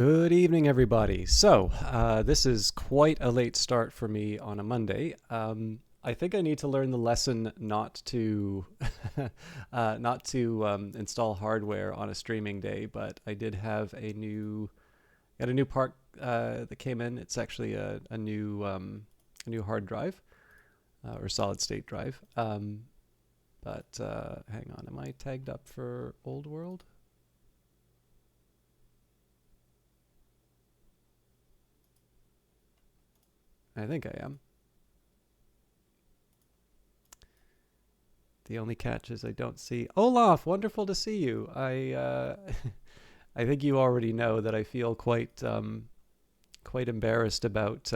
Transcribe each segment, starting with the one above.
Good evening, everybody. So, this is quite a late start for me on a Monday. I think I need to learn the lesson not to not to install hardware on a streaming day. But I did have got a new part that came in. It's actually a new hard drive or solid state drive. But hang on, am I tagged up for Old World? I think I am. The only catch is I don't see Olaf. Wonderful to see you. I think you already know that I feel quite embarrassed about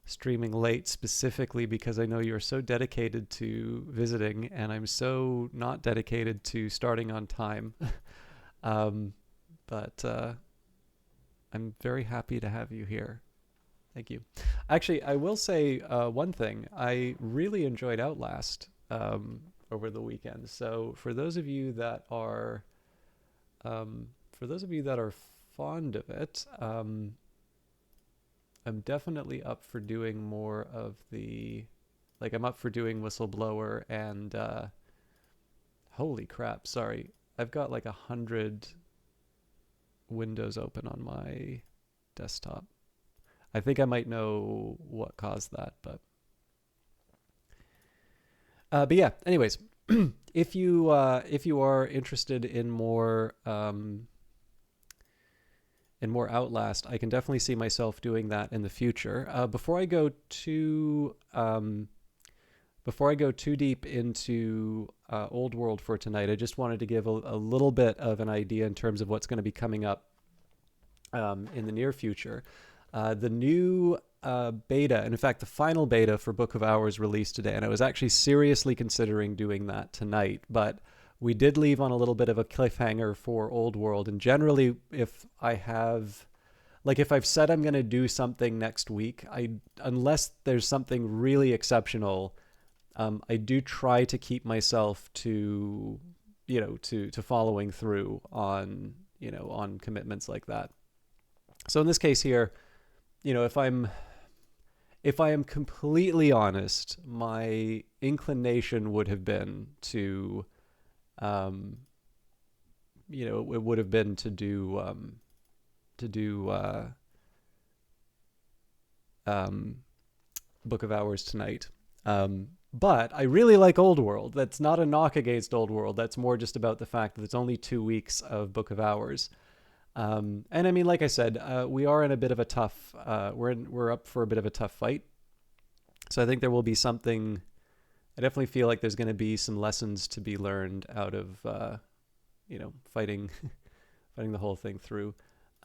streaming late, specifically because I know you're so dedicated to visiting, and I'm so not dedicated to starting on time. um, but I'm very happy to have you here. Thank you. Actually, I will say one thing. I really enjoyed Outlast over the weekend. So for those of you that are fond of it, I'm definitely up for doing more of the like I'm up for doing Whistleblower and holy crap, sorry. I've got like 100 windows open on my desktop. I think I might know what caused that, but yeah. Anyways, if you are interested in more Outlast, I can definitely see myself doing that in the future. Before I go too deep into Old World for tonight, I just wanted to give a little bit of an idea in terms of what's going to be coming up in the near future. The new beta, and in fact, the final beta for Book of Hours released today, and I was actually seriously considering doing that tonight, but we did leave on a little bit of a cliffhanger for Old World. And generally, if I've said I'm going to do something next week, unless there's something really exceptional, I do try to keep myself to to following through on on commitments like that. So in this case here, if I am completely honest, my inclination would have been to, um, it would have been to do um, Book of Hours tonight. But I really like Old World. That's not a knock against Old World. That's more just about the fact that it's only 2 weeks of Book of Hours. And I mean, like I said, we are in a bit of a tough. We're up for a bit of a tough fight. So I think there will be something. I definitely feel like there's going to be some lessons to be learned out of fighting fighting the whole thing through.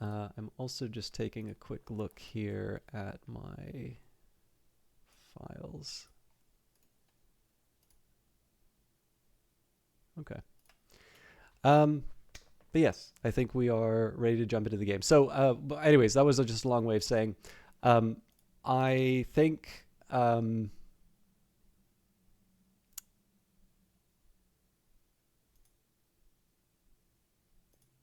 I'm also just taking a quick look here at my files. Okay. Um, but yes, I think we are ready to jump into the game. So, but anyways, that was just a long way of saying, um, I think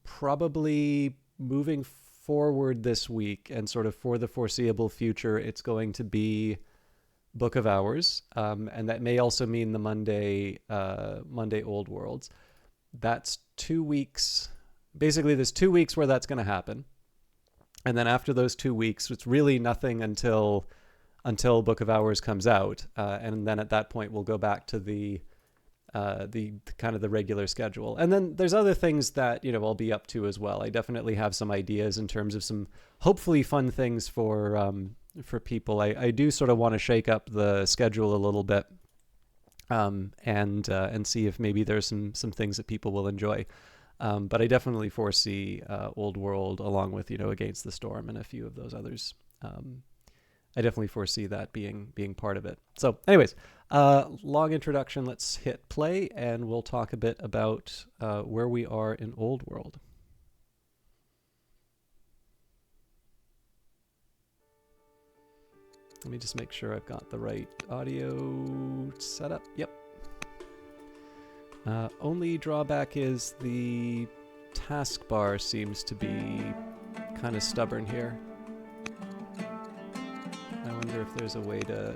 probably moving forward this week and sort of for the foreseeable future, it's going to be Book of Hours, and that may also mean the Monday Old Worlds. That's 2 weeks. Basically, there's 2 weeks where that's going to happen, and then after those 2 weeks, it's really nothing until Book of Hours comes out, and then at that point we'll go back to the kind of the regular schedule. And then there's other things that I'll be up to as well. I definitely have some ideas in terms of some hopefully fun things for people. I do sort of want to shake up the schedule a little bit, and see if maybe there's some things that people will enjoy. But I definitely foresee Old World along with Against the Storm and a few of those others. I definitely foresee that being part of it. So, anyways, long introduction. Let's hit play, and we'll talk a bit about where we are in Old World. Let me just make sure I've got the right audio set up. Yep. Only drawback is the taskbar seems to be kind of stubborn here. I wonder if there's a way to...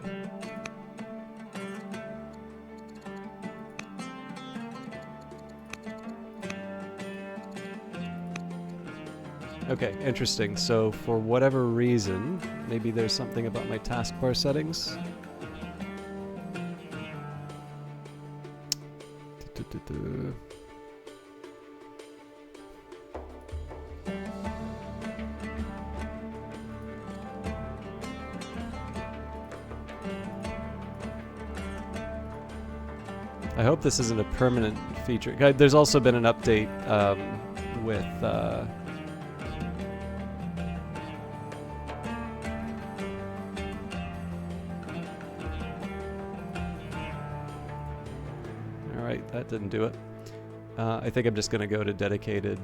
Okay, interesting. So for whatever reason, maybe there's something about my taskbar settings. I hope this isn't a permanent feature. There's also been an update with... Alright, that didn't do it. I think I'm just going to go to dedicated...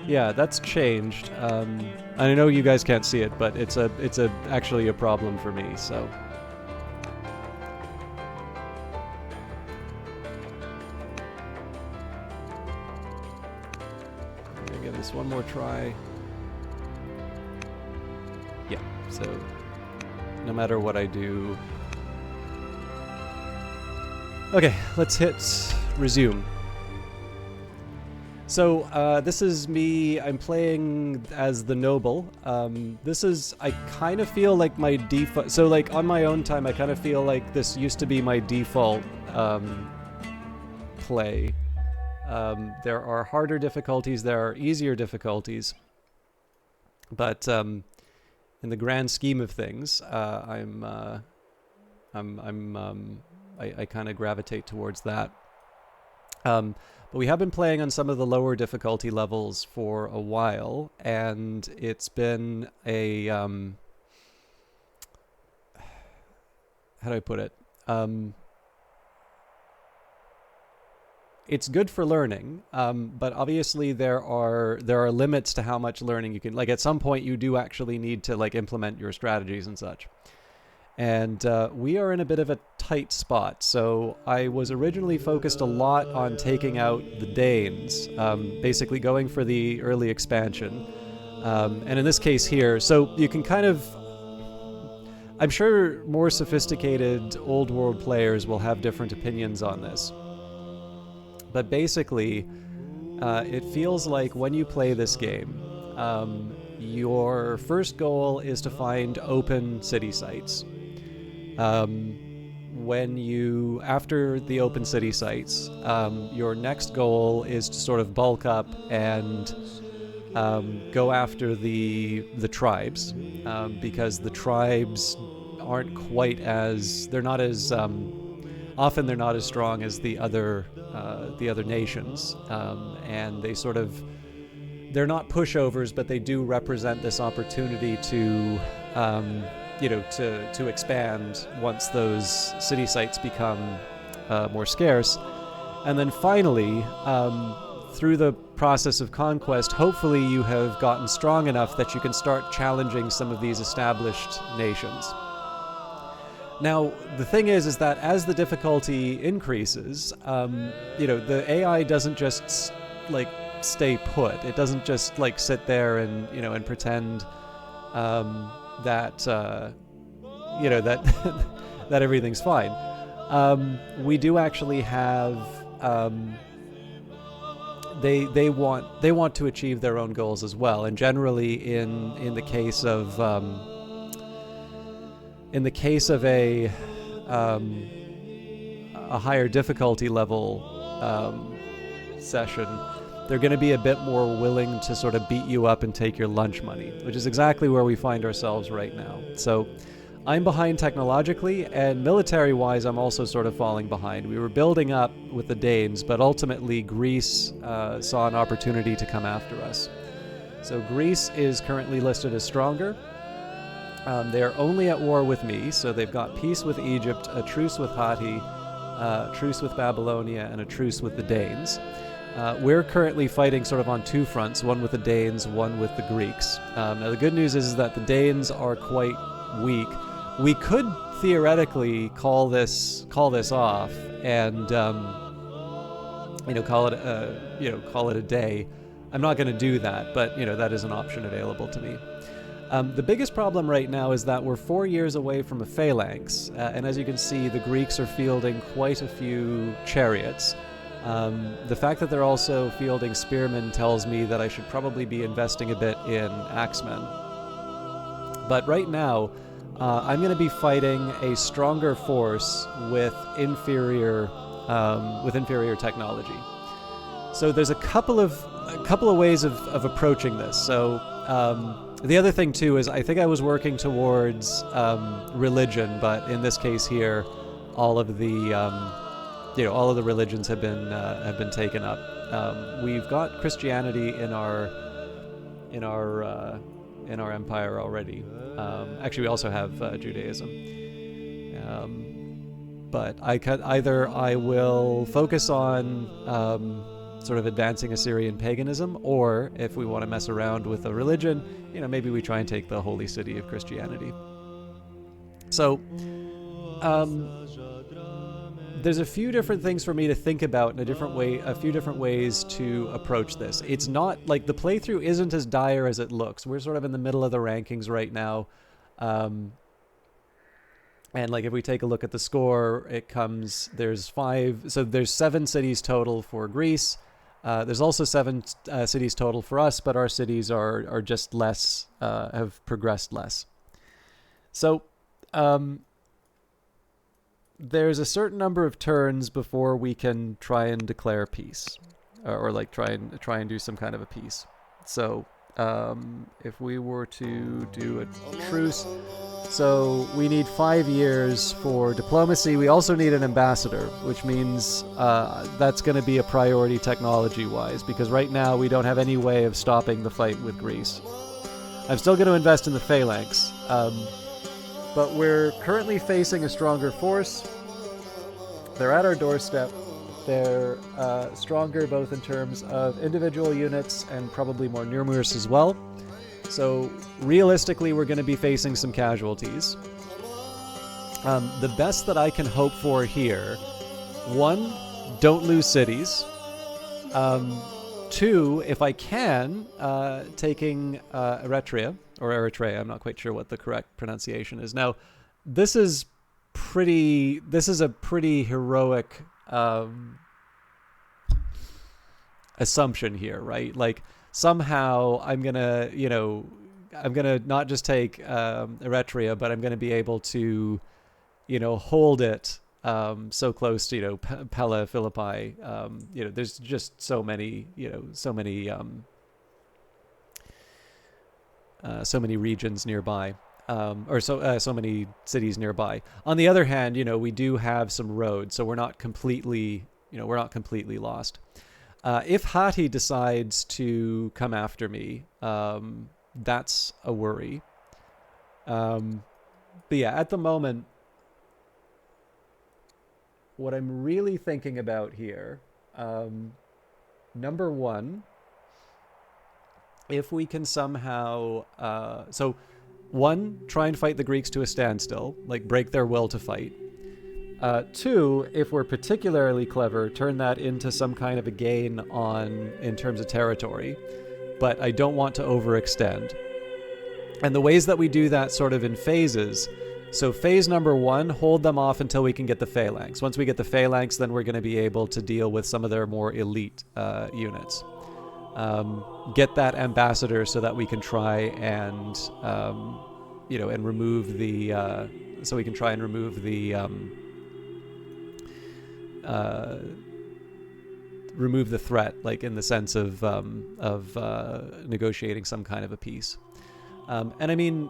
Yeah, that's changed. I know you guys can't see it, but it's actually a problem for me, so... I'm gonna give this one more try. Yeah, so no matter what I do... Okay, let's hit resume. So, this is me. I'm playing as the Noble. This is, I kind of feel like my default, so like on my own time, I kind of feel like this used to be my default play. There are harder difficulties, there are easier difficulties, but in the grand scheme of things, I kind of gravitate towards that. But we have been playing on some of the lower difficulty levels for a while, and it's been a, how do I put it? It's good for learning, but obviously there are limits to how much learning you can, like at some point you do actually need to like implement your strategies and such. And we are in a bit of a tight spot. So I was originally focused a lot on taking out the Danes, basically going for the early expansion. And in this case here, so you can kind of... I'm sure more sophisticated old world players will have different opinions on this. But basically, it feels like when you play this game, your first goal is to find open city sites. When you, after the open city sites, your next goal is to sort of bulk up and go after the tribes, because the tribes aren't quite as, they're not as, often they're not as strong as the other nations, and they sort of, they're not pushovers, but they do represent this opportunity to, you know, to expand once those city sites become more scarce. And then finally, through the process of conquest, hopefully you have gotten strong enough that you can start challenging some of these established nations. Now, the thing is that as the difficulty increases, you know, the AI doesn't just, like, stay put. It doesn't just, like, sit there and, you know, and pretend that, you know, that that everything's fine. We do actually have, they want to achieve their own goals as well, and generally in the case of a higher difficulty level session, they're going to be a bit more willing to sort of beat you up and take your lunch money, which is exactly where we find ourselves right now. So I'm behind technologically, and military-wise, I'm also sort of falling behind. We were building up with the Danes, but ultimately Greece saw an opportunity to come after us. So Greece is currently listed as stronger. They're only at war with me, so they've got peace with Egypt, a truce with Hatti, a truce with Babylonia, and a truce with the Danes. We're currently fighting sort of on two fronts, one with the Danes, one with the Greeks. Now the good news is that the Danes are quite weak. We could theoretically call this off and call it a day. I'm not going to do that, but that is an option available to me. The biggest problem right now is that we're 4 years away from a phalanx, and as you can see, the Greeks are fielding quite a few chariots. The fact that they're also fielding spearmen tells me that I should probably be investing a bit in axemen. But right now, I'm going to be fighting a stronger force with inferior technology. So there's a couple of ways of approaching this. So the other thing too is I think I was working towards religion, but in this case here, all of the religions have been taken up. We've got Christianity in our empire already. Actually, we also have Judaism. But I will focus on sort of advancing Assyrian paganism, or if we want to mess around with a religion, maybe we try and take the holy city of Christianity. So, there's a few different things for me to think about in a few different ways to approach this. It's not like the playthrough isn't as dire as it looks. We're sort of in the middle of the rankings right now. And like if we take a look at the score, there's 7 cities total for Greece. There's also 7 cities total for us, but our cities are just less, have progressed less. So, there's a certain number of turns before we can try and declare peace, or like try and do some kind of a peace. So if we were to do a truce, so we need 5 years for diplomacy. We also need an ambassador, which means that's going to be a priority technology-wise, because right now we don't have any way of stopping the fight with Greece. I'm still going to invest in the phalanx. But we're currently facing a stronger force. They're at our doorstep. They're stronger both in terms of individual units and probably more numerous as well. So realistically, we're going to be facing some casualties. The best that I can hope for here, 1, don't lose cities. 2, if I can, taking Eritrea, I'm not quite sure what the correct pronunciation is. Now, this is a pretty heroic assumption here, right? Like somehow I'm gonna not just take Eritrea, but I'm gonna be able to, hold it so close to, Pella, Philippi. There's just so many regions nearby, or so many cities nearby. On the other hand, we do have some roads, so we're not completely lost. If Hatti decides to come after me, that's a worry. But yeah, at the moment, what I'm really thinking about here, number 1, if we can somehow, 1, try and fight the Greeks to a standstill, like break their will to fight. 2, if we're particularly clever, turn that into some kind of a gain in terms of territory, but I don't want to overextend. And the ways that we do that sort of in phases. So phase number 1, hold them off until we can get the phalanx. Once we get the phalanx, then we're going to be able to deal with some of their more elite units. Get that ambassador so that we can try and, and remove the, remove the threat, like in the sense of negotiating some kind of a peace. And I mean,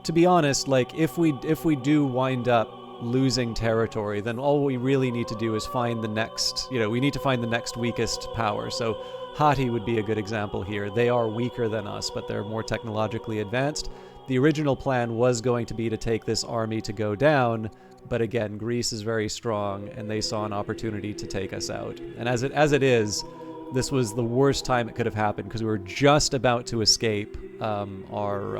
to be honest, like if we do wind up losing territory, then all we really need to do is find the next, we need to find the next weakest power. So Hatti would be a good example here. They are weaker than us, but they're more technologically advanced. The original plan was going to be to take this army to go down, but again, Greece is very strong, and they saw an opportunity to take us out. And as it is, this was the worst time it could have happened, because we were just about to escape our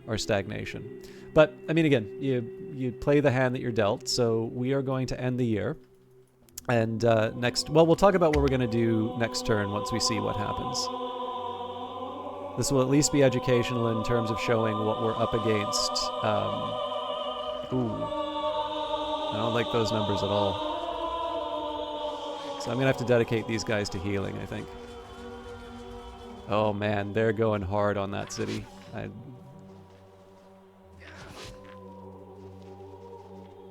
our stagnation. But I mean, again, you play the hand that you're dealt. So we are going to end the year, and we'll talk about what we're going to do next turn once we see what happens. This will at least be educational in terms of showing what we're up against. I don't like those numbers at all. So I'm going to have to dedicate these guys to healing, I think. Oh man, they're going hard on that city.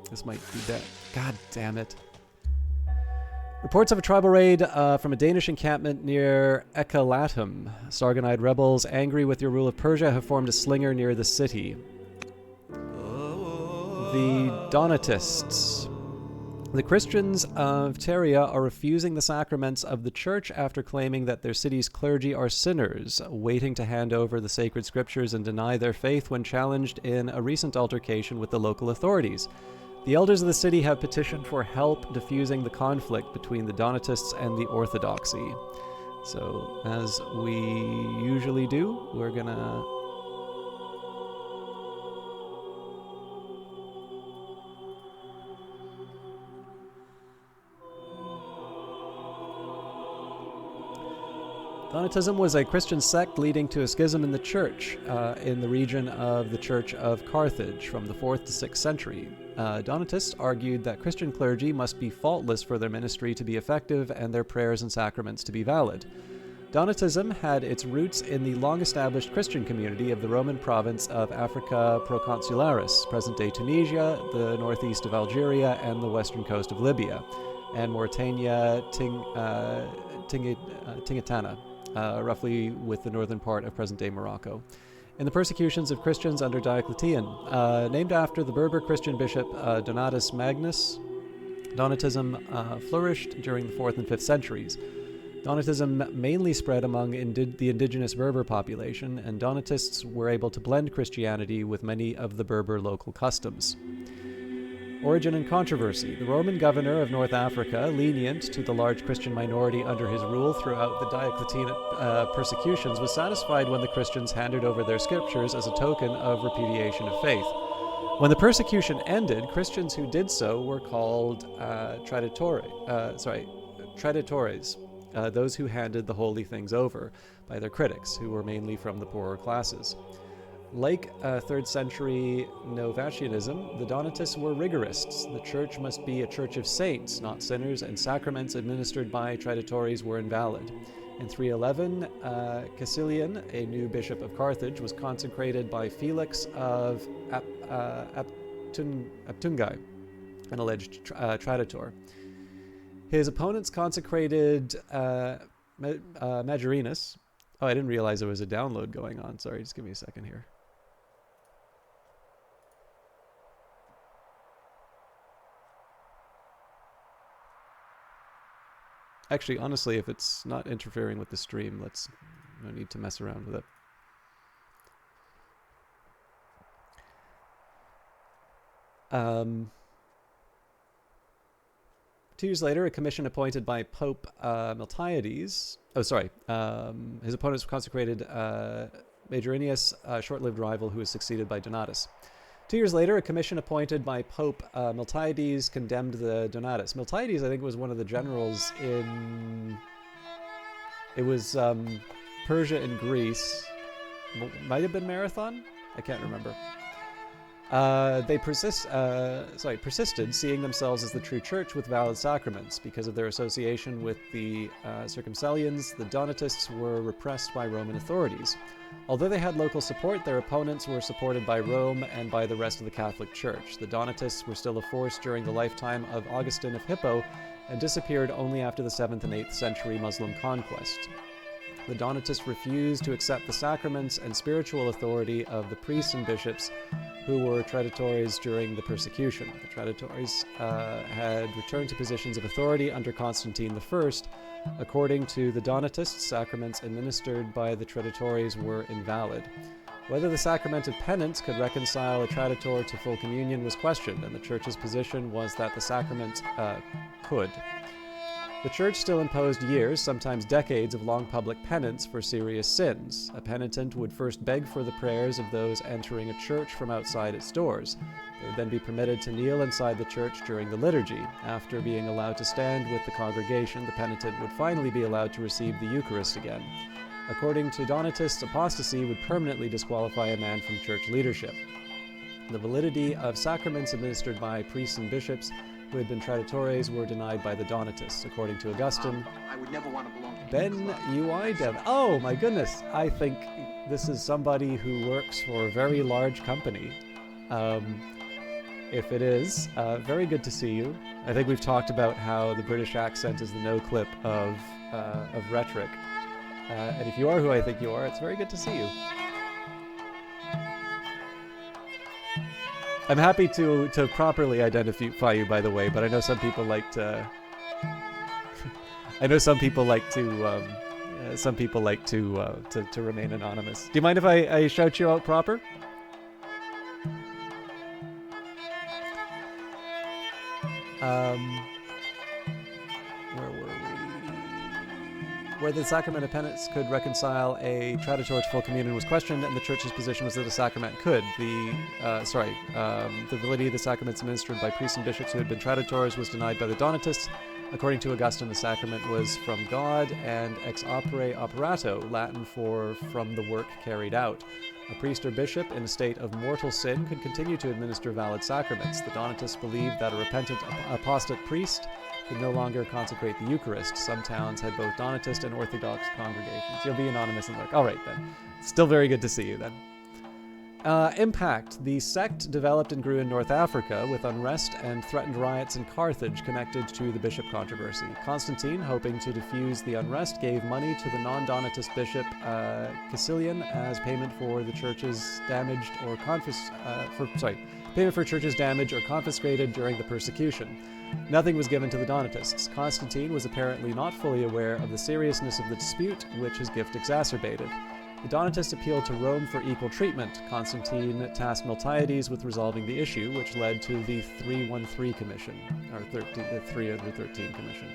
This might be dead. God damn it. Reports of a tribal raid from a Danish encampment near Ekalatum. Sargonide rebels, angry with your rule of Persia, have formed a slinger near the city. The Donatists. The Christians of Teria are refusing the sacraments of the church after claiming that their city's clergy are sinners, waiting to hand over the sacred scriptures and deny their faith when challenged in a recent altercation with the local authorities. The elders of the city have petitioned for help diffusing the conflict between the Donatists and the Orthodoxy. So, as we usually do, we're gonna... Donatism was a Christian sect leading to a schism in the church in the region of the Church of Carthage from the 4th to 6th century. Donatists argued that Christian clergy must be faultless for their ministry to be effective and their prayers and sacraments to be valid. Donatism had its roots in the long-established Christian community of the Roman province of Africa Proconsularis, present-day Tunisia, the northeast of Algeria, and the western coast of Libya, and Mauritania Tingitana, roughly with the northern part of present-day Morocco. In the persecutions of Christians under Diocletian, named after the Berber Christian bishop Donatus Magnus, Donatism flourished during the 4th and 5th centuries. Donatism mainly spread among the indigenous Berber population, and Donatists were able to blend Christianity with many of the Berber local customs. Origin and controversy. The Roman governor of North Africa, lenient to the large Christian minority under his rule throughout the Diocletian persecutions, was satisfied when the Christians handed over their scriptures as a token of repudiation of faith. When the persecution ended, Christians who did so were called traditores, those who handed the holy things over, by their critics, who were mainly from the poorer classes. Like 3rd century Novatianism, the Donatists were rigorists. The church must be a church of saints, not sinners, and sacraments administered by traditores were invalid. In 311, Caecilian, a new bishop of Carthage, was consecrated by Felix of Aptungai, an alleged traditor. His opponents consecrated Magerinus. Oh, I didn't realize there was a download going on. Sorry, just give me a second here. Actually, honestly, if it's not interfering with the stream, no need to mess around with it. Two years later, a commission appointed by Pope Miltiades. His opponents consecrated Magerinus, a short-lived rival who was succeeded by Donatus. 2 years later, a commission appointed by Pope Miltiades condemned the Donatus. Miltiades, I think, was one of the generals in... It was Persia and Greece. Might have been Marathon? I can't remember. They persisted, seeing themselves as the true church with valid sacraments. Because of their association with the Circumcellions, the Donatists were repressed by Roman authorities. Although they had local support, their opponents were supported by Rome and by the rest of the Catholic Church. The Donatists were still a force during the lifetime of Augustine of Hippo and disappeared only after the 7th and 8th century Muslim conquest. The Donatists refused to accept the sacraments and spiritual authority of the priests and bishops who were traditores during the persecution. The traditores had returned to positions of authority under Constantine I. According to the Donatists, sacraments administered by the traditores were invalid. Whether the sacrament of penance could reconcile a traditor to full communion was questioned, and the Church's position was that the sacrament could. The church still imposed years, sometimes decades, of long public penance for serious sins. A penitent would first beg for the prayers of those entering a church from outside its doors. They would then be permitted to kneel inside the church during the liturgy. After being allowed to stand with the congregation, the penitent would finally be allowed to receive the Eucharist again. According to Donatists, apostasy would permanently disqualify a man from church leadership. The validity of sacraments administered by priests and bishops who had been traditores were denied by the Donatists. According to Augustine, I would never want to belong to Ben Ui Dev. Oh my goodness! I think this is somebody who works for a very large company. If it is, very good to see you. I think we've talked about how the British accent is the no clip of rhetoric. And if you are who I think you are, it's very good to see you. I'm happy to properly identify you, by the way, but I know some people like to. To remain anonymous. Do you mind if I shout you out proper? Where were we? Where the sacrament of penance could reconcile a traditor to full communion was questioned, and the church's position was that a sacrament could. The validity of the sacraments administered by priests and bishops who had been traditores was denied by the Donatists. According to Augustine, the sacrament was from God, and ex opere operato, Latin for from the work carried out. A priest or bishop in a state of mortal sin could continue to administer valid sacraments. The Donatists believed that a repentant apostate priest could no longer consecrate the Eucharist. Some towns had both Donatist and Orthodox congregations. You'll be anonymous and lurk. All right, then. Still very good to see you, then. Impact. The sect developed and grew in North Africa with unrest and threatened riots in Carthage connected to the bishop controversy. Constantine, hoping to diffuse the unrest, gave money to the non-Donatist bishop Caecilian as payment for the church's damaged or payment for churches damaged or confiscated during the persecution. Nothing was given to the Donatists. Constantine was apparently not fully aware of the seriousness of the dispute, which his gift exacerbated. The Donatists appealed to Rome for equal treatment. Constantine tasked Miltiades with resolving the issue, which led to the 313 Commission, or the 313 Commission.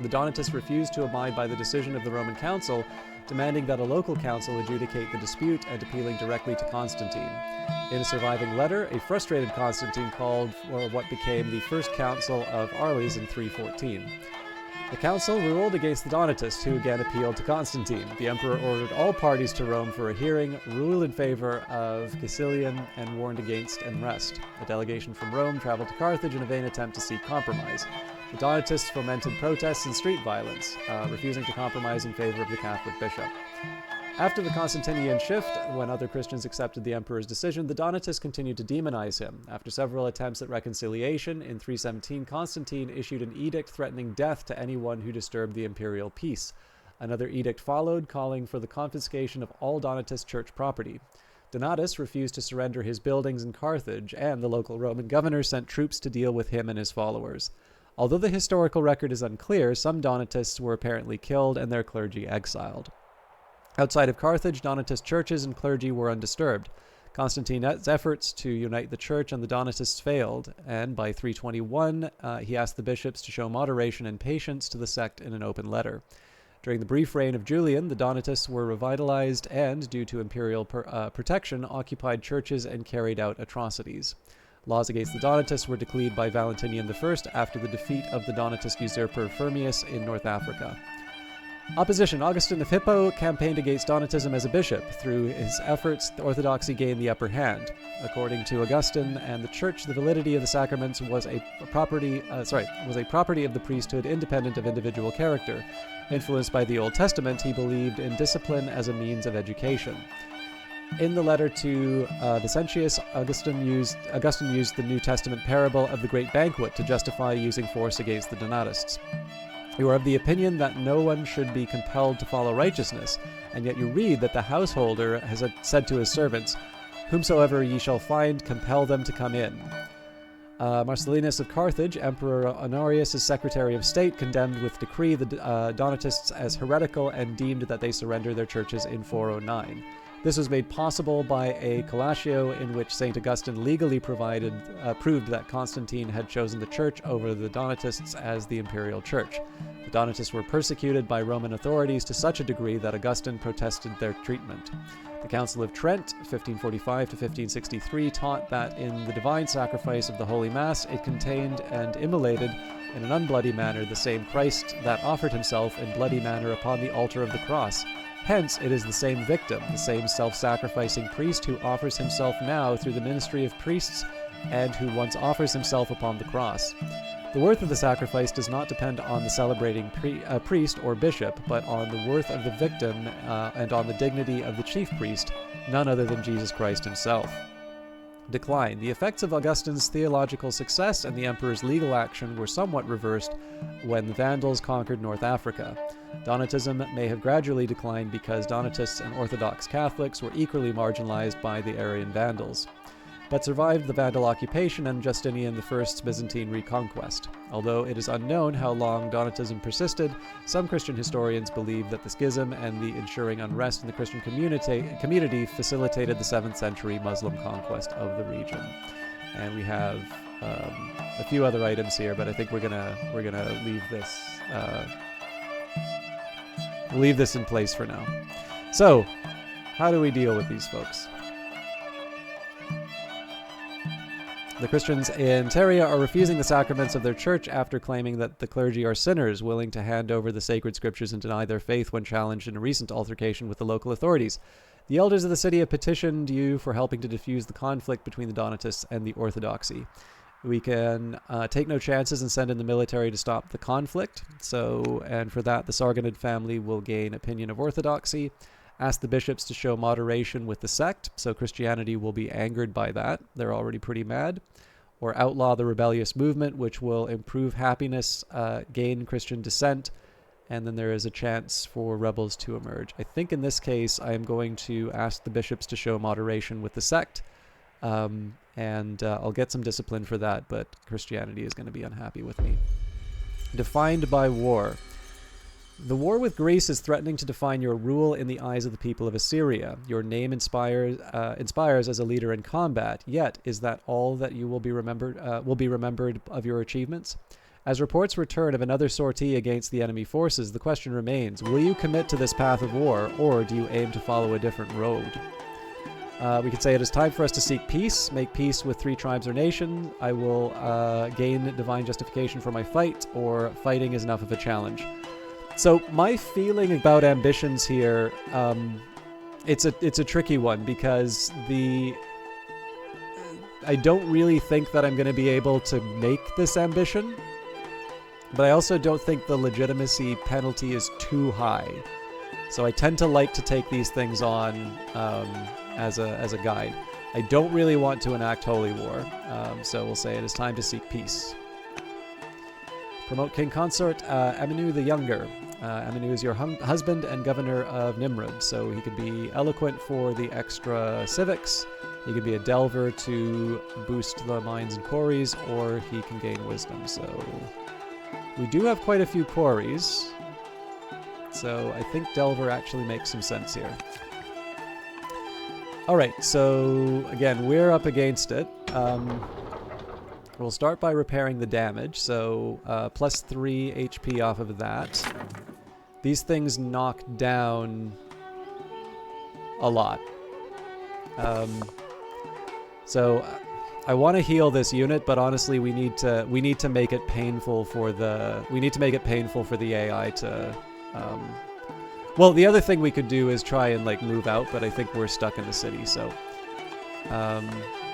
The Donatists refused to abide by the decision of the Roman Council, demanding that a local council adjudicate the dispute and appealing directly to Constantine. In a surviving letter, a frustrated Constantine called for what became the First Council of Arles in 314. The council ruled against the Donatists, who again appealed to Constantine. The emperor ordered all parties to Rome for a hearing, ruled in favor of Caecilian, and warned against unrest. A delegation from Rome traveled to Carthage in a vain attempt to seek compromise. The Donatists fomented protests and street violence, refusing to compromise in favor of the Catholic bishop. After the Constantinian shift, when other Christians accepted the emperor's decision, the Donatists continued to demonize him. After several attempts at reconciliation, in 317, Constantine issued an edict threatening death to anyone who disturbed the imperial peace. Another edict followed, calling for the confiscation of all Donatist church property. Donatus refused to surrender his buildings in Carthage, and the local Roman governor sent troops to deal with him and his followers. Although the historical record is unclear, some Donatists were apparently killed and their clergy exiled. Outside of Carthage, Donatist churches and clergy were undisturbed. Constantine's efforts to unite the church and the Donatists failed, and by 321, he asked the bishops to show moderation and patience to the sect in an open letter. During the brief reign of Julian, the Donatists were revitalized and, due to imperial protection, occupied churches and carried out atrocities. Laws against the Donatists were decreed by Valentinian I after the defeat of the Donatist usurper Firmius in North Africa. Opposition. Augustine of Hippo campaigned against Donatism as a bishop. Through his efforts, orthodoxy gained the upper hand. According to Augustine and the Church, the validity of the sacraments was a property of the priesthood, independent of individual character. Influenced by the Old Testament, he believed in discipline as a means of education. In the letter to Vicentius, Augustine used the New Testament parable of the Great Banquet to justify using force against the Donatists. You are of the opinion that no one should be compelled to follow righteousness, and yet you read that the householder has said to his servants, "Whomsoever ye shall find, compel them to come in." Marcellinus of Carthage, Emperor Honorius' Secretary of State, condemned with decree the Donatists as heretical and deemed that they surrendered their churches in 409. This was made possible by a collatio in which St. Augustine legally proved that Constantine had chosen the Church over the Donatists as the imperial church. The Donatists were persecuted by Roman authorities to such a degree that Augustine protested their treatment. The Council of Trent, 1545 to 1563, taught that in the divine sacrifice of the Holy Mass, it contained and immolated in an unbloody manner the same Christ that offered himself in bloody manner upon the altar of the cross. Hence, it is the same victim, the same self-sacrificing priest who offers himself now through the ministry of priests and who once offers himself upon the cross. The worth of the sacrifice does not depend on the celebrating priest or bishop, but on the worth of the victim and on the dignity of the chief priest, none other than Jesus Christ himself. Decline. The effects of Augustine's theological success and the emperor's legal action were somewhat reversed when the Vandals conquered North Africa. Donatism may have gradually declined because Donatists and Orthodox Catholics were equally marginalized by the Arian Vandals, but survived the Vandal occupation and Justinian I's Byzantine reconquest. Although it is unknown how long Donatism persisted, some Christian historians believe that the schism and the ensuing unrest in the Christian community facilitated the 7th century Muslim conquest of the region. And we have a few other items here, but I think we're gonna leave this in place for now. So, how do we deal with these folks? The Christians in Teria are refusing the sacraments of their church after claiming that the clergy are sinners, willing to hand over the sacred scriptures and deny their faith when challenged in a recent altercation with the local authorities. The elders of the city have petitioned you for helping to diffuse the conflict between the Donatists and the Orthodoxy. We can take no chances and send in the military to stop the conflict. And for that, the Sargonid family will gain opinion of Orthodoxy. Ask the bishops to show moderation with the sect, so Christianity will be angered by that. They're already pretty mad. Or outlaw the rebellious movement, which will improve happiness, gain Christian dissent, and then there is a chance for rebels to emerge. I think in this case, I am going to ask the bishops to show moderation with the sect, and I'll get some discipline for that, but Christianity is going to be unhappy with me. Defined by war. The war with Greece is threatening to define your rule in the eyes of the people of Assyria. Your name inspires as a leader in combat. Yet, is that all that you will be remembered of your achievements? As reports return of another sortie against the enemy forces, the question remains: will you commit to this path of war, or do you aim to follow a different road? We could say it is time for us to seek peace, make peace with 3 tribes or nation. I will gain divine justification for my fight, or fighting is enough of a challenge. So my feeling about ambitions here, it's a tricky one, because I don't really think that I'm going to be able to make this ambition, but I also don't think the legitimacy penalty is too high. So I tend to like to take these things on as a guide. I don't really want to enact holy war, so we'll say it is time to seek peace. Promote King Consort Aminu the Younger. Aminu is your husband and governor of Nimrud, so he could be eloquent for the extra civics, he could be a delver to boost the mines and quarries, or he can gain wisdom. So we do have quite a few quarries, so I think delver actually makes some sense here. Alright, so again, we're up against it. We'll start by repairing the damage, so plus 3 HP off of that. These things knock down a lot. So I want to heal this unit, but honestly, we need to make it painful for the AI to. Well, the other thing we could do is try and like move out, but I think we're stuck in the city, so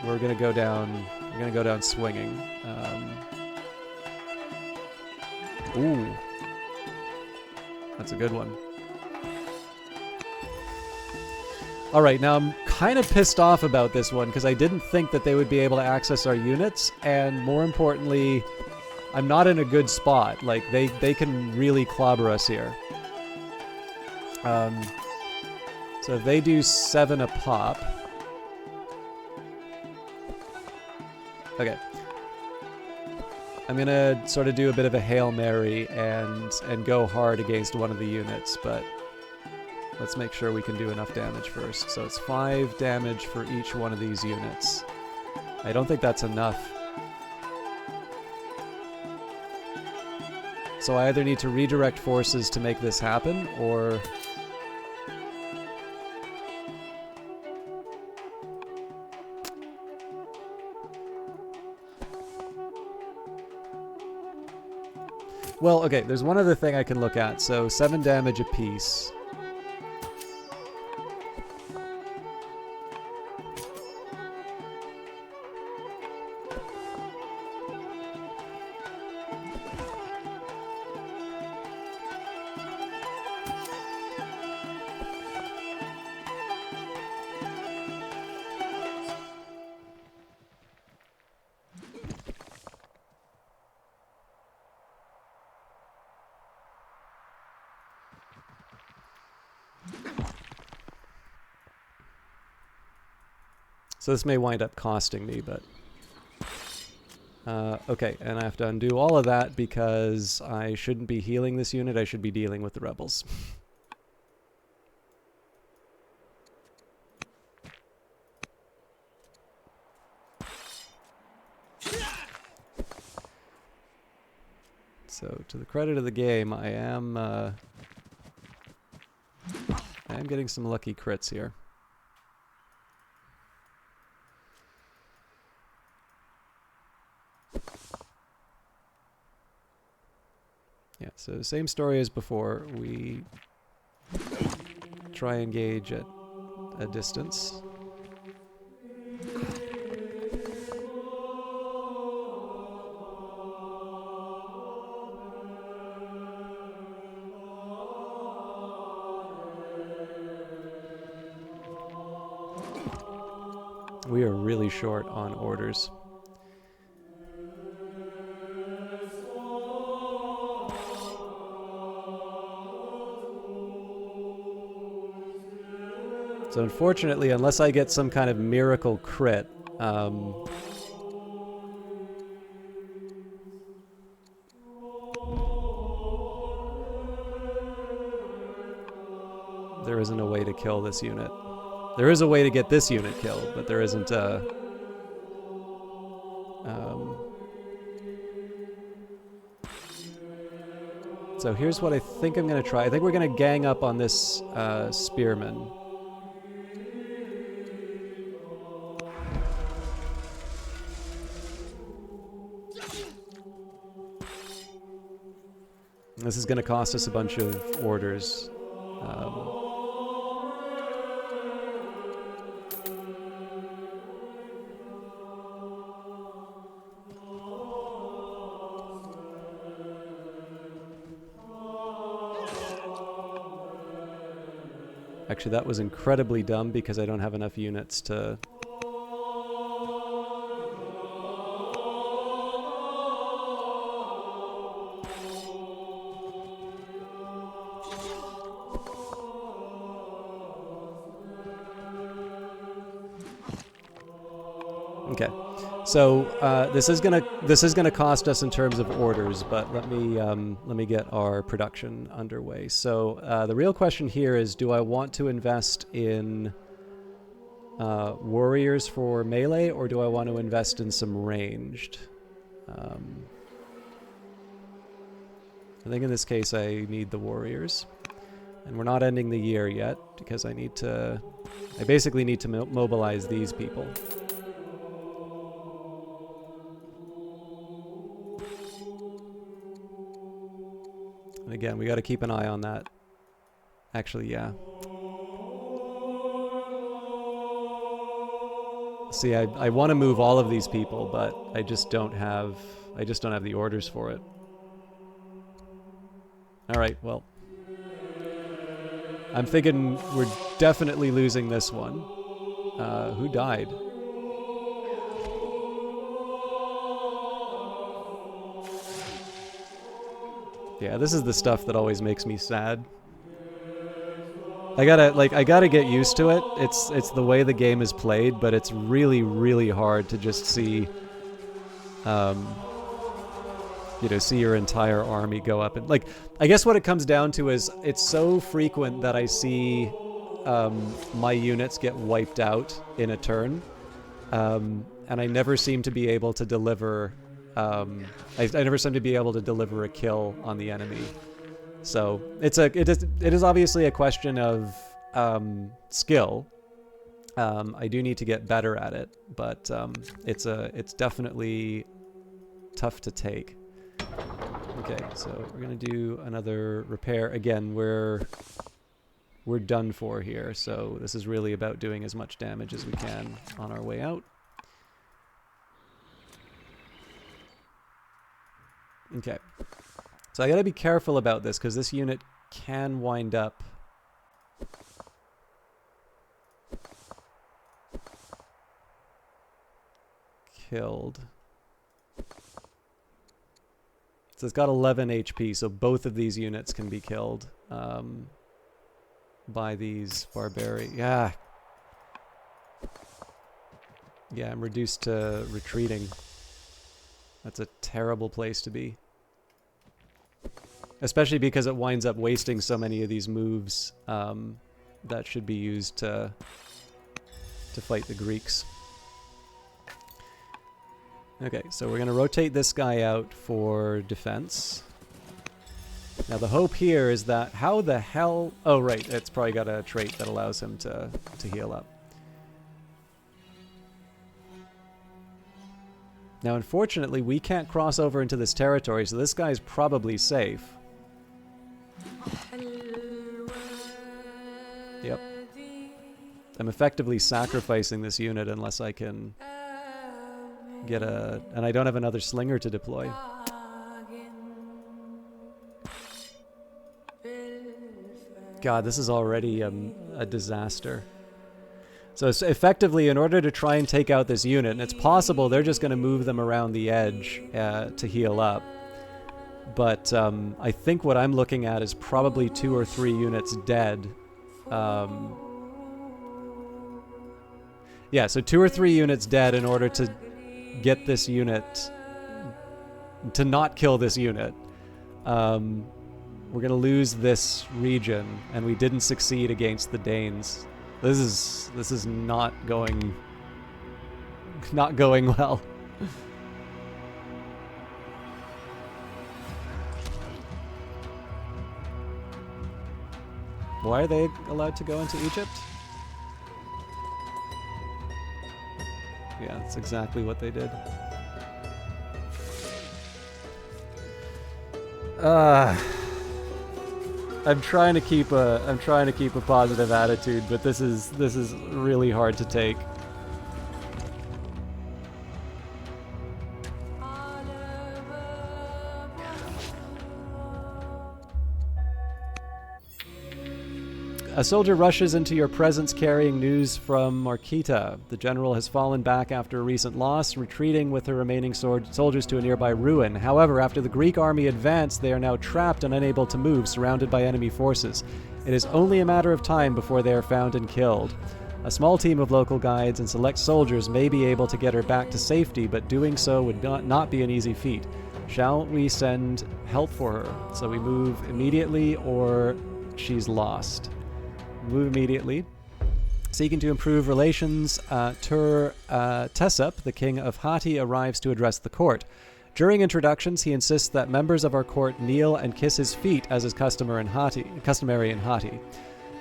we're gonna go down. We're gonna go down swinging. Ooh, that's a good one. All right, now I'm kind of pissed off about this one because I didn't think that they would be able to access our units, and more importantly, I'm not in a good spot. Like they can really clobber us here. So if they do 7 a pop. Okay. I'm gonna sort of do a bit of a Hail Mary and go hard against one of the units, but let's make sure we can do enough damage first. So it's 5 damage for each one of these units. I don't think that's enough. So I either need to redirect forces to make this happen, or... Well, okay, there's one other thing I can look at. So 7 damage apiece. So this may wind up costing me, but... okay, and I have to undo all of that because I shouldn't be healing this unit, I should be dealing with the rebels. So, to the credit of the game, I am getting some lucky crits here. Yeah, so same story as before. We try and engage at a distance. We are really short on orders. So unfortunately, unless I get some kind of miracle crit, there isn't a way to kill this unit. There is a way to get this unit killed, but there isn't a... so here's what I think I'm going to try. I think we're going to gang up on this spearman. This is going to cost us a bunch of orders. Actually, that was incredibly dumb because I don't have enough units to... Okay, so this is gonna cost us in terms of orders, but let me get our production underway. So the real question here is: do I want to invest in warriors for melee, or do I want to invest in some ranged? I think in this case I need the warriors, and we're not ending the year yet because I basically need to mobilize these people. And again, we got to keep an eye on that. Actually, yeah. See, I want to move all of these people, but I just don't have the orders for it. All right, well, I'm thinking we're definitely losing this one. Who died? Yeah, this is the stuff that always makes me sad. I gotta get used to it. It's the way the game is played, but it's really, really hard to just see see your entire army go up. And like, I guess what it comes down to is it's so frequent that I see my units get wiped out in a turn, and I never seem to be able to deliver. I never seem to be able to deliver a kill on the enemy. So it is obviously a question of skill. I do need to get better at it, but it's definitely tough to take. Okay, so we're gonna do another repair. Again, we're done for here, so this is really about doing as much damage as we can on our way out. Okay, so I gotta be careful about this because this unit can wind up killed. So it's got 11 HP, so both of these units can be killed by these barbarians. Yeah. Yeah, I'm reduced to retreating. That's a terrible place to be. Especially because it winds up wasting so many of these moves that should be used to fight the Greeks. Okay, so we're going to rotate this guy out for defense. Now the hope here is that how the hell... Oh, right, it's probably got a trait that allows him to heal up. Now, unfortunately, we can't cross over into this territory, so this guy's probably safe. Yep. I'm effectively sacrificing this unit unless I can get a... And I don't have another slinger to deploy. God, this is already a disaster. So effectively, in order to try and take out this unit, and it's possible they're just going to move them around the edge to heal up. But I think what I'm looking at is probably 2 or 3 units dead. Yeah, so 2 or 3 units dead in order to get this unit, to not kill this unit. We're going to lose this region, and we didn't succeed against the Danes. This is not going well. Why are they allowed to go into Egypt? Yeah, that's exactly what they did. I'm trying to keep a positive attitude, but this is really hard to take. A soldier rushes into your presence carrying news from Markita. The general has fallen back after a recent loss, retreating with her remaining soldiers to a nearby ruin. However, after the Greek army advanced, they are now trapped and unable to move, surrounded by enemy forces. It is only a matter of time before they are found and killed. A small team of local guides and select soldiers may be able to get her back to safety, but doing so would not be an easy feat. Shall we send help for her? So we move immediately, or she's lost. Move immediately. Seeking to improve relations, Tur-Tesep, the king of Hatti, arrives to address the court. During introductions, he insists that members of our court kneel and kiss his feet, as is customary in Hatti.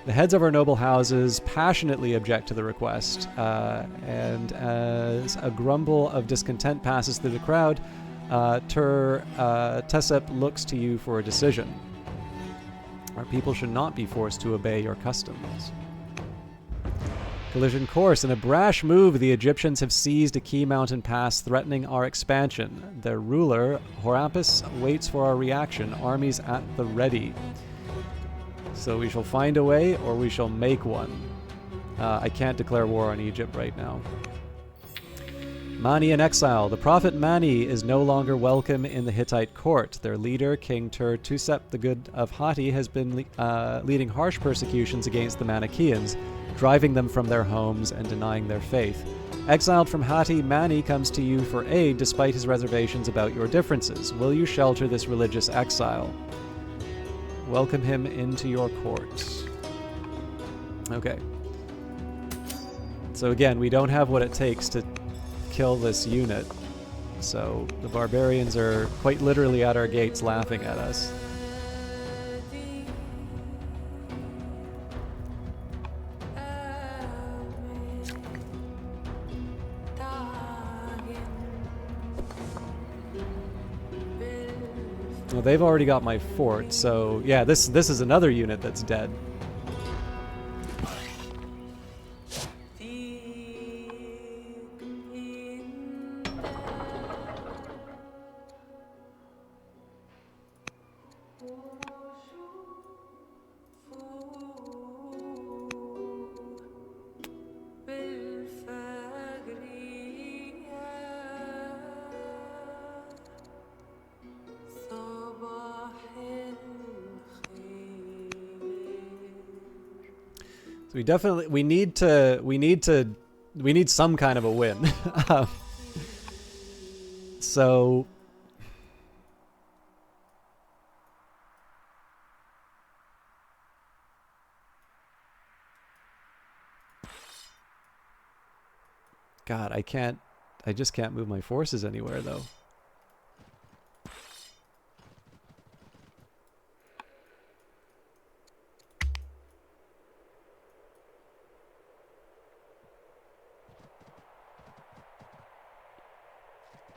The heads of our noble houses passionately object to the request, and as a grumble of discontent passes through the crowd, Tur-Tesep looks to you for a decision. Our people should not be forced to obey your customs. Collision course. In a brash move, the Egyptians have seized a key mountain pass, threatening our expansion. Their ruler, Horapus, waits for our reaction, armies at the ready. So we shall find a way, or we shall make one. I can't declare war on Egypt right now. Mani in exile. The prophet Mani is no longer welcome in the Hittite court. Their leader, King Tur-Tesep the Good of Hatti, has been leading harsh persecutions against the Manichaeans, driving them from their homes and denying their faith. Exiled from Hati, Mani comes to you for aid despite his reservations about your differences. Will you shelter this religious exile? Welcome him into your court. Okay. So again, we don't have what it takes to kill this unit. So the barbarians are quite literally at our gates laughing at us. Well, they've already got my fort, so yeah, this is another unit that's dead. We definitely we need some kind of a win. So God, I just can't move my forces anywhere though.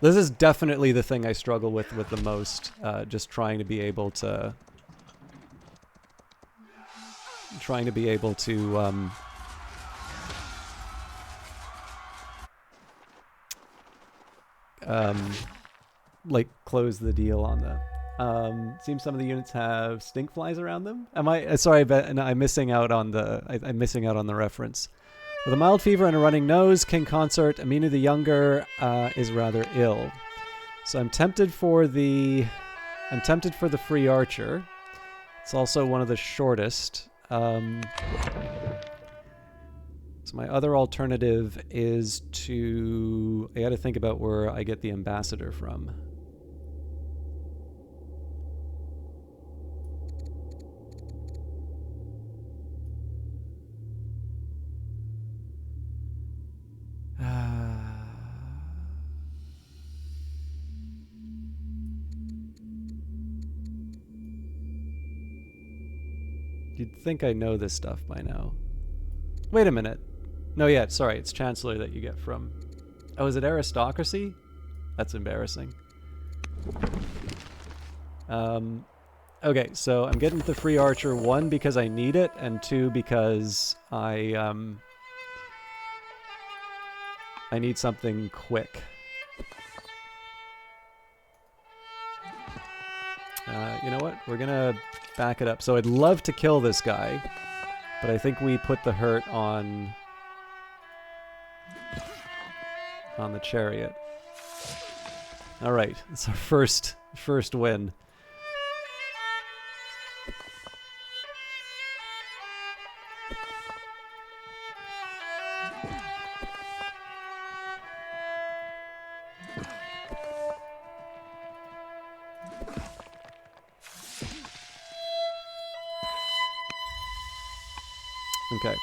This is definitely the thing I struggle with the most, just trying to be able to like close the deal on that. Seems some of the units have stink flies around them. Am I sorry? I'm missing out on the I'm missing out on the reference. With a mild fever and a running nose, King Consort Aminu the Younger is rather ill. So I'm tempted for the free archer. It's also one of the shortest. So my other alternative is to... I got to think about where I get the ambassador from. You'd think I know this stuff by now. Wait a minute. No, yeah, sorry, it's Chancellor that you get from... Oh, is it aristocracy? That's embarrassing. Okay, so I'm getting the free archer, 1, because I need it, and 2, because I need something quick. You know what? We're gonna back it up. So I'd love to kill this guy, but I think we put the hurt on the chariot. All right, it's our first win. Okay.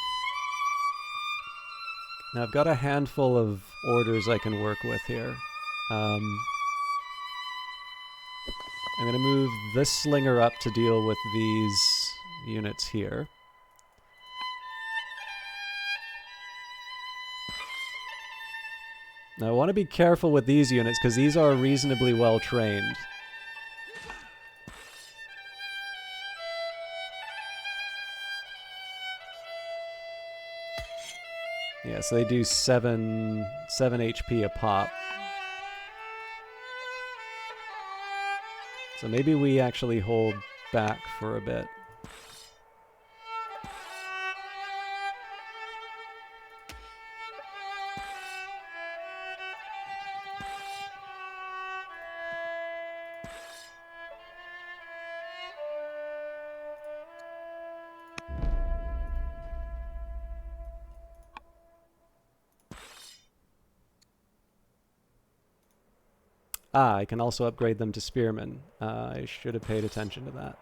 Now I've got a handful of orders I can work with here. I'm going to move this slinger up to deal with these units here. Now I want to be careful with these units because these are reasonably well trained. Yeah, so they do 7 HP a pop. So maybe we actually hold back for a bit. Ah, I can also upgrade them to spearmen. I should have paid attention to that.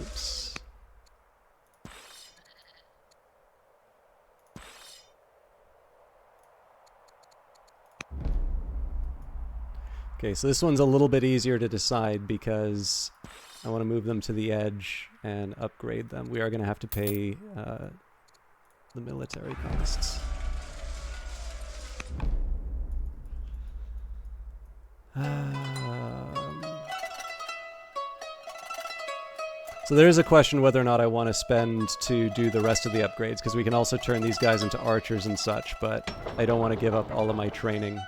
Oops. Okay, so this one's a little bit easier to decide because I want to move them to the edge and upgrade them. We are going to have to pay the military costs. So there is a question whether or not I want to spend to do the rest of the upgrades, because we can also turn these guys into archers and such, but I don't want to give up all of my training.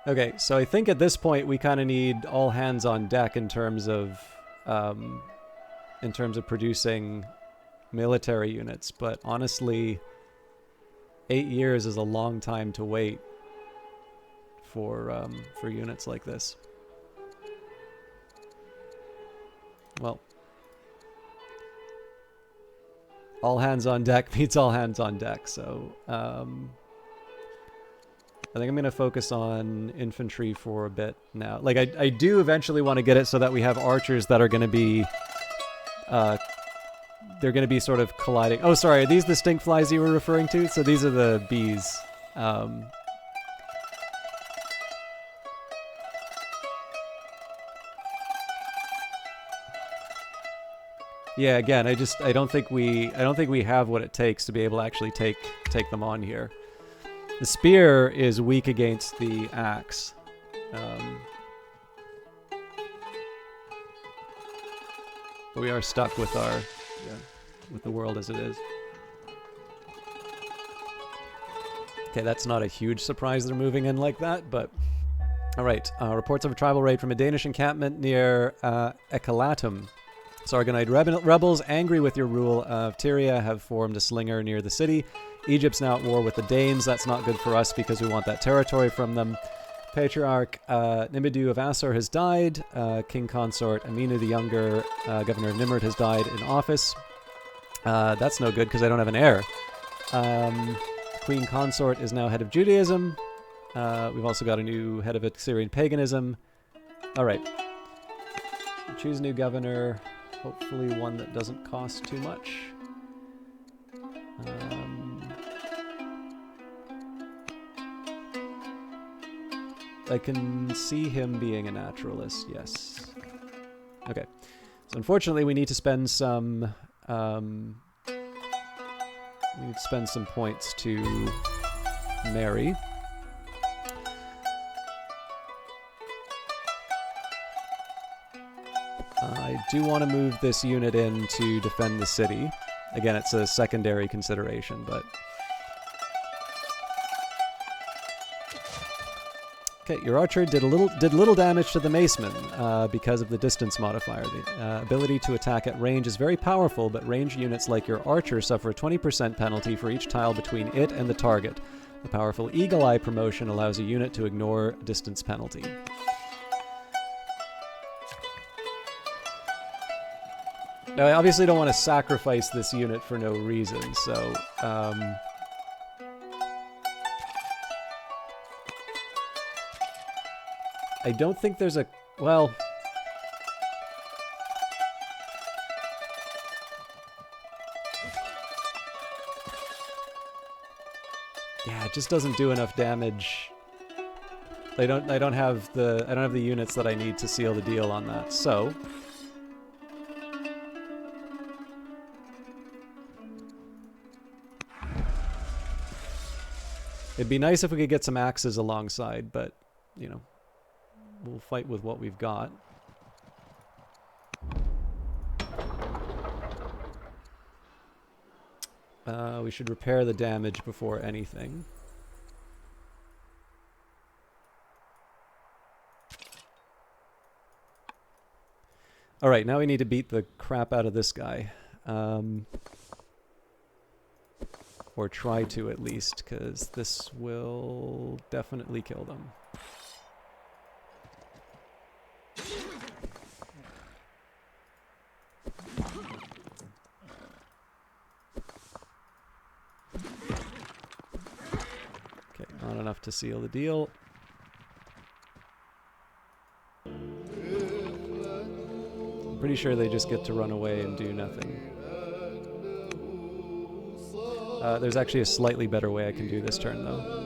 Okay, so I think at this point we kind of need all hands on deck in terms of producing military units, but honestly, 8 years is a long time to wait for units like this. Well, all hands on deck means all hands on deck, so I think I'm going to focus on infantry for a bit now. Like, I do eventually want to get it so that we have archers that are going to be they're going to be sort of colliding. Oh, sorry, are these the stink flies you were referring to? So these are the bees. Yeah, again, I don't think we have what it takes to be able to actually take them on here. The spear is weak against the axe. But we are stuck with with the world as it is. Okay, that's not a huge surprise they're moving in like that, but all right. Reports of a tribal raid from a Danish encampment near Ekalatum. Sargonite rebels, angry with your rule of Tyria, have formed a slinger near the city. Egypt's now at war with the Danes. That's not good for us because we want that territory from them. Patriarch Nimidu of Assur has died. King consort Aminu the Younger, governor of Nimrud, has died in office. That's no good because I don't have an heir. Queen consort is now head of Judaism. We've also got a new head of Assyrian paganism. All right. Choose a new governor. Hopefully one that doesn't cost too much. I can see him being a naturalist, yes. Okay. So unfortunately we need to spend some points to marry. I do want to move this unit in to defend the city. Again, it's a secondary consideration, but... Okay, your archer did little damage to the maceman because of the distance modifier. The ability to attack at range is very powerful, but ranged units like your archer suffer a 20% penalty for each tile between it and the target. The powerful Eagle Eye promotion allows a unit to ignore distance penalty. Now, I obviously don't want to sacrifice this unit for no reason, so... I don't think there's a... Well... Yeah, it just doesn't do enough damage. I don't have the units that I need to seal the deal on that. So... It'd be nice if we could get some axes alongside, but, you know, we'll fight with what we've got. We should repair the damage before anything. Alright, now we need to beat the crap out of this guy. Or try to, at least, because this will definitely kill them. Not enough to seal the deal. I'm pretty sure they just get to run away and do nothing. There's actually a slightly better way I can do this turn, though.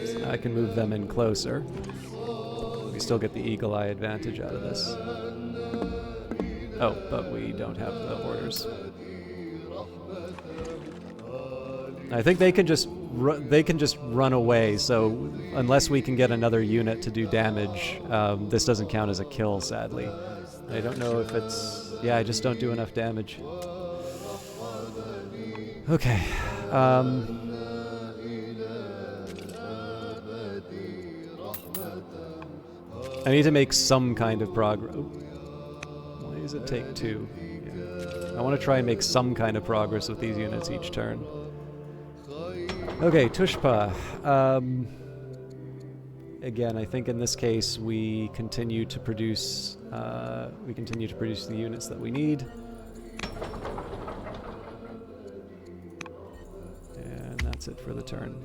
So I can move them in closer. We still get the eagle eye advantage out of this. Oh, but we don't have the orders. I think they can just run away. So unless we can get another unit to do damage, this doesn't count as a kill. Sadly, I don't know if it's. Yeah, I just don't do enough damage. Okay. I need to make some kind of progress. Why does it take 2? Yeah. I want to try and make some kind of progress with these units each turn. Okay, Tushpa. Again, I think in this case we continue to produce. The units that we need. And that's it for the turn.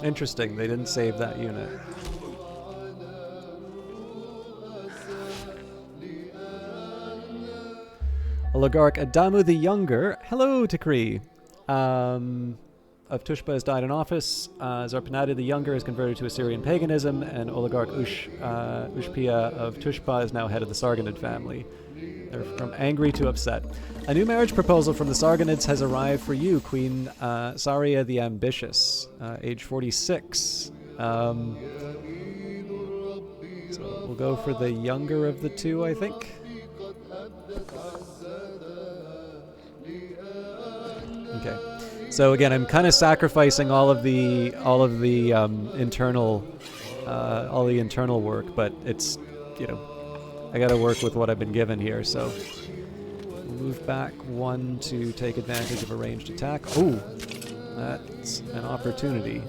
Interesting, they didn't save that unit. Oligarch Adamu the Younger, hello Tikri, of Tushpa has died in office. Zarpanati the Younger is converted to Assyrian paganism, and Oligarch Ushpia of Tushpa is now head of the Sargonid family. They're from angry to upset. A new marriage proposal from the Sargonids has arrived for you, Queen Saria the Ambitious, age 46. So we'll go for the younger of the two, I think. Okay. So again, I'm kind of sacrificing all of the internal work, but it's, you know, I got to work with what I've been given here. So we'll move back 1 to take advantage of a ranged attack. Oh, that's an opportunity.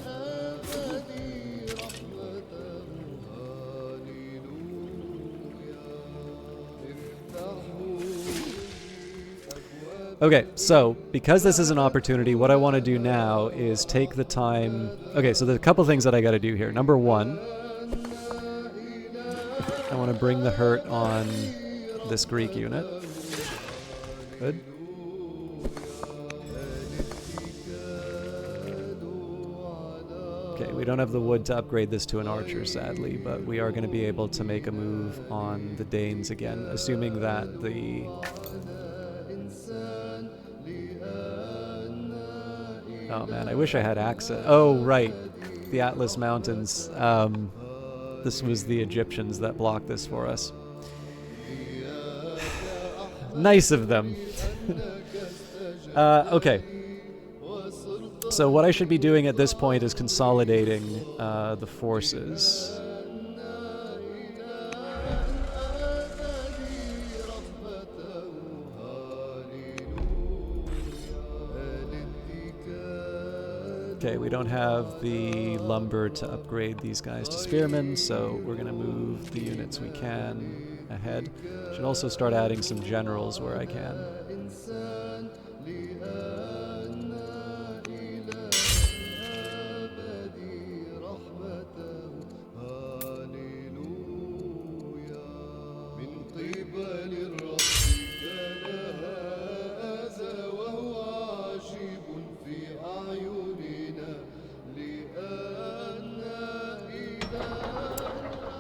Okay, so because this is an opportunity, what I want to do now is take the time. Okay, so there's a couple things that I got to do here. Number 1, I want to bring the hurt on this Greek unit. Good. Okay, we don't have the wood to upgrade this to an archer, sadly, but we are going to be able to make a move on the Danes again, assuming that the... Oh man, I wish I had access. Oh, right. The Atlas Mountains. This was the Egyptians that blocked this for us. Nice of them. Okay. So what I should be doing at this point is consolidating the forces. Okay, we don't have the lumber to upgrade these guys to spearmen, so we're going to move the units we can ahead. Should also start adding some generals where I can.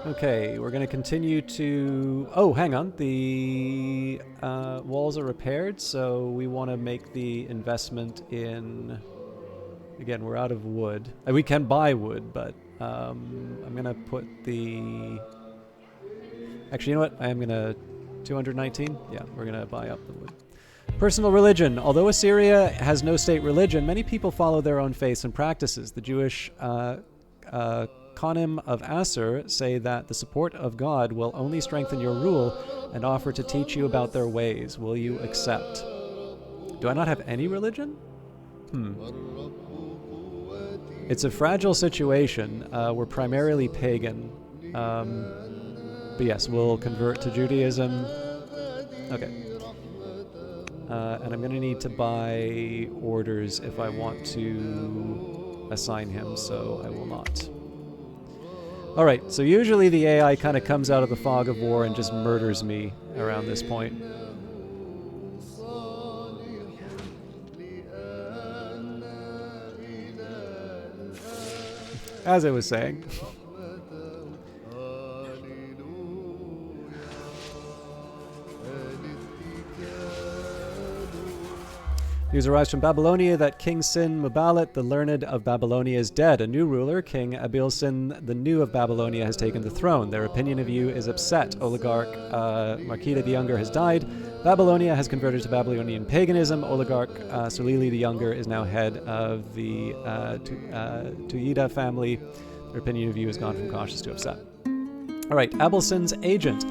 Okay, we're going to continue to... Oh, hang on. The walls are repaired, so we want to make the investment in... Again, we're out of wood. We can buy wood, but I'm going to put the... Actually, you know what? I am going to... 219? Yeah, we're going to buy up the wood. Personal religion. Although Assyria has no state religion, many people follow their own faiths and practices. The Jewish Qanim of Asur say that the support of God will only strengthen your rule and offer to teach you about their ways. Will you accept? Do I not have any religion? It's a fragile situation. We're primarily pagan. But yes, we'll convert to Judaism. Okay. And I'm going to need to buy orders if I want to assign him, so I will not. Alright, so usually the AI kind of comes out of the fog of war and just murders me around this point. As I was saying. News arrives from Babylonia that King Sin Muballit, the learned of Babylonia, is dead. A new ruler, King Abilsin the New of Babylonia, has taken the throne. Their opinion of you is upset. Oligarch Markida the Younger has died. Babylonia has converted to Babylonian paganism. Oligarch Sulili the Younger is now head of the Tuida family. Their opinion of you has gone from cautious to upset. All right, Abilsin's agent.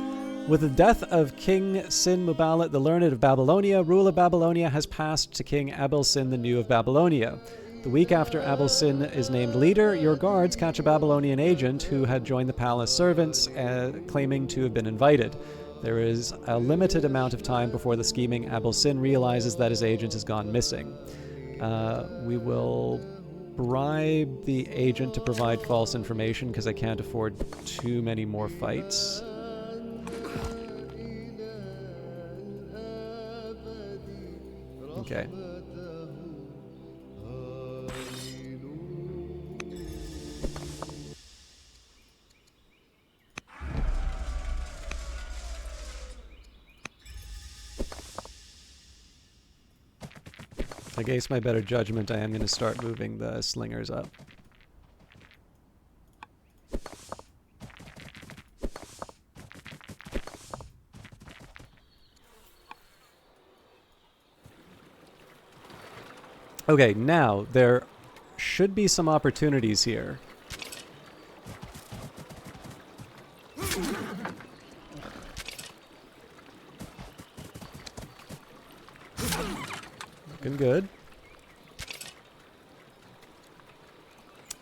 With the death of King Sin Muballit, the learned of Babylonia, rule of Babylonia has passed to King Abilsin the New of Babylonia. The week after Abilsin is named leader, your guards catch a Babylonian agent who had joined the palace servants, claiming to have been invited. There is a limited amount of time before the scheming Abilsin realizes that his agent has gone missing. We will bribe the agent to provide false information because I can't afford too many more fights. Okay. Against my better judgment, I am going to start moving the slingers up. Okay, now, there should be some opportunities here. Looking good.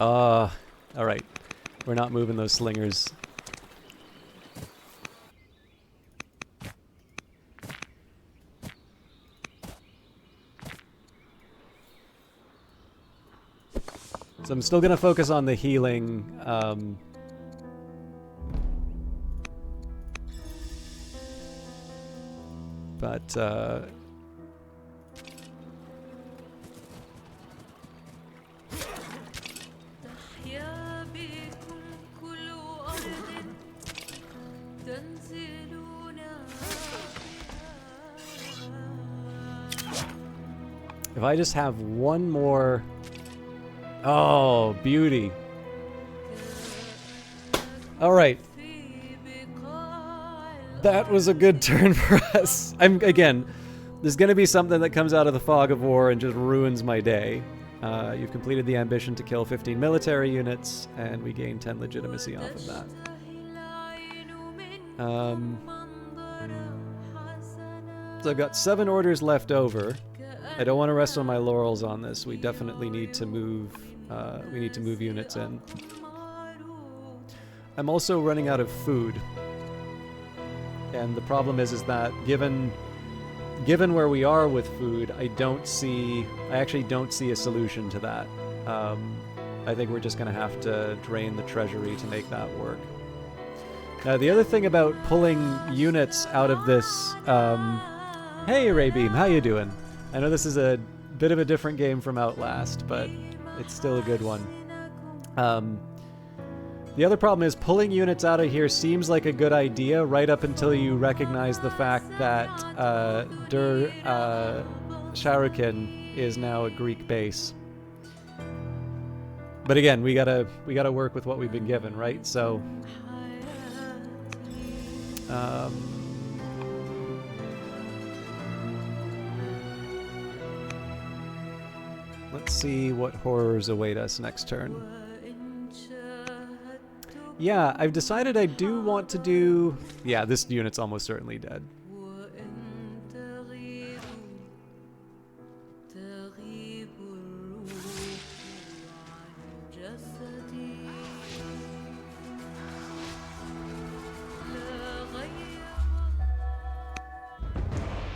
Alright. We're not moving those slingers. So I'm still going to focus on the healing. But if I just have one more... Oh, beauty. Alright. That was a good turn for us. Again, there's going to be something that comes out of the fog of war and just ruins my day. You've completed the ambition to kill 15 military units, and we gain 10 legitimacy off of that. So I've got 7 orders left over. I don't want to rest on my laurels on this. We definitely need to move. We need to move units in. I'm also running out of food, and the problem is that given where we are with food, I actually don't see a solution to that. I think we're just going to have to drain the treasury to make that work. Now, the other thing about pulling units out of this... hey, Raybeam, how you doing? I know this is a bit of a different game from Outlast, but it's still a good one. The other problem is pulling units out of here seems like a good idea right up until you recognize the fact that Sharukin is now a Greek base. But again, we gotta work with what we've been given, right? So let's see what horrors await us next turn. Yeah, I've decided I do want to do... Yeah, this unit's almost certainly dead.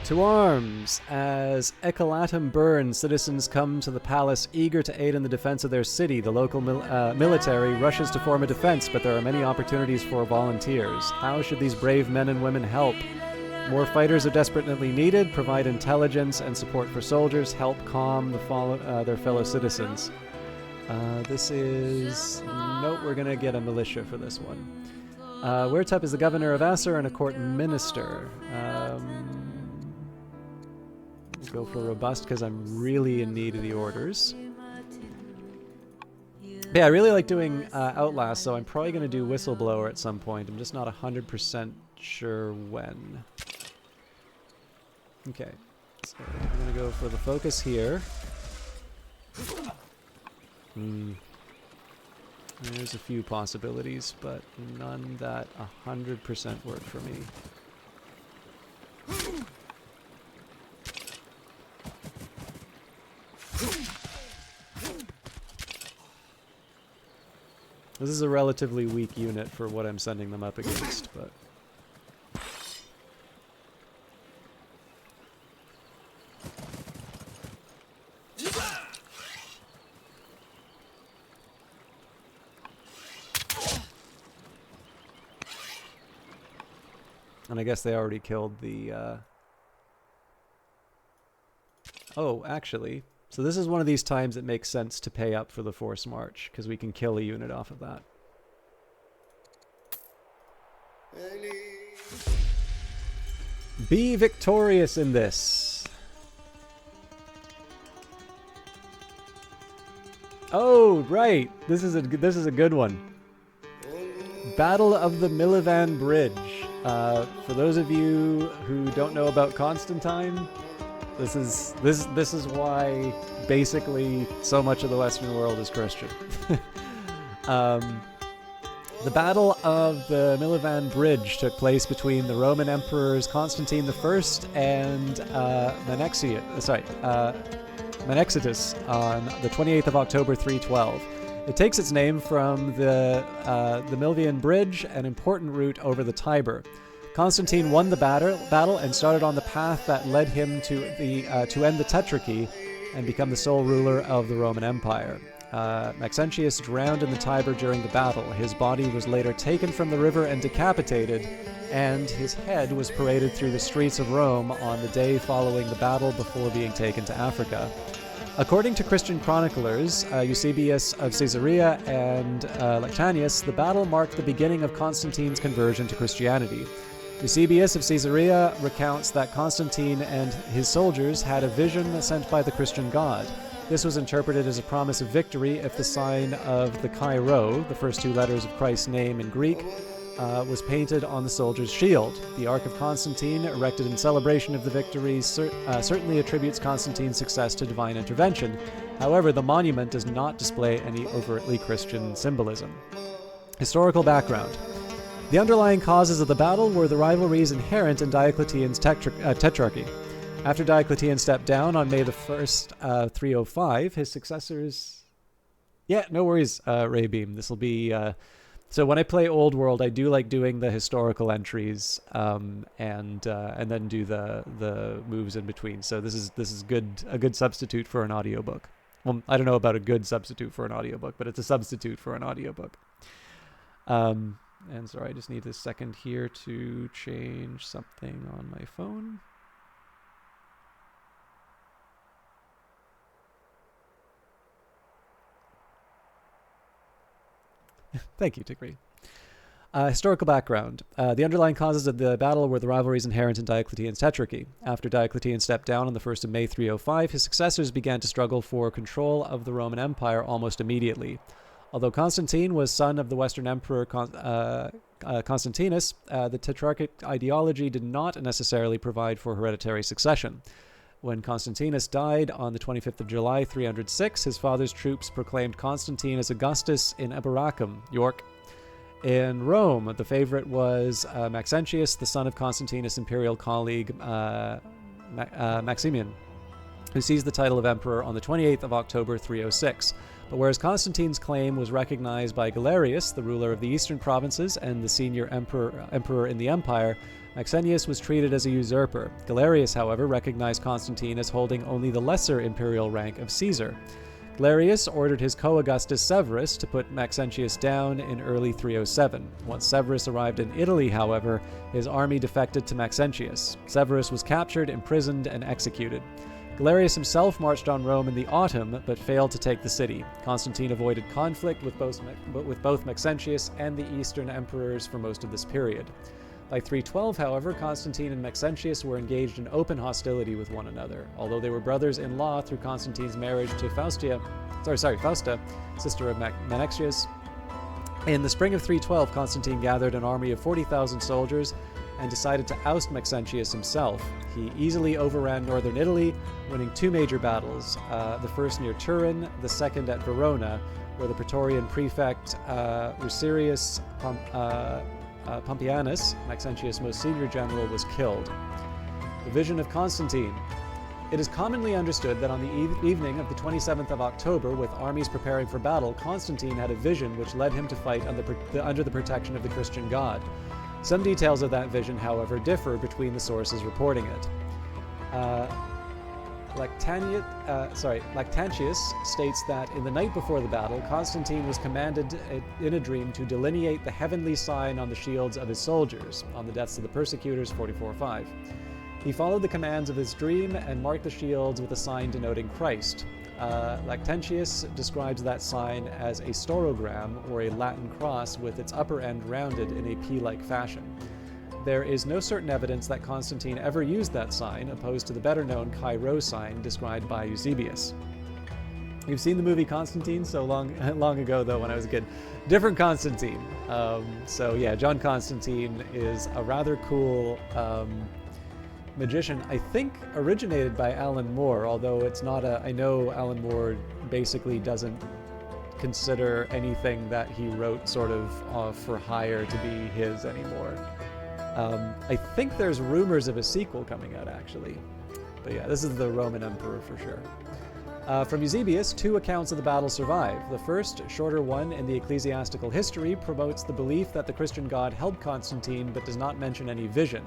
To arms! As Ecolatum burns, citizens come to the palace eager to aid in the defense of their city. The local military rushes to form a defense, but there are many opportunities for volunteers. How should these brave men and women help? More fighters are desperately needed. Provide intelligence and support for soldiers. Help calm their fellow citizens. This is... Nope, we're going to get a militia for this one. Wertup is the governor of Asser and a court minister. Go for robust because I'm really in need of the orders. Yeah, I really like doing Outlast, so I'm probably going to do Whistleblower at some point. I'm just not 100% sure when. Okay, so I'm going to go for the focus here. There's a few possibilities, but none that 100% work for me. This is a relatively weak unit for what I'm sending them up against, but... And I guess they already killed the... Oh, actually... So this is one of these times it makes sense to pay up for the force march, because we can kill a unit off of that. Be victorious in this. Oh, right. This is a good one. Battle of the Milivan Bridge. For those of you who don't know about Constantine, this is why basically so much of the Western world is Christian. The Battle of the Milivan Bridge took place between the Roman emperors Constantine I and Menexenus on the 28th of October 312. It takes its name from the Milvian Bridge, an important route over the Tiber. Constantine won the battle and started on the path that led him to end the Tetrarchy and become the sole ruler of the Roman Empire. Maxentius drowned in the Tiber during the battle. His body was later taken from the river and decapitated, and his head was paraded through the streets of Rome on the day following the battle before being taken to Africa. According to Christian chroniclers, Eusebius of Caesarea and Lectanius, the battle marked the beginning of Constantine's conversion to Christianity. Eusebius of Caesarea recounts that Constantine and his soldiers had a vision sent by the Christian God. This was interpreted as a promise of victory if the sign of the Chi Rho, the first two letters of Christ's name in Greek, was painted on the soldier's shield. The Ark of Constantine, erected in celebration of the victory, certainly attributes Constantine's success to divine intervention. However, the monument does not display any overtly Christian symbolism. Historical background. The underlying causes of the battle were the rivalries inherent in Diocletian's tetrarchy. After Diocletian stepped down on May the 1st, 305, his successors... Yeah, no worries, Raybeam. This will be... So when I play Old World, I do like doing the historical entries and then do the moves in between. So this is a good substitute for an audiobook. Well, I don't know about a good substitute for an audiobook, but it's a substitute for an audiobook. And sorry, I just need a second here to change something on my phone. Thank you, Tigray. Historical background. The underlying causes of the battle were the rivalries inherent in Diocletian's tetrarchy. After Diocletian stepped down on the 1st of May 305, his successors began to struggle for control of the Roman Empire almost immediately. Although Constantine was son of the Western Emperor Constantinus, the tetrarchic ideology did not necessarily provide for hereditary succession. When Constantinus died on the 25th of July, 306, his father's troops proclaimed Constantine as Augustus in Eboracum, York, In Rome, the favorite was Maxentius, the son of Constantinus' imperial colleague Maximian, who seized the title of emperor on the 28th of October 306. But whereas Constantine's claim was recognized by Galerius, the ruler of the eastern provinces and the senior emperor in the empire, Maxentius was treated as a usurper. Galerius, however, recognized Constantine as holding only the lesser imperial rank of Caesar. Galerius ordered his co-Augustus Severus to put Maxentius down in early 307. Once Severus arrived in Italy, however, his army defected to Maxentius. Severus was captured, imprisoned, and executed. Galerius himself marched on Rome in the autumn, but failed to take the city. Constantine avoided conflict with both Maxentius and the eastern emperors for most of this period. By 312, however, Constantine and Maxentius were engaged in open hostility with one another, although they were brothers-in-law through Constantine's marriage to Fausta, sister of Maxentius. In the spring of 312, Constantine gathered an army of 40,000 soldiers and decided to oust Maxentius himself. He easily overran northern Italy, winning two major battles, the first near Turin, the second at Verona, where the Praetorian prefect Ruserius Pompeianus, Maxentius' most senior general, was killed. The vision of Constantine. It is commonly understood that on the evening of the 27th of October, with armies preparing for battle, Constantine had a vision which led him to fight under the protection of the Christian God. Some details of that vision, however, differ between the sources reporting it. Lactantius states that in the night before the battle, Constantine was commanded in a dream to delineate the heavenly sign on the shields of his soldiers, on the deaths of the persecutors, 44:5. He followed the commands of his dream and marked the shields with a sign denoting Christ. Lactantius describes that sign as a staurogram, or a Latin cross with its upper end rounded in a P-like fashion. There is no certain evidence that Constantine ever used that sign, opposed to the better-known Chi Rho sign described by Eusebius. You've seen the movie Constantine so long ago, though, when I was a kid. Different Constantine. John Constantine is a rather cool magician, I think originated by Alan Moore, although it's not I know Alan Moore basically doesn't consider anything that he wrote sort of for hire to be his anymore. I think there's rumors of a sequel coming out, actually. But yeah, this is the Roman emperor for sure. From Eusebius, two accounts of the battle survive. The first, shorter one in the ecclesiastical history, promotes the belief that the Christian God helped Constantine but does not mention any vision.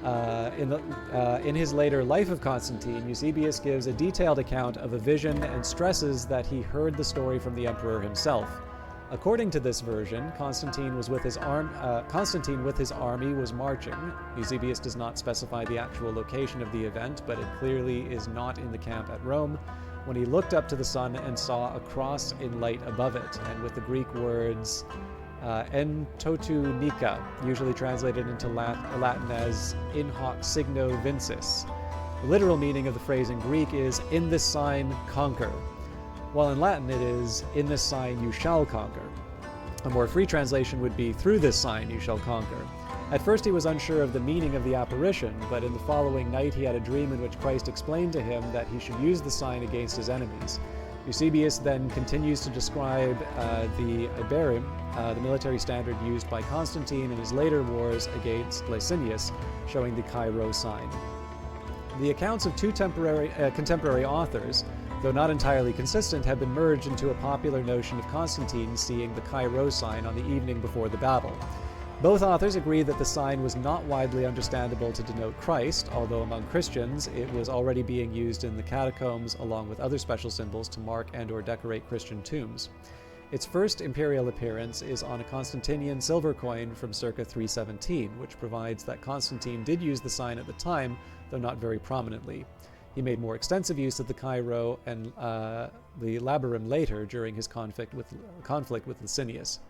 In his later Life of Constantine, Eusebius gives a detailed account of a vision and stresses that he heard the story from the emperor himself. According to this version, Constantine with his army was marching. Eusebius does not specify the actual location of the event, but it clearly is not in the camp at Rome, when he looked up to the sun and saw a cross in light above it, and with the Greek words en totu nica, usually translated into Latin as in hoc signo vinces. The literal meaning of the phrase in Greek is, in this sign, conquer, while in Latin it is, in this sign you shall conquer. A more free translation would be, through this sign you shall conquer. At first he was unsure of the meaning of the apparition, but in the following night he had a dream in which Christ explained to him that he should use the sign against his enemies. Eusebius then continues to describe the Iberim, the military standard used by Constantine in his later wars against Licinius, showing the Chi Rho sign. The accounts of two contemporary authors, though not entirely consistent, have been merged into a popular notion of Constantine seeing the Chi Rho sign on the evening before the battle. Both authors agree that the sign was not widely understandable to denote Christ, although among Christians it was already being used in the catacombs along with other special symbols to mark and/or decorate Christian tombs. Its first imperial appearance is on a Constantinian silver coin from circa 317, which provides that Constantine did use the sign at the time, though not very prominently. He made more extensive use of the Chi Rho and the Labarum later during his conflict with Licinius.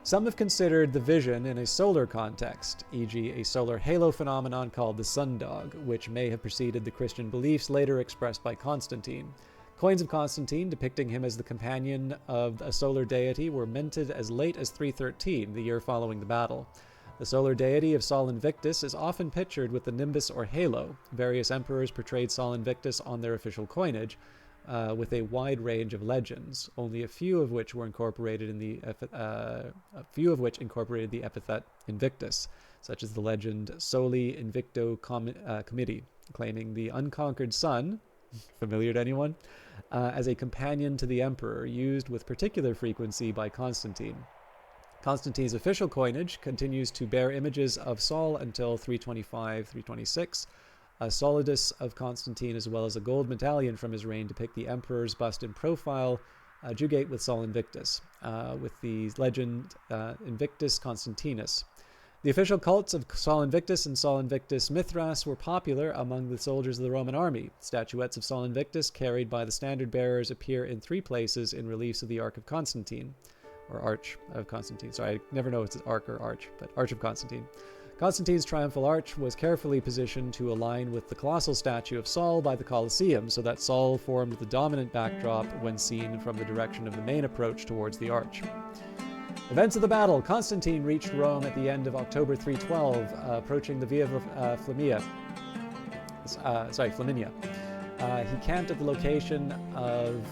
Some have considered the vision in a solar context, e.g. a solar halo phenomenon called the sundog, which may have preceded the Christian beliefs later expressed by Constantine. Coins of Constantine depicting him as the companion of a solar deity were minted as late as 313, the year following the battle. The solar deity of Sol Invictus is often pictured with the nimbus or halo. Various emperors portrayed Sol Invictus on their official coinage. with a wide range of legends, only a few of which incorporated the epithet Invictus, such as the legend Soli Invicto Comiti, claiming the unconquered sun, familiar to anyone, as a companion to the emperor, used with particular frequency by Constantine. Constantine's official coinage continues to bear images of Sol until 325-326, a solidus of Constantine, as well as a gold medallion from his reign depict the emperor's bust in profile, jugate with Sol Invictus, with the legend Invictus Constantinus. The official cults of Sol Invictus and Sol Invictus Mithras were popular among the soldiers of the Roman army. Statuettes of Sol Invictus carried by the standard bearers appear in 3 places in reliefs of the Arch of Constantine, or Arch of Constantine. Sorry, I never know if it's Arch or Arch, but Arch of Constantine. Constantine's triumphal arch was carefully positioned to align with the colossal statue of Sol by the Colosseum, so that Sol formed the dominant backdrop when seen from the direction of the main approach towards the arch. Events of the battle. Constantine reached Rome at the end of October 312, approaching the Via Flaminia. He camped at the location of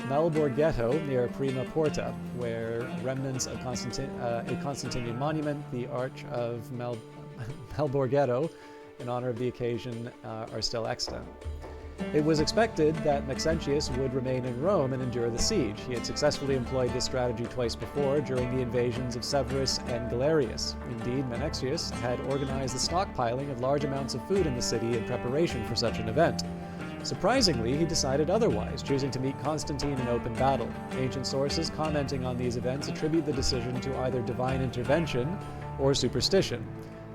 Malborghetto near Prima Porta, where remnants of a Constantinian monument, the Arch of Malborghetto, in honor of the occasion, are still extant. It was expected that Maxentius would remain in Rome and endure the siege. He had successfully employed this strategy twice before during the invasions of Severus and Galerius. Indeed, Maxentius had organized the stockpiling of large amounts of food in the city in preparation for such an event. Surprisingly, he decided otherwise, choosing to meet Constantine in open battle. Ancient sources commenting on these events attribute the decision to either divine intervention or superstition.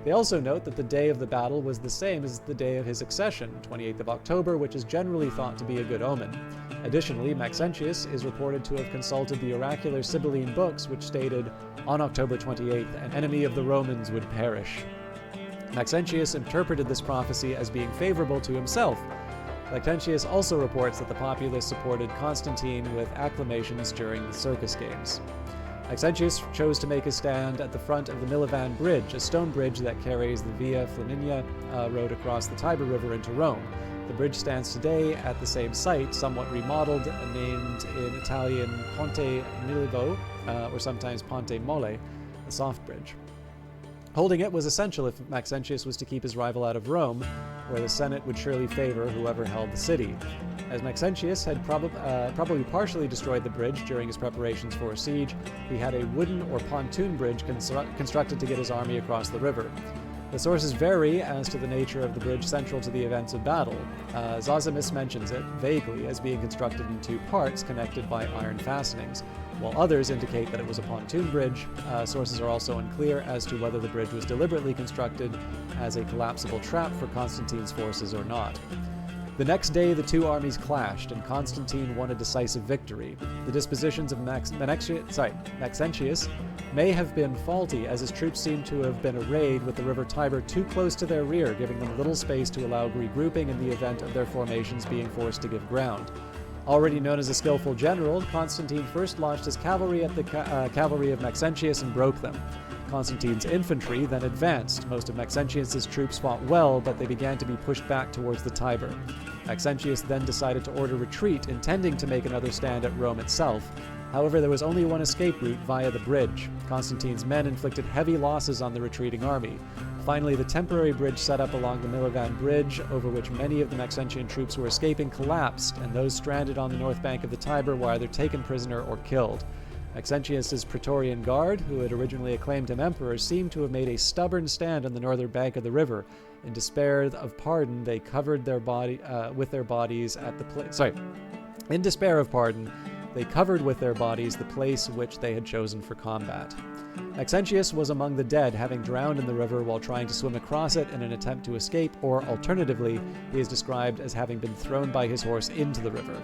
They also note that the day of the battle was the same as the day of his accession, 28th of October, which is generally thought to be a good omen. Additionally, Maxentius is reported to have consulted the oracular Sibylline books, which stated, on October 28th, an enemy of the Romans would perish. Maxentius interpreted this prophecy as being favorable to himself. Lactantius also reports that the populace supported Constantine with acclamations during the circus games. Maxentius chose to make his stand at the front of the Milovan Bridge, a stone bridge that carries the Via Flaminia road across the Tiber River into Rome. The bridge stands today at the same site, somewhat remodeled, named in Italian Ponte Milivo, or sometimes Ponte Mole, a soft bridge. Holding it was essential if Maxentius was to keep his rival out of Rome, where the Senate would surely favor whoever held the city. As Maxentius had probably partially destroyed the bridge during his preparations for a siege, he had a wooden or pontoon bridge constructed to get his army across the river. The sources vary as to the nature of the bridge central to the events of battle. Zosimus mentions it, vaguely, as being constructed in 2 parts connected by iron fastenings, while others indicate that it was a pontoon bridge. Sources are also unclear as to whether the bridge was deliberately constructed as a collapsible trap for Constantine's forces or not. The next day, the 2 armies clashed, and Constantine won a decisive victory. The dispositions of Maxentius may have been faulty, as his troops seem to have been arrayed with the river Tiber too close to their rear, giving them little space to allow regrouping in the event of their formations being forced to give ground. Already known as a skillful general, Constantine first launched his cavalry at the cavalry of Maxentius and broke them. Constantine's infantry then advanced. Most of Maxentius's troops fought well, but they began to be pushed back towards the Tiber. Maxentius then decided to order retreat, intending to make another stand at Rome itself. However, there was only one escape route via the bridge. Constantine's men inflicted heavy losses on the retreating army. Finally, the temporary bridge set up along the Milovan Bridge, over which many of the Maxentian troops were escaping, collapsed, and those stranded on the north bank of the Tiber were either taken prisoner or killed. Maxentius's Praetorian Guard, who had originally acclaimed him emperor, seemed to have made a stubborn stand on the northern bank of the river. In despair of pardon, they covered their with their bodies at the place. In despair of pardon, they covered with their bodies the place which they had chosen for combat. Maxentius was among the dead, having drowned in the river while trying to swim across it in an attempt to escape, or alternatively, he is described as having been thrown by his horse into the river.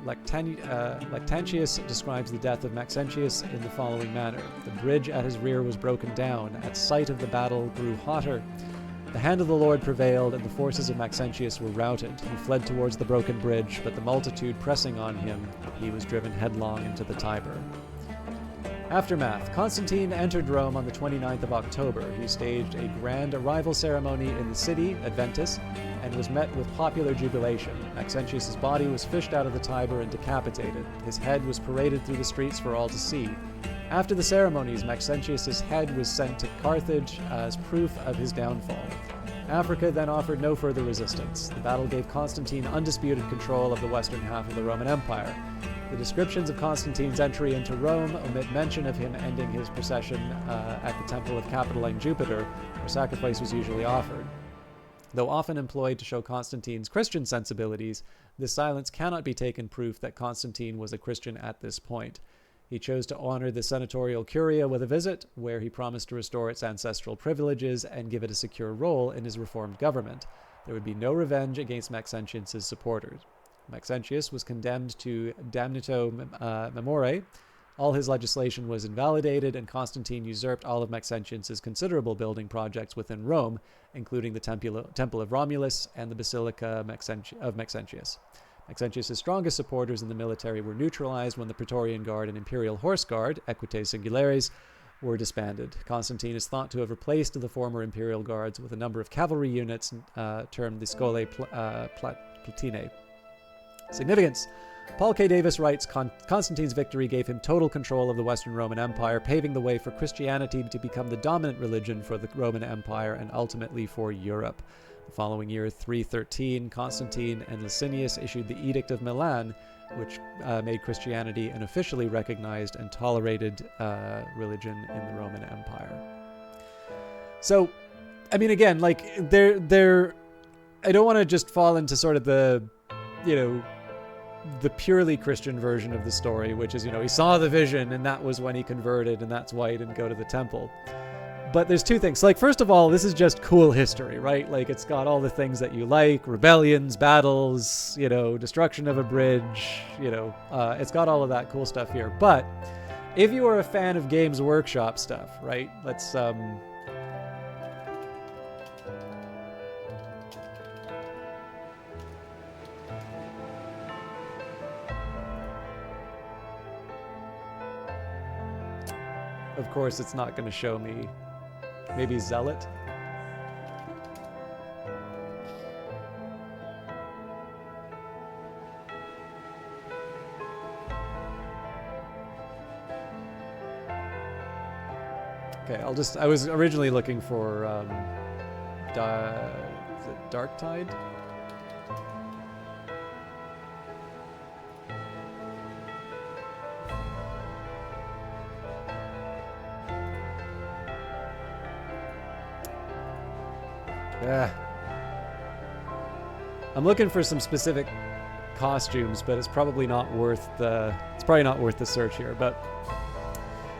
Lactantius describes the death of Maxentius in the following manner. The bridge at his rear was broken down. At sight of the battle grew hotter. The hand of the Lord prevailed, and the forces of Maxentius were routed. He fled towards the broken bridge, but the multitude pressing on him, he was driven headlong into the Tiber. Aftermath. Constantine entered Rome on the 29th of October. He staged a grand arrival ceremony in the city, Adventus, and was met with popular jubilation. Maxentius's body was fished out of the Tiber and decapitated. His head was paraded through the streets for all to see. After the ceremonies, Maxentius's head was sent to Carthage as proof of his downfall. Africa then offered no further resistance. The battle gave Constantine undisputed control of the western half of the Roman Empire. The descriptions of Constantine's entry into Rome omit mention of him ending his procession at the temple of Capitoline Jupiter, where sacrifice was usually offered. Though often employed to show Constantine's Christian sensibilities, this silence cannot be taken proof that Constantine was a Christian at this point. He chose to honor the senatorial curia with a visit, where he promised to restore its ancestral privileges and give it a secure role in his reformed government. There would be no revenge against Maxentius's supporters. Maxentius was condemned to damnatio memoriae. All his legislation was invalidated, and Constantine usurped all of Maxentius's considerable building projects within Rome, including the Temple of Romulus and the Basilica of Maxentius. Maxentius's strongest supporters in the military were neutralized when the Praetorian Guard and Imperial Horse Guard, Equites Singulares, were disbanded. Constantine is thought to have replaced the former Imperial Guards with a number of cavalry units termed the Scholae Platinae. Significance. Paul K. Davis writes, Constantine's victory gave him total control of the Western Roman Empire, paving the way for Christianity to become the dominant religion for the Roman Empire and ultimately for Europe. The following year, 313, Constantine and Licinius issued the Edict of Milan, which made Christianity an officially recognized and tolerated religion in the Roman Empire. So, I mean, again, like, I don't want to just fall into sort of the purely Christian version of the story, which is, he saw the vision and that was when he converted and that's why he didn't go to the temple. But there's two things. Like, first of all, this is just cool history, right? Like, it's got all the things that you like, rebellions, battles, destruction of a bridge, it's got all of that cool stuff here. But if you are a fan of Games Workshop stuff, right, let's, of course, it's not going to show me. Maybe Zealot? Okay, I was originally looking for, is it Dark Tide? I'm looking for some specific costumes, but it's probably not worth the search here. But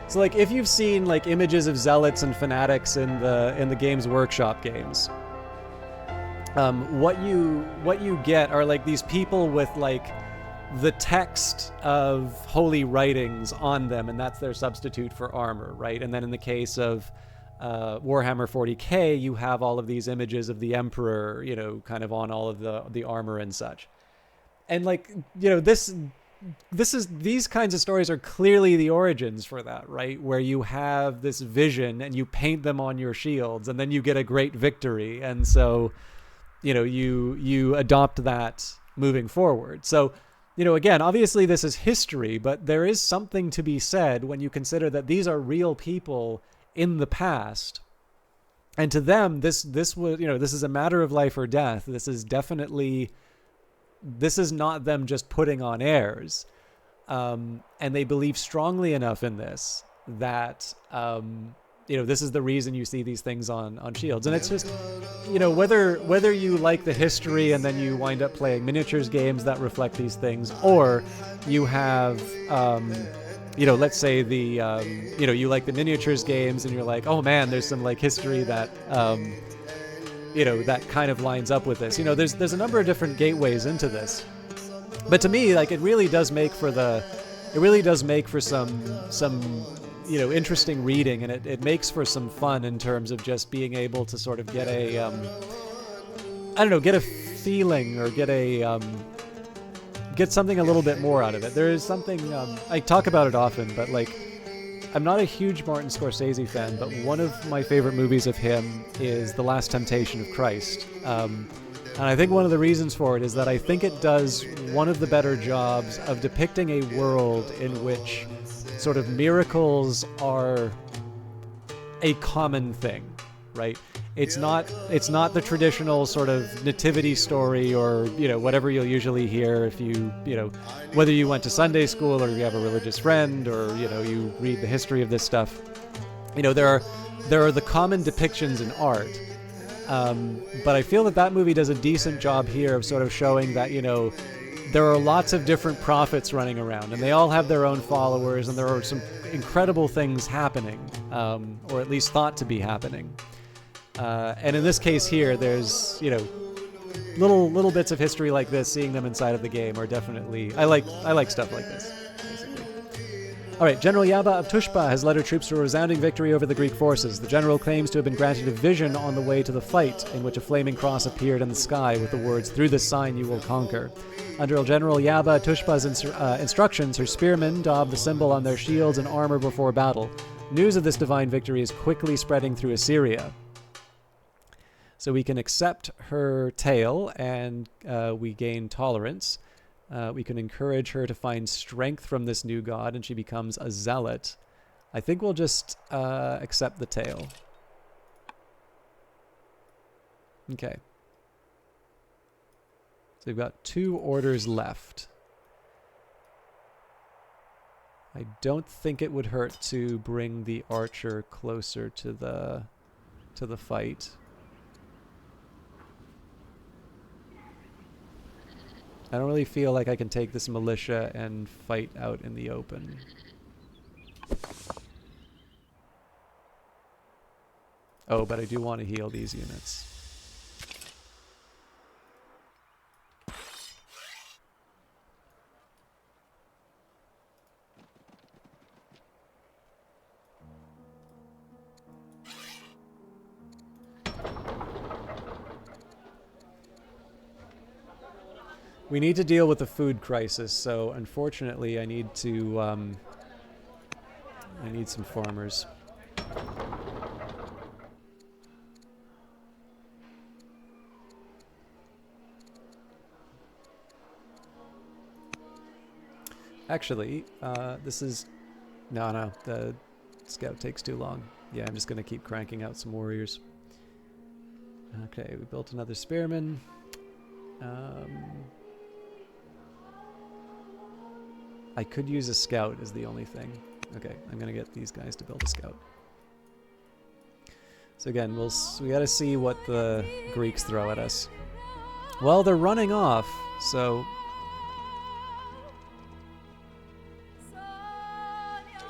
so, like, if you've seen like images of zealots and fanatics in the Games Workshop games, what you get are like these people with like the text of holy writings on them, and that's their substitute for armor, right? And then in the case of Warhammer 40k, you have all of these images of the Emperor, kind of on all of the armor and such. And like, these kinds of stories are clearly the origins for that, right? Where you have this vision and you paint them on your shields and then you get a great victory. And so, you adopt that moving forward. So, again, obviously this is history, but there is something to be said when you consider that these are real people in the past, and to them this was this is a matter of life or death. This is not them just putting on airs, and they believe strongly enough in this that this is the reason you see these things on shields. And it's just whether you like the history and then you wind up playing miniatures games that reflect these things, or you have let's say you like the miniatures games and you're like, oh man, there's some like history that, that kind of lines up with this. There's a number of different gateways into this. But to me, like, it really does make for some interesting reading, and it makes for some fun in terms of just being able to sort of get a, get a feeling or get something a little bit more out of it. There is something, I talk about it often, but like, I'm not a huge Martin Scorsese fan, but one of my favorite movies of him is The Last Temptation of Christ. And I think one of the reasons for it is that I think it does one of the better jobs of depicting a world in which sort of miracles are a common thing, right? It's not the traditional sort of nativity story or, whatever you'll usually hear if you, whether you went to Sunday school or you have a religious friend or, you read the history of this stuff. There are the common depictions in art. But I feel that movie does a decent job here of sort of showing that, there are lots of different prophets running around and they all have their own followers and there are some incredible things happening, or at least thought to be happening. And in this case here, there's, little bits of history like this, seeing them inside of the game are definitely, I like stuff like this, basically. All right, General Yaba of Tushpa has led her troops to a resounding victory over the Greek forces. The general claims to have been granted a vision on the way to the fight, in which a flaming cross appeared in the sky with the words, "Through this sign you will conquer." Under General Yaba Tushpa's instructions, her spearmen daub the symbol on their shields and armor before battle. News of this divine victory is quickly spreading through Assyria. So we can accept her tale, and we gain tolerance. We can encourage her to find strength from this new god, and she becomes a zealot. I think we'll just accept the tale. Okay. So we've got 2 orders left. I don't think it would hurt to bring the archer closer to the fight. I don't really feel like I can take this militia and fight out in the open. Oh, but I do want to heal these units. We need to deal with the food crisis, so unfortunately I need to, I need some farmers. Actually, this is, no, the scout takes too long. Yeah, I'm just going to keep cranking out some warriors. Okay, we built another spearman. I could use a scout is the only thing. Okay, I'm gonna get these guys to build a scout. So again, we gotta see what the Greeks throw at us. Well, they're running off, so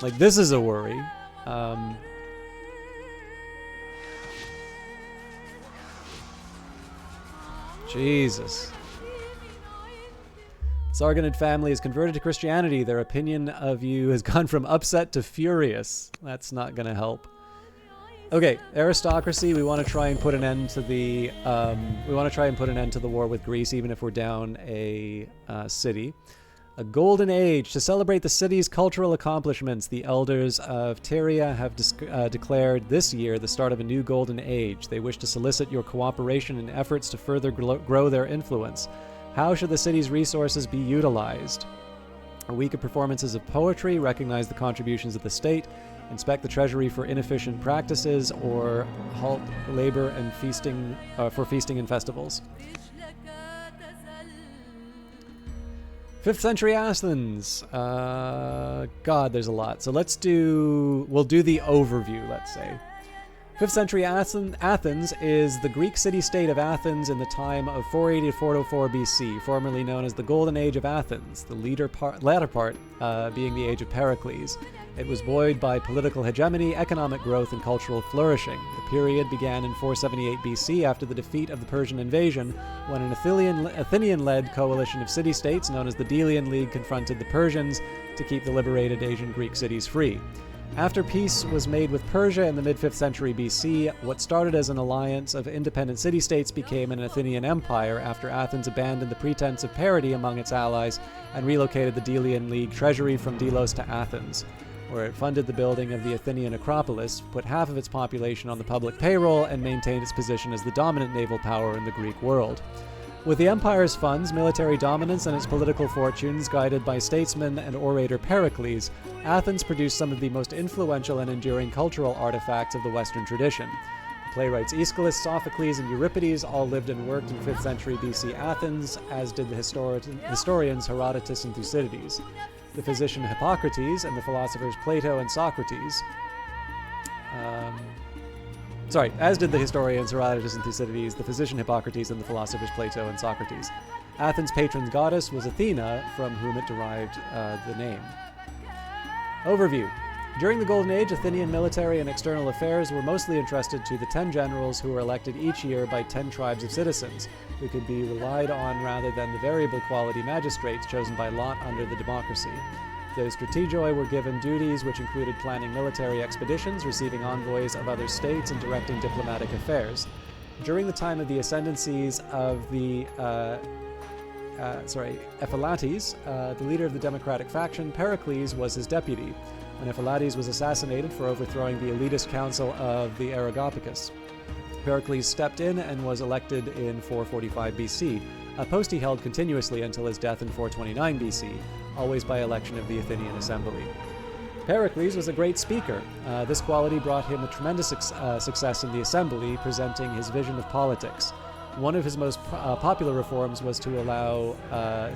like this is a worry. Jesus. Sargonid family is converted to Christianity. Their opinion of you has gone from upset to furious. That's not going to help. Okay, aristocracy. We want to try and put an end to the. We want to try and put an end to the war with Greece, even if we're down a city. A golden age to celebrate the city's cultural accomplishments. The elders of Tyria have declared this year the start of a new golden age. They wish to solicit your cooperation in efforts to further grow their influence. How should the city's resources be utilized? A week of performances of poetry, recognize the contributions of the state, inspect the treasury for inefficient practices, or halt labor and feasting for feasting and festivals. 5th century Athens. God, there's a lot. So we'll do the overview, let's say. 5th century Athens is the Greek city-state of Athens in the time of 480 to 404 BC, formerly known as the Golden Age of Athens, the latter part being the Age of Pericles. It was buoyed by political hegemony, economic growth, and cultural flourishing. The period began in 478 BC after the defeat of the Persian invasion, when an Athenian-led coalition of city-states known as the Delian League confronted the Persians to keep the liberated Asian Greek cities free. After peace was made with Persia in the mid-5th century BC, what started as an alliance of independent city-states became an Athenian empire after Athens abandoned the pretense of parity among its allies and relocated the Delian League treasury from Delos to Athens. where it funded the building of the Athenian Acropolis, put half of its population on the public payroll, and maintained its position as the dominant naval power in the Greek world. With the empire's funds, military dominance, and its political fortunes guided by statesman and orator Pericles, Athens produced some of the most influential and enduring cultural artifacts of the Western tradition. The playwrights Aeschylus, Sophocles, and Euripides all lived and worked in 5th century BC Athens, as did the historians Herodotus and Thucydides. The physician Hippocrates and the philosophers Plato and Socrates as did the historians Herodotus and Thucydides, the physician Hippocrates, and the philosophers Plato and Socrates. Athens' patron goddess was Athena, from whom it derived the name. Overview. During the Golden Age, Athenian military and external affairs were mostly entrusted to the 10 generals who were elected each year by 10 tribes of citizens, who could be relied on rather than the variable quality magistrates chosen by lot under the democracy. The strategoi were given duties which included planning military expeditions, receiving envoys of other states, and directing diplomatic affairs. During the time of the ascendancies of the Ephialtes, the leader of the democratic faction, Pericles was his deputy, when Ephialtes was assassinated for overthrowing the elitist council of the Areopagus. Pericles stepped in and was elected in 445 BC, a post he held continuously until his death in 429 BC, always by election of the Athenian assembly. Pericles was a great speaker. This quality brought him a tremendous success in the assembly, presenting his vision of politics. One of his most popular reforms was to allow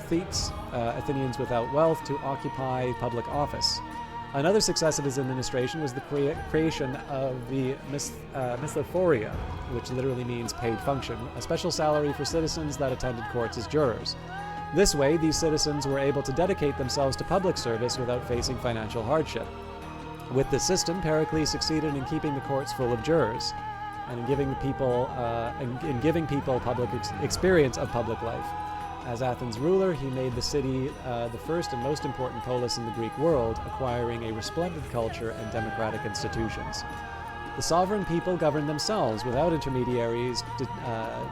Thetes, Athenians without wealth, to occupy public office. Another success of his administration was the creation of the Mysthoporia, which literally means paid function, a special salary for citizens that attended courts as jurors. This way, these citizens were able to dedicate themselves to public service without facing financial hardship. With this system, Pericles succeeded in keeping the courts full of jurors, and in giving people public experience of public life. As Athens' ruler, he made the city the first and most important polis in the Greek world, acquiring a resplendent culture and democratic institutions. The sovereign people governed themselves without intermediaries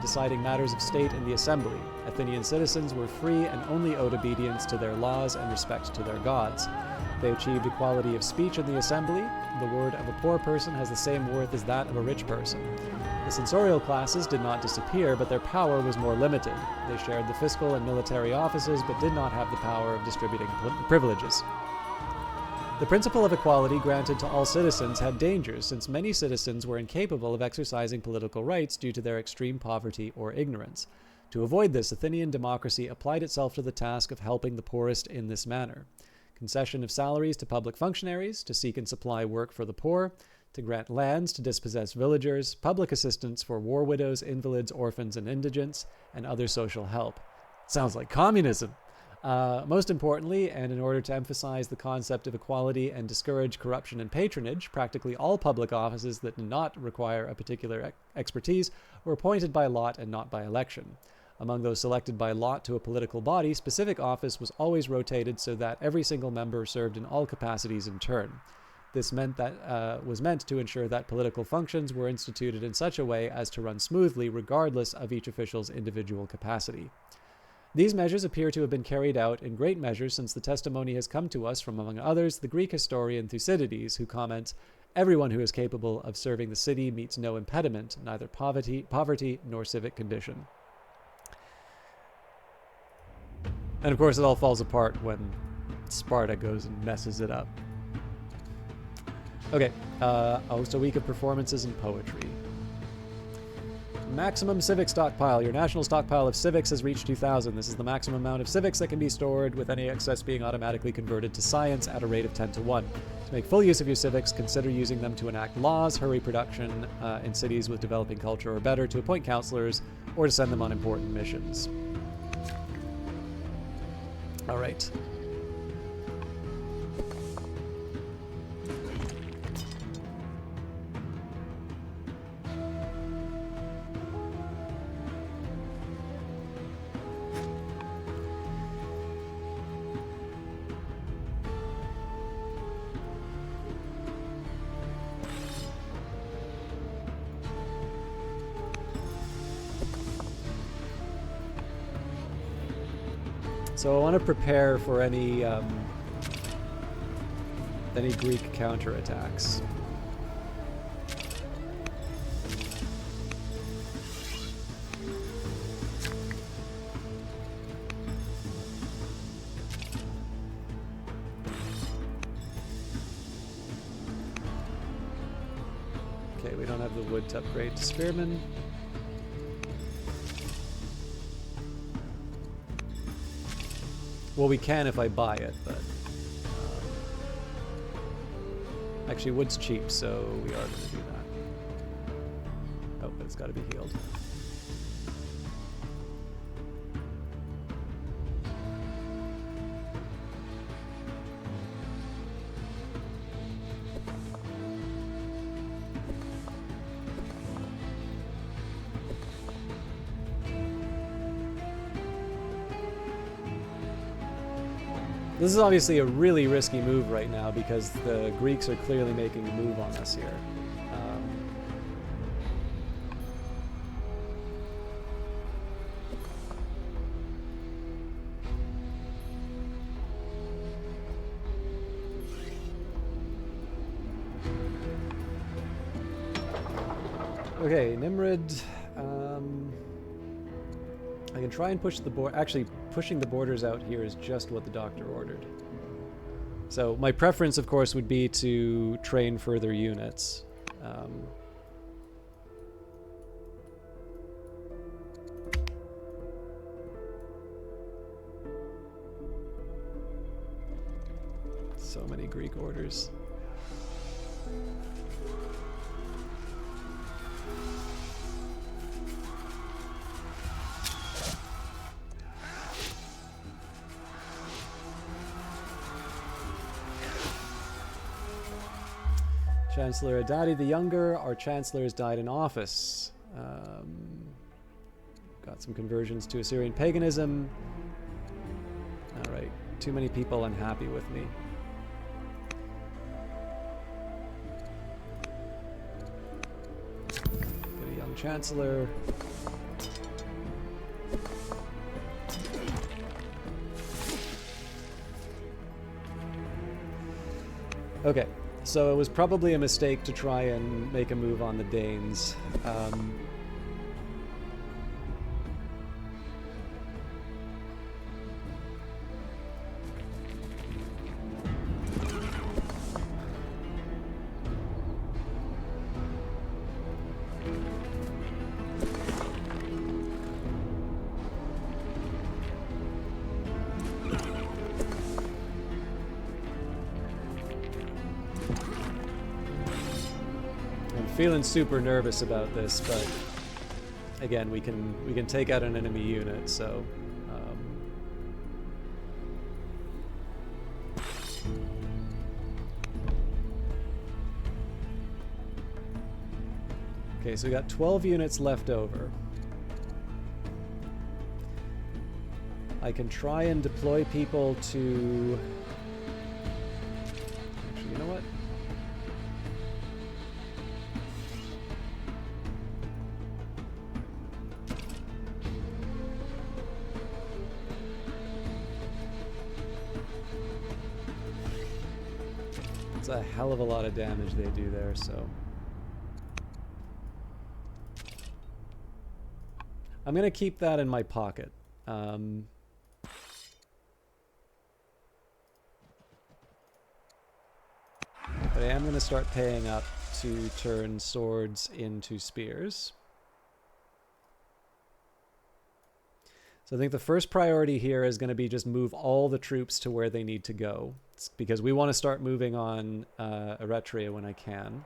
deciding matters of state in the assembly. Athenian citizens were free and only owed obedience to their laws and respect to their gods. They achieved equality of speech in the assembly. The word of a poor person has the same worth as that of a rich person. The censorial classes did not disappear, but their power was more limited. They shared the fiscal and military offices, but did not have the power of distributing privileges. The principle of equality granted to all citizens had dangers, since many citizens were incapable of exercising political rights due to their extreme poverty or ignorance. To avoid this, Athenian democracy applied itself to the task of helping the poorest in this manner. Concession of salaries to public functionaries, to seek and supply work for the poor, to grant lands to dispossessed villagers, public assistance for war widows, invalids, orphans, and indigents, and other social help. Sounds like communism. Most importantly, and in order to emphasize the concept of equality and discourage corruption and patronage, practically all public offices that did not require a particular expertise were appointed by lot and not by election. Among those selected by lot to a political body, specific office was always rotated so that every single member served in all capacities in turn. This was meant to ensure that political functions were instituted in such a way as to run smoothly regardless of each official's individual capacity. These measures appear to have been carried out in great measure since the testimony has come to us from, among others, the Greek historian Thucydides, who comments, "Everyone who is capable of serving the city meets no impediment, neither poverty nor civic condition." And of course, it all falls apart when Sparta goes and messes it up. Okay, I'll host a week of performances and poetry. Maximum civic stockpile. Your national stockpile of civics has reached 2,000. This is the maximum amount of civics that can be stored, with any excess being automatically converted to science at a rate of 10 to 1. To make full use of your civics, consider using them to enact laws, hurry production in cities with developing culture or better, to appoint counselors, or to send them on important missions. All right. So I want to prepare for any any Greek counterattacks. Okay, we don't have the wood to upgrade to Spearman. Well, we can if I buy it, but actually wood's cheap, so we are going to do that. Oh, but it's got to be healed. This is obviously a really risky move right now because the Greeks are clearly making a move on us here. Okay, Nimrod. I can try and push the board. Actually, pushing the borders out here is just what the doctor ordered. So my preference, of course, would be to train further units. So many Greek orders. Chancellor Adadi the Younger, our Chancellor has died in office. Got some conversions to Assyrian paganism. Alright, too many people unhappy with me. Get a young Chancellor. Okay. So it was probably a mistake to try and make a move on the Danes. Feeling super nervous about this, but again, we can take out an enemy unit, so okay, so we got 12 units left over. I can try and deploy people to... Actually, you know what? It's a hell of a lot of damage they do there, so... I'm going to keep that in my pocket. But I am going to start paying up to turn swords into spears. So I think the first priority here is going to be just move all the troops to where they need to go. It's because we want to start moving on Eretria when I can.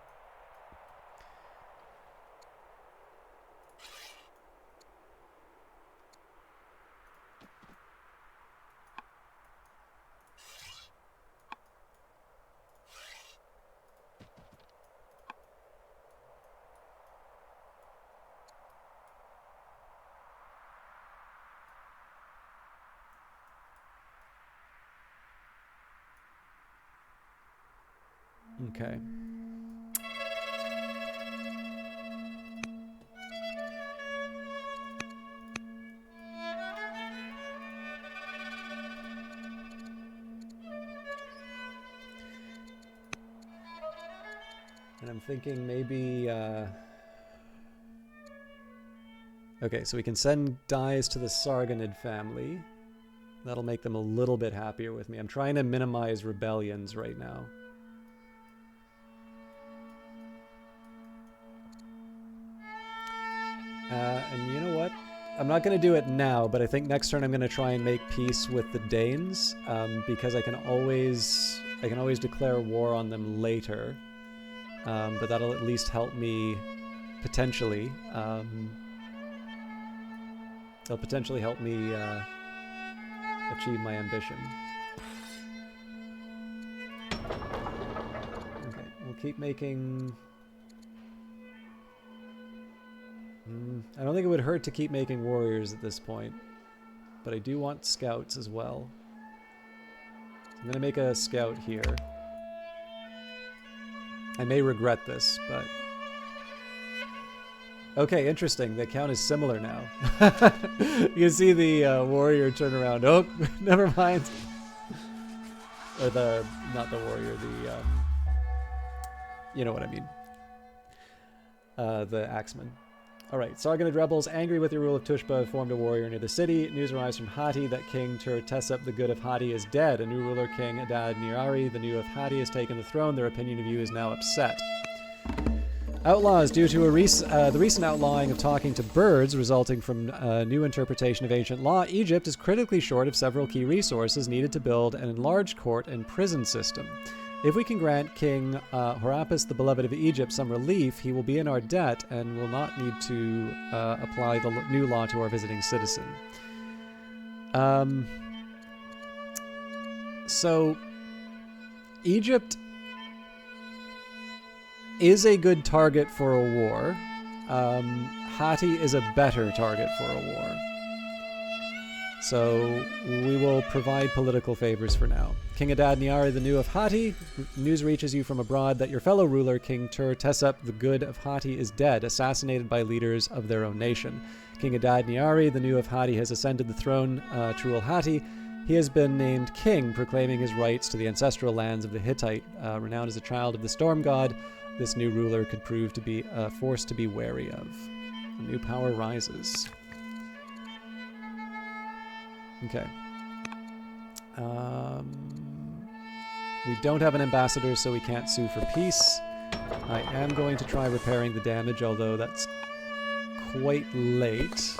Okay. And I'm thinking maybe... Okay, so we can send dyes to the Sargonid family. That'll make them a little bit happier with me. I'm trying to minimize rebellions right now. And you know what? I'm not going to do it now, but I think next turn I'm going to try and make peace with the Danes, because I can always declare war on them later. But that'll at least help me potentially. It'll potentially help me achieve my ambition. Okay, we'll keep making... I don't think it would hurt to keep making warriors at this point, but I do want scouts as well. So I'm going to make a scout here. I may regret this, but... Okay, interesting. The count is similar now. You can see the warrior turn around. Oh, never mind. Or the... not the warrior, the... you know what I mean. The axeman. Alright, Sargonid rebels, angry with the rule of Tushpa, have formed a warrior near the city. News arrives from Hati that King Tur-Tesep the Good of Hati is dead. A new ruler, King Adad-Nirari, the new of Hati, has taken the throne. Their opinion of you is now upset. Outlaws. Due to the recent outlawing of talking to birds resulting from a new interpretation of ancient law, Egypt is critically short of several key resources needed to build an enlarged court and prison system. If we can grant King Horapus, the beloved of Egypt, some relief, he will be in our debt and will not need to apply the new law to our visiting citizen. So, Egypt is a good target for a war. Hati is a better target for a war. So we will provide political favors for now. King Adad-Nirari, the new of Hati, news reaches you from abroad that your fellow ruler, King Tur-Tesep the Good of Hati, is dead, assassinated by leaders of their own nation. King Adad-Nirari, the new of Hati, has ascended the throne to rule Hati. He has been named king, proclaiming his rights to the ancestral lands of the Hittite. Renowned as a child of the storm god, this new ruler could prove to be a force to be wary of. A new power rises. Okay. We don't have an ambassador, so we can't sue for peace. I am going to try repairing the damage, although that's quite late.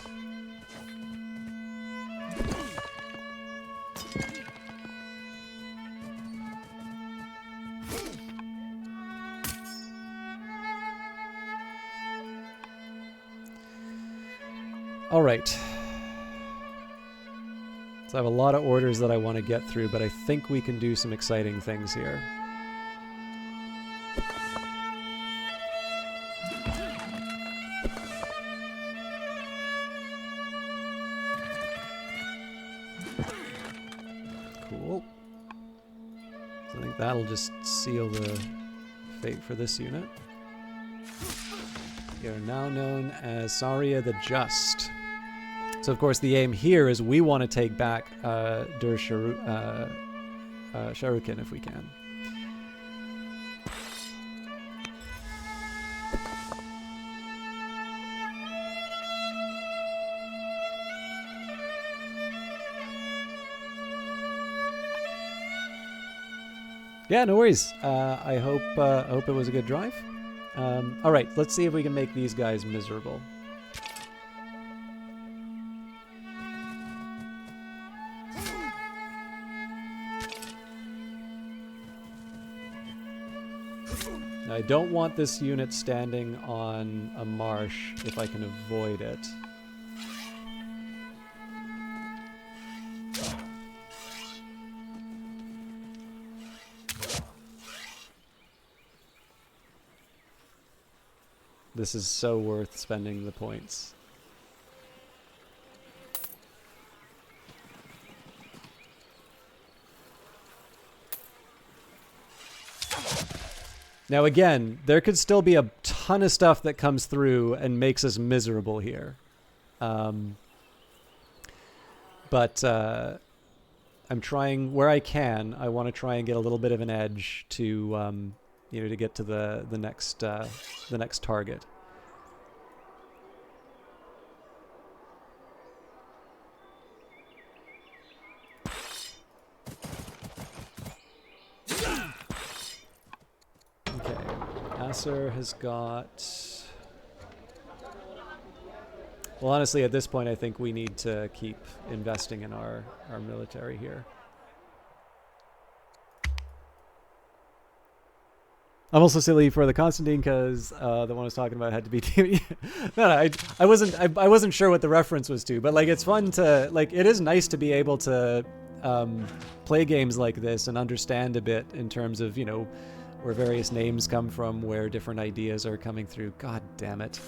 All right. So I have a lot of orders that I want to get through, but I think we can do some exciting things here. Cool. So I think that'll just seal the fate for this unit. You are now known as Saria the Just. So, of course, the aim here is we want to take back Dur Sharukin if we can. Yeah, no worries. I hope it was a good drive. All right, let's see if we can make these guys miserable. Now, I don't want this unit standing on a marsh if I can avoid it. This is so worth spending the points. Now again, there could still be a ton of stuff that comes through and makes us miserable here. But I'm trying, where I can, I want to try and get a little bit of an edge to to get to the next target. Okay, Nasser has got. Well, honestly, at this point, I think we need to keep investing in our military here. I'm also silly for the Constantine because the one I was talking about had to be. No, I wasn't sure what the reference was to, but like it's fun to like. It is nice to be able to play games like this and understand a bit in terms of where various names come from, where different ideas are coming through. God damn it.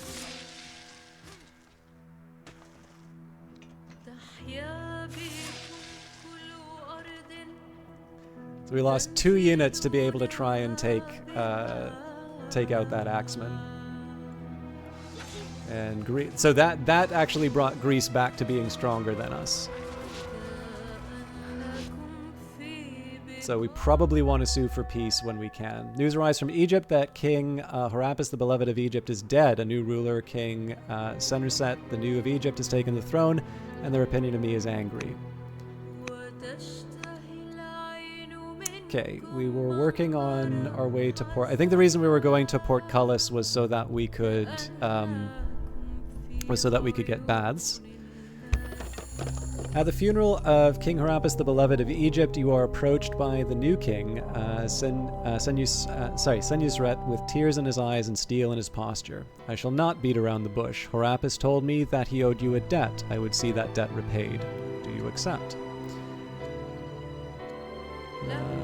So we lost 2 units to be able to try and take out that Axeman. And so that actually brought Greece back to being stronger than us. So we probably want to sue for peace when we can. News arrives from Egypt that King Harapis, the beloved of Egypt, is dead. A new ruler, King Senusret, the new of Egypt, has taken the throne, and their opinion of me is angry. Okay, we were working on our way to port. I think the reason we were going to Portcullis was so that we could get baths. At the funeral of King Harapis, the beloved of Egypt, you are approached by the new king, Senusret, with tears in his eyes and steel in his posture. I shall not beat around the bush. Harapis told me that he owed you a debt. I would see that debt repaid. Do you accept?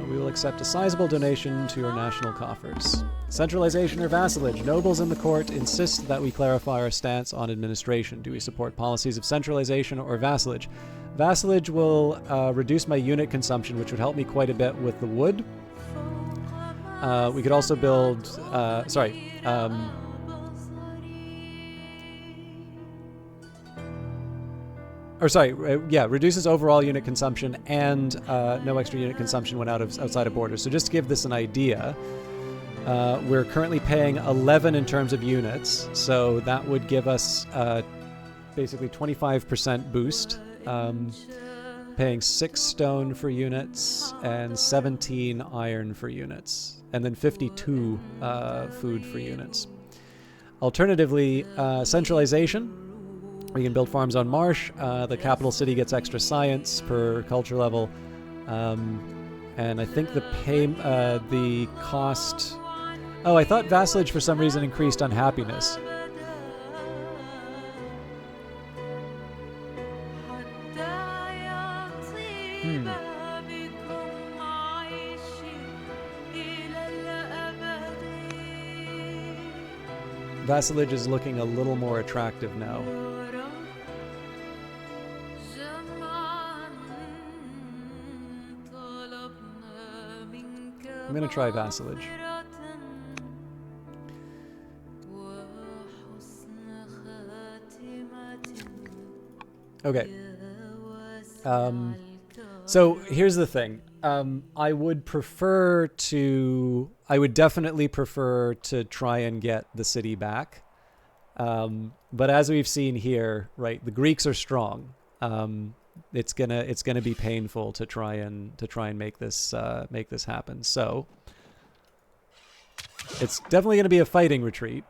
We will accept a sizable donation to your national coffers. Centralization or vassalage? Nobles in the court insist that we clarify our stance on administration. Do we support policies of centralization or vassalage? Vassalage will reduce my unit consumption, which would help me quite a bit with the wood. We could also build... reduces overall unit consumption and no extra unit consumption when outside of borders. So just to give this an idea, we're currently paying 11 in terms of units, so that would give us basically 25% boost, paying 6 stone for units and 17 iron for units, and then 52 food for units. Alternatively, centralization. We can build farms on marsh. The capital city gets extra science per culture level, and I think the cost. Oh, I thought vassalage for some reason increased unhappiness. Vassalage is looking a little more attractive now. I'm going to try vassalage. Okay. So here's the thing. I would definitely prefer to try and get the city back. But as we've seen here, right, the Greeks are strong. It's gonna be painful to try and make this happen. So it's definitely gonna be a fighting retreat.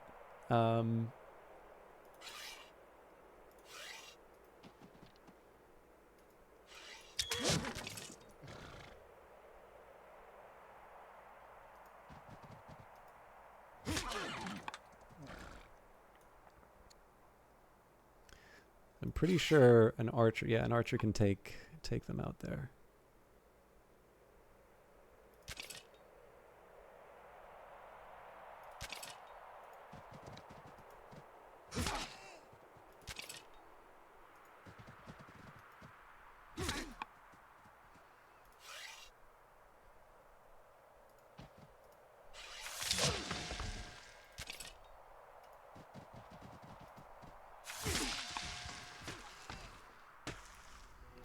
I'm pretty sure an archer can take them out there.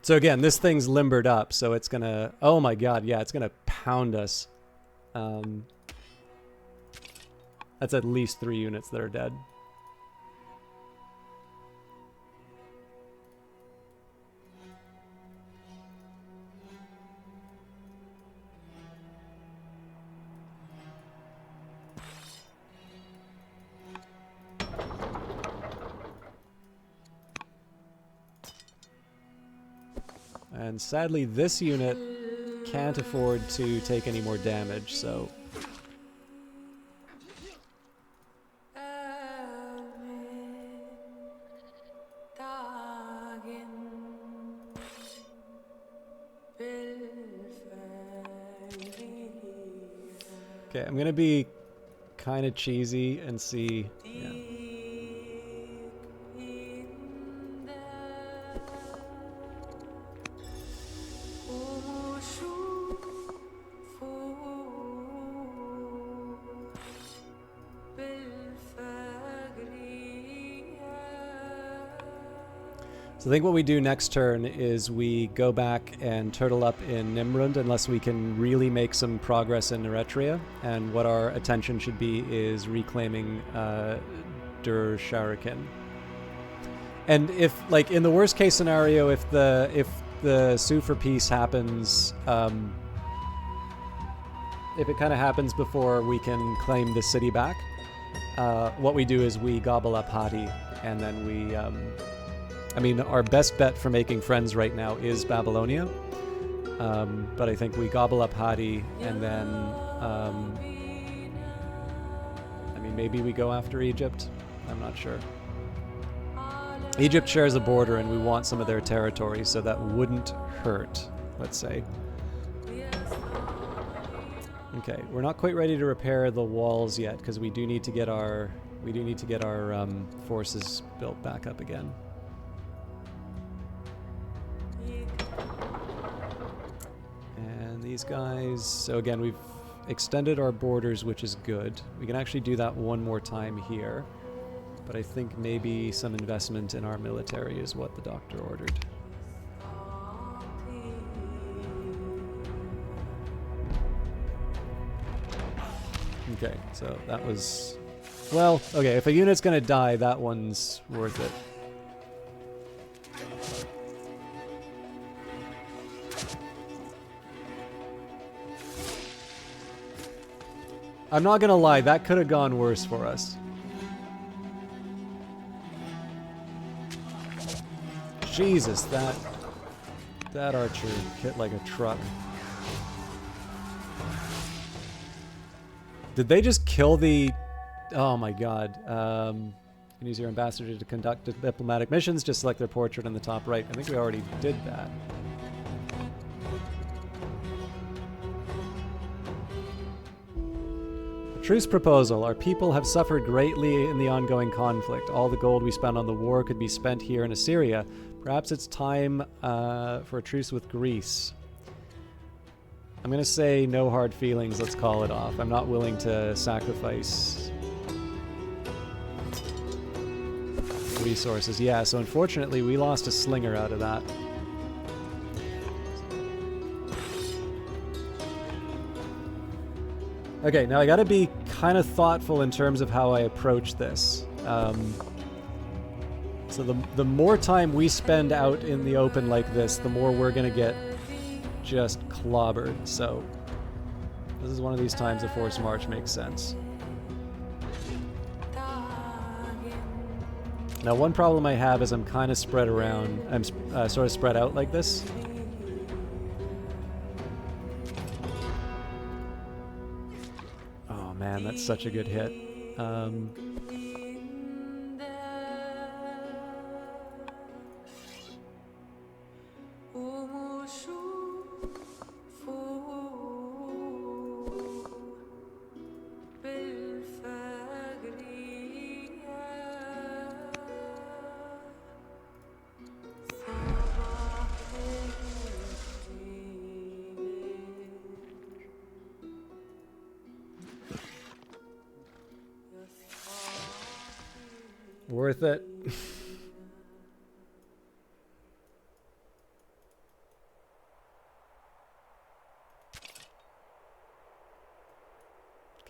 So again, this thing's limbered up, so it's gonna... Oh my god, yeah, it's gonna pound us. That's at least 3 units that are dead. And sadly, this unit can't afford to take any more damage, so... Okay, I'm gonna be kind of cheesy and see... Yeah. So I think what we do next turn is we go back and turtle up in Nimrund unless we can really make some progress in Eretria. And what our attention should be is reclaiming Dur Sharakin. And if, like, in the worst case scenario, if the Sue for Peace happens, if it kind of happens before we can claim the city back, what we do is we gobble up Hati, and then we... I mean, our best bet for making friends right now is Babylonia. But I think we gobble up Hati, and then... I mean, maybe we go after Egypt. I'm not sure. Egypt shares a border, and we want some of their territory, so that wouldn't hurt, let's say. Okay, we're not quite ready to repair the walls yet, because we do need to get our... forces built back up again. And these guys... So again, we've extended our borders, which is good. We can actually do that one more time here. But I think maybe some investment in our military is what the doctor ordered. Okay, so that was... Well, okay, if a unit's gonna die, that one's worth it. I'm not gonna lie, that could have gone worse for us. Jesus, that archer hit like a truck. Did they just kill the... Oh my god. You can use your ambassador to conduct diplomatic missions. Just select their portrait in the top right. I think we already did that. Truce proposal. Our people have suffered greatly in the ongoing conflict. All the gold we spent on the war could be spent here in Assyria. Perhaps it's time for a truce with Greece. I'm going to say no hard feelings. Let's call it off. I'm not willing to sacrifice resources. Yeah, so unfortunately we lost a slinger out of that. Okay, now I gotta be kind of thoughtful in terms of how I approach this. So the more time we spend out in the open like this, the more we're gonna get just clobbered. So this is one of these times a forced march makes sense. Now one problem I have is I'm kind of spread around. I'm sort of spread out like this. Man, that's such a good hit. Worth it.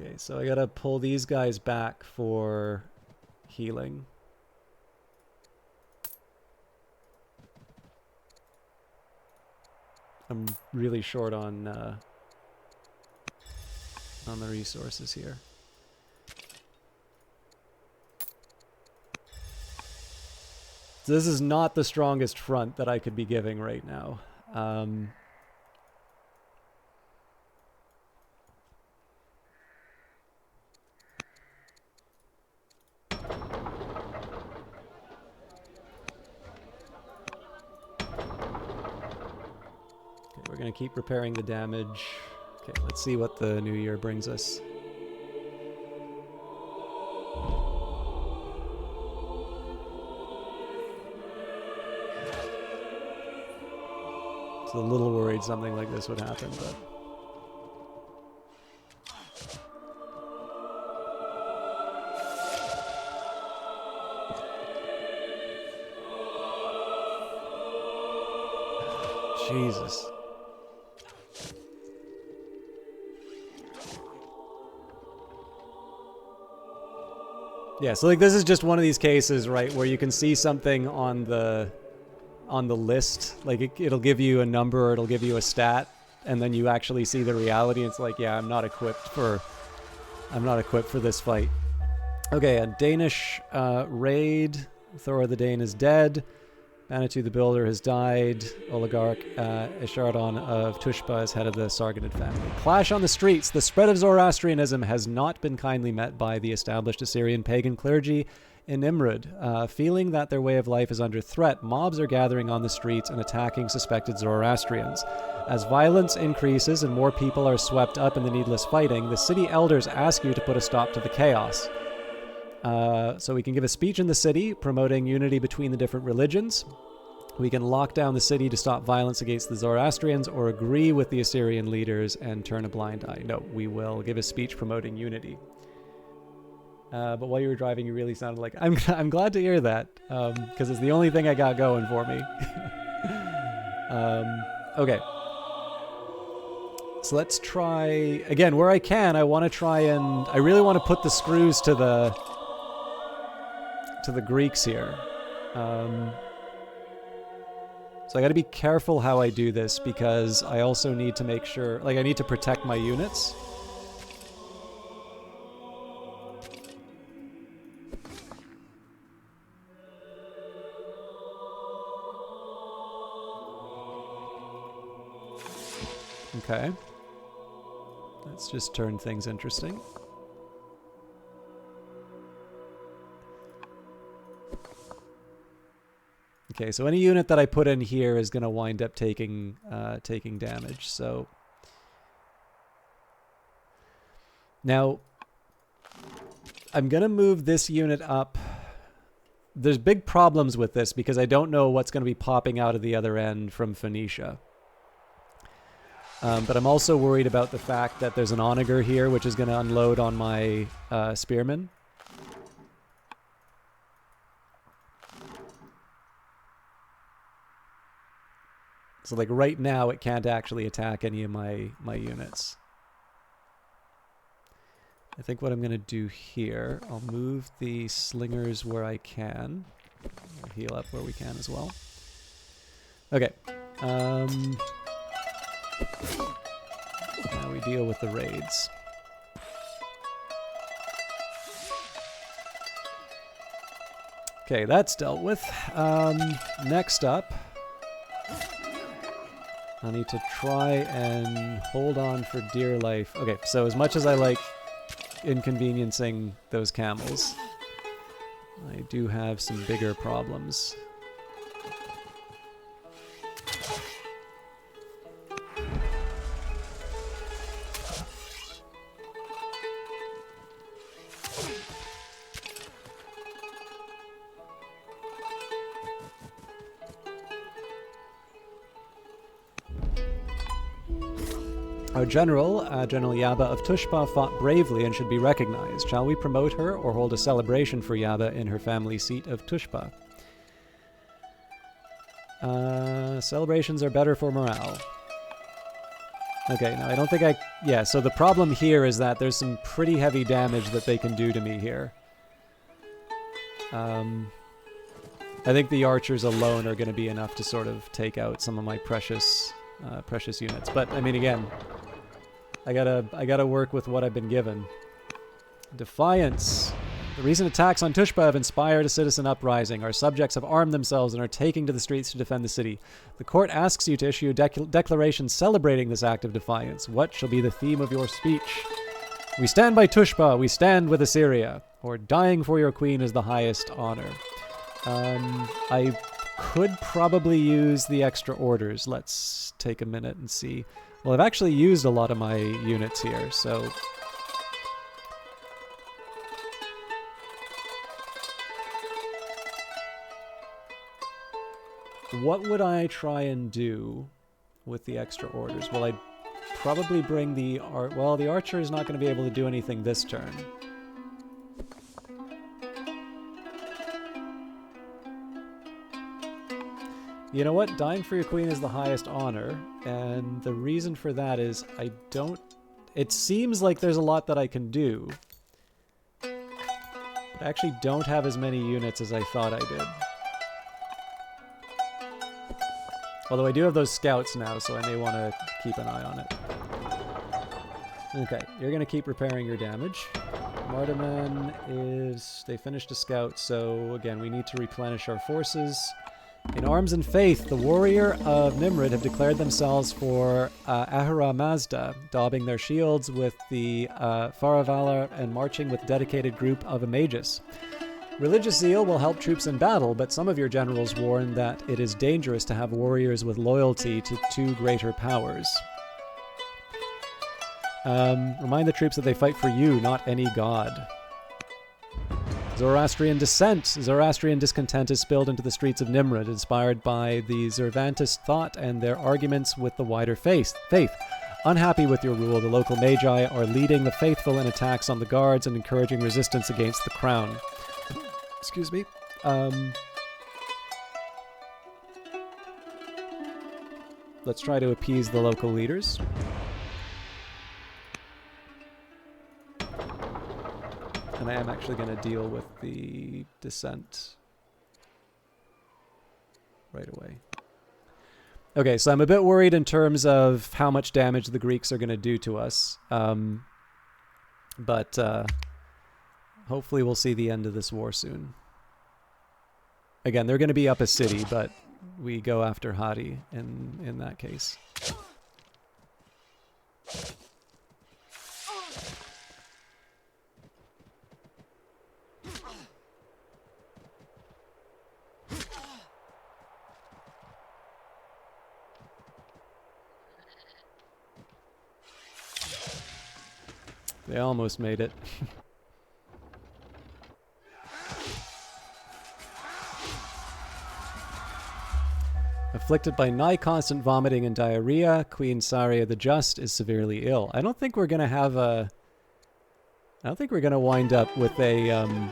Okay, so I gotta pull these guys back for healing. I'm really short on the resources here. So this is not the strongest front that I could be giving right now. We're going to keep repairing the damage. Okay, let's see what the new year brings us. So a little worried something like this would happen, but... Jesus. Yeah, so like this is just one of these cases, right, where you can see something on the list, like it'll give you a number, or it'll give you a stat, and then you actually see the reality, and it's like, yeah, I'm not equipped for this fight. Okay, a Danish raid. Thor the Dane is dead. Manitou the Builder has died. Oligarch Ishardon of Tushpa is head of the Sargonid family. Clash on the streets. The spread of Zoroastrianism has not been kindly met by the established Assyrian pagan clergy in Nimrud. Feeling that their way of life is under threat, mobs are gathering on the streets and attacking suspected Zoroastrians. As violence increases and more people are swept up in the needless fighting, the city elders ask you to put a stop to the chaos. So we can give a speech in the city promoting unity between the different religions. We can lock down the city to stop violence against the Zoroastrians, or agree with the Assyrian leaders and turn a blind eye. No, we will give a speech promoting unity. But while you were driving, you really sounded like... I'm glad to hear that, because it's the only thing I got going for me. Okay. So let's try... Again, where I can, I want to try and... I really want to put the screws to the Greeks here. So I got to be careful how I do this, because I also need to make sure... Like, I need to protect my units. Okay. Let's just turn things interesting. Okay, so any unit that I put in here is going to wind up taking damage. So now I'm going to move this unit up. There's big problems with this because I don't know what's going to be popping out of the other end from Phoenicia. But I'm also worried about the fact that there's an onager here, which is going to unload on my spearmen. So like right now, it can't actually attack any of my units. I think what I'm going to do here, I'll move the slingers where I can. I'll heal up where we can as well. Okay. Now we deal with the raids. Okay, that's dealt with. Next up, I need to try and hold on for dear life. Okay, so as much as I like inconveniencing those camels, I do have some bigger problems. Our general, General Yaba of Tushpa, fought bravely and should be recognized. Shall we promote her or hold a celebration for Yaba in her family seat of Tushpa? Celebrations are better for morale. Okay, no, I don't think I... Yeah, so the problem here is that there's some pretty heavy damage that they can do to me here. I think the archers alone are going to be enough to sort of take out some of my precious units. But, I mean, again, I gotta work with what I've been given. Defiance. The recent attacks on Tushpa have inspired a citizen uprising. Our subjects have armed themselves and are taking to the streets to defend the city. The court asks you to issue a declaration celebrating this act of defiance. What shall be the theme of your speech? We stand by Tushpa, we stand with Assyria. Or dying for your queen is the highest honor. I could probably use the extra orders. Let's take a minute and see. Well, I've actually used a lot of my units here, so... What would I try and do with the extra orders? Well, I'd probably bring the... Well, the archer is not going to be able to do anything this turn. You know what? Dying for your queen is the highest honor, and the reason for that is I don't... It seems like there's a lot that I can do, but I actually don't have as many units as I thought I did. Although I do have those scouts now, so I may want to keep an eye on it. Okay, you're going to keep repairing your damage. Mardaman is... They finished a scout, so again, we need to replenish our forces. In arms and faith, the warrior of Nimrud have declared themselves for Ahura Mazda, daubing their shields with the Faravala and marching with a dedicated group of Images. Religious zeal will help troops in battle, but some of your generals warn that it is dangerous to have warriors with loyalty to two greater powers. Remind the troops that they fight for you, not any god. Zoroastrian dissent. Zoroastrian discontent is spilled into the streets of Nimrud, inspired by the Zervantist thought and their arguments with the wider faith. Unhappy with your rule, the local magi are leading the faithful in attacks on the guards and encouraging resistance against the crown. Excuse me. Let's try to appease the local leaders. And I am actually going to deal with the dissent right away. Okay, so I'm a bit worried in terms of how much damage the Greeks are going to do to us. But hopefully we'll see the end of this war soon. Again, they're going to be up a city, but we go after Hadi in that case. They almost made it. Afflicted by nigh constant vomiting and diarrhea, Queen Saria the Just is severely ill. I don't think we're gonna have a... I don't think we're gonna wind up with an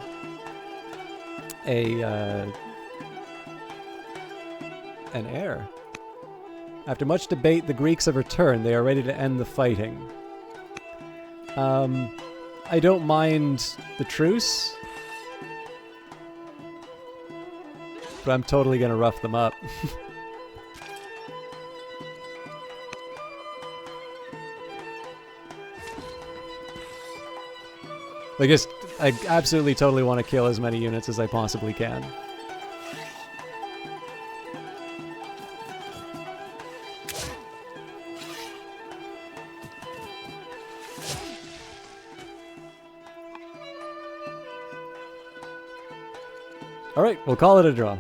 heir. After much debate, the Greeks have returned. They are ready to end the fighting. I don't mind the truce, but I'm totally gonna rough them up. I absolutely totally want to kill as many units as I possibly can. All right, we'll call it a draw.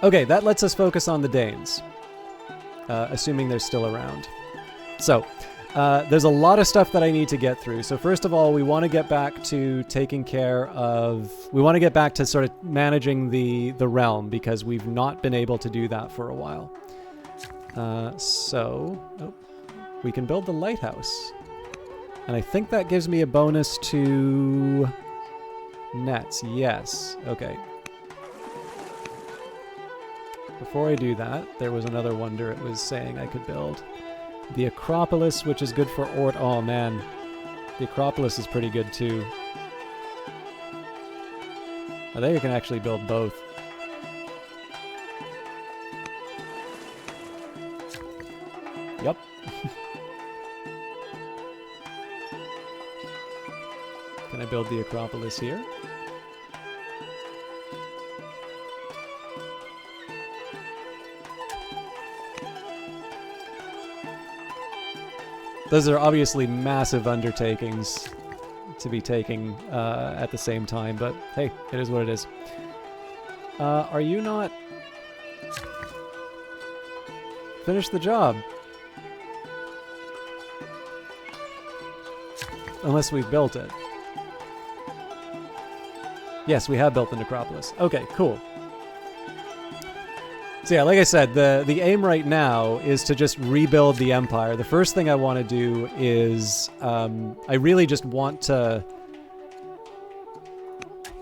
Okay, that lets us focus on the Danes, assuming they're still around. So, there's a lot of stuff that I need to get through. So first of all, we want to get back to taking care of... We want to get back to sort of managing the realm, because we've not been able to do that for a while. We can build the lighthouse. And I think that gives me a bonus to nets. Yes. Okay. before I do that, there was another wonder it was saying I could build. The Acropolis, which is good for Ort. Oh man, the Acropolis is pretty good too. I think I can actually build both. Yep. Can I build the Acropolis here? Those are obviously massive undertakings to be taking at the same time, but hey, it is what it is. Are you not... Finish the job. Unless we've built it. Yes, we have built the necropolis. Okay, cool. So yeah, like I said, the aim right now is to just rebuild the empire. The first thing I want to do is I really just want to...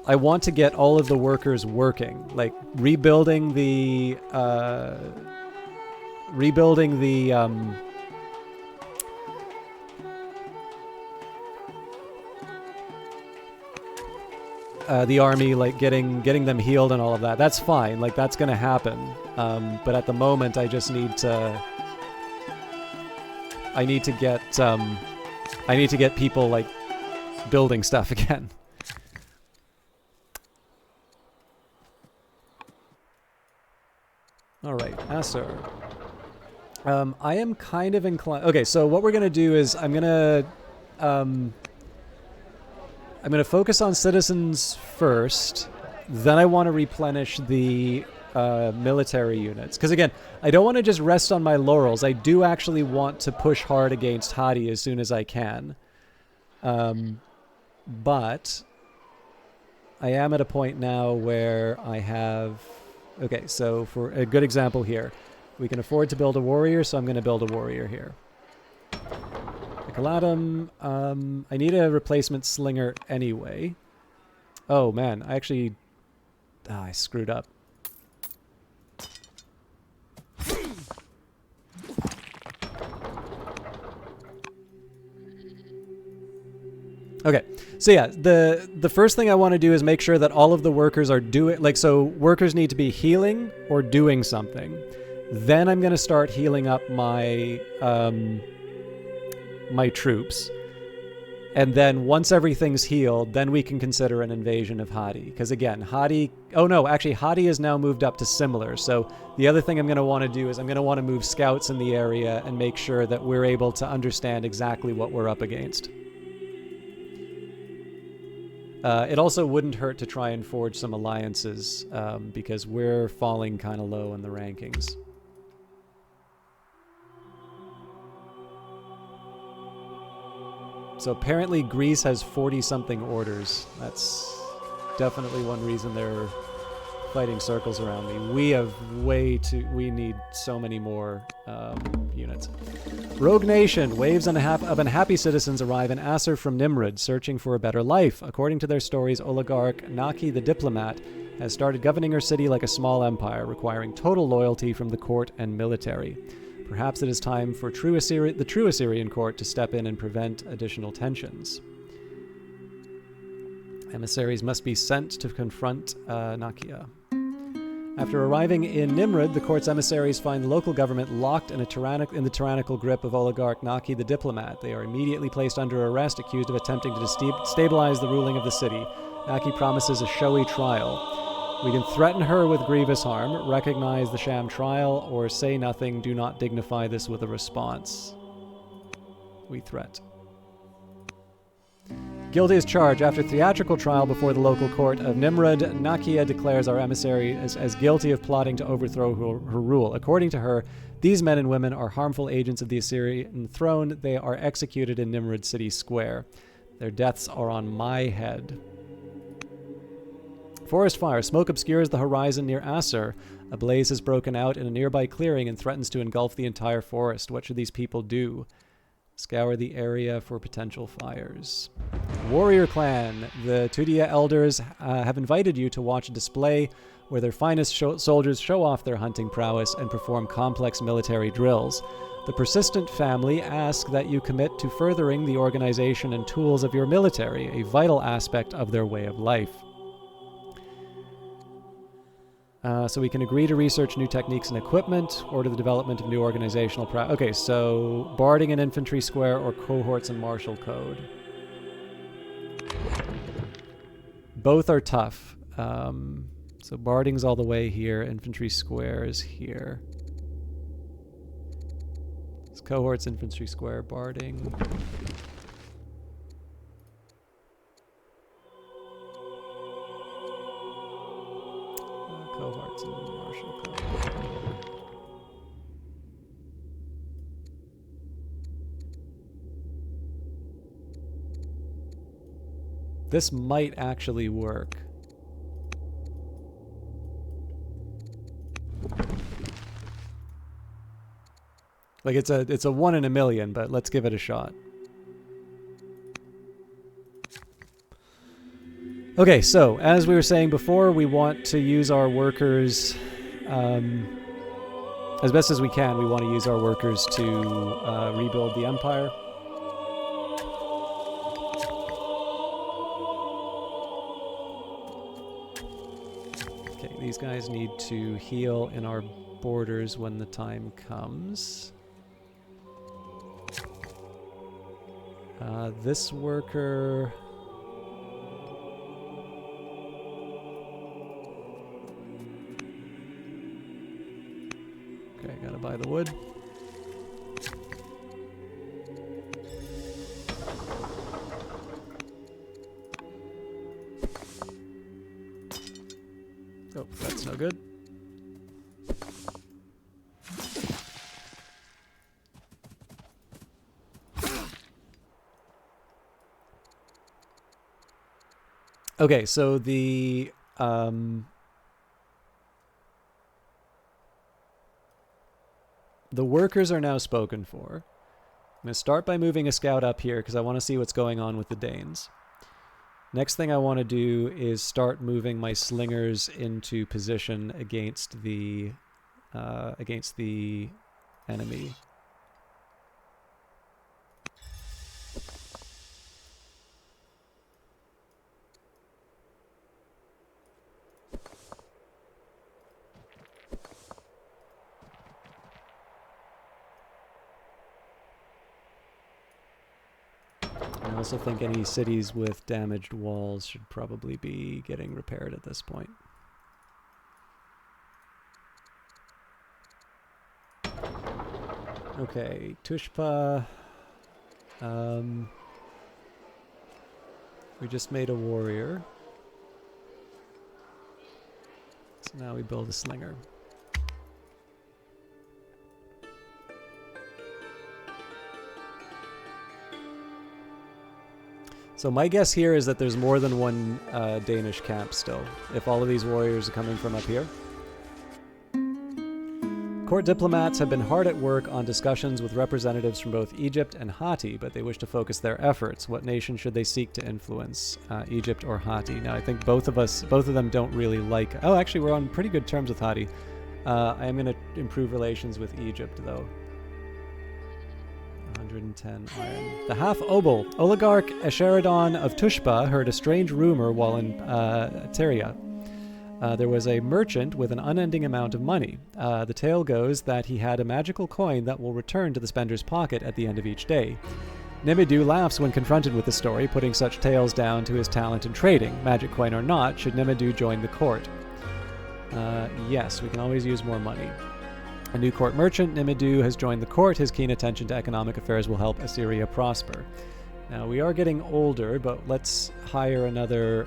I want to get all of the workers working, like rebuilding the army, like getting them healed and all of that. That's fine, like that's gonna happen. But at the moment, I just need to. I need to get people like building stuff again. All right, Asur. I am kind of inclined. Okay, so what we're gonna do is I'm gonna focus on citizens first. Then I want to replenish the military units, because again, I don't want to just rest on my laurels. I do actually want to push hard against Hadi as soon as I can. But I am at a point now where I have... Okay, so for a good example here, we can afford to build a warrior, so I'm going to build a warrior here. Calatum, I need a replacement slinger anyway. Oh man, I actually... I screwed up. Okay, so yeah, the first thing I want to do is make sure that all of the workers are doing... Like, so workers need to be healing or doing something. Then I'm going to start healing up my... my troops. And then once everything's healed, then we can consider an invasion of Hadi. Because again, Hadi... Oh no, actually Hadi is now moved up to similar. So the other thing I'm going to want to do is I'm going to want to move scouts in the area and make sure that we're able to understand exactly what we're up against. It also wouldn't hurt to try and forge some alliances, because we're falling kind of low in the rankings. So apparently Greece has 40-something orders. That's definitely one reason they're fighting circles around me. We have we need so many more units. Rogue Nation. Waves of unhappy citizens arrive in Asur from Nimrud, searching for a better life. According to their stories, oligarch Naki the Diplomat has started governing her city like a small empire, requiring total loyalty from the court and military. Perhaps it is time for the true Assyrian court to step in and prevent additional tensions. Emissaries must be sent to confront Nakia. After arriving in Nimrud, the court's emissaries find the local government locked in the tyrannical grip of oligarch Naki the Diplomat. They are immediately placed under arrest, accused of attempting to destabilize the ruling of the city. Naki promises a showy trial. We can threaten her with grievous harm, recognize the sham trial, or say nothing. Do not dignify this with a response. We threat. Guilty as charged. After theatrical trial before the local court of Nimrud, Nakia declares our emissary as guilty of plotting to overthrow her rule. According to her, these men and women are harmful agents of the Assyrian throne. They are executed in Nimrud City Square. Their deaths are on my head. Forest fire. Smoke obscures the horizon near Asur. A blaze has broken out in a nearby clearing and threatens to engulf the entire forest. What should these people do? Scour the area for potential fires. Warrior Clan. The Tudia elders have invited you to watch a display where their finest soldiers show off their hunting prowess and perform complex military drills. The Persistent family ask that you commit to furthering the organization and tools of your military, a vital aspect of their way of life. So we can agree to research new techniques and equipment, order the development of new organizational Okay, so barding and infantry square or cohorts and martial code. Both are tough. So barding's all the way here, infantry square is here. It's cohorts, infantry square, barding. Cohorts and martial code. This might actually work. Like it's a 1 in a million, but let's give it a shot. Okay, so as we were saying before, we want to use our workers as best as we can. We want to use our workers to rebuild the empire. Okay, these guys need to heal in our borders when the time comes. This worker... Okay, gotta buy the wood. Oh, that's no good. Okay, so the workers are now spoken for. I'm going to start by moving a scout up here because I want to see what's going on with the Danes. Next thing I want to do is start moving my slingers into position against the enemy. I also think any cities with damaged walls should probably be getting repaired at this point. Okay, Tushpa. We just made a warrior. So now we build a slinger. So my guess here is that there's more than one Danish camp still, if all of these warriors are coming from up here. Court diplomats have been hard at work on discussions with representatives from both Egypt and Hatti, but they wish to focus their efforts. What nation should they seek to influence, Egypt or Hatti? Now, I think both of them don't really like... Oh, actually, we're on pretty good terms with Hatti. I am going to improve relations with Egypt, though. 110 iron. The half-obol, oligarch Esheradon of Tushpa, heard a strange rumor while in Tyria. There was a merchant with an unending amount of money. The tale goes that he had a magical coin that will return to the spender's pocket at the end of each day. Nimidu laughs when confronted with the story, putting such tales down to his talent in trading. Magic coin or not, should Nimidu join the court? Yes, we can always use more money. A new court merchant, Nimidu, has joined the court. His keen attention to economic affairs will help Assyria prosper. Now, we are getting older, but let's hire another...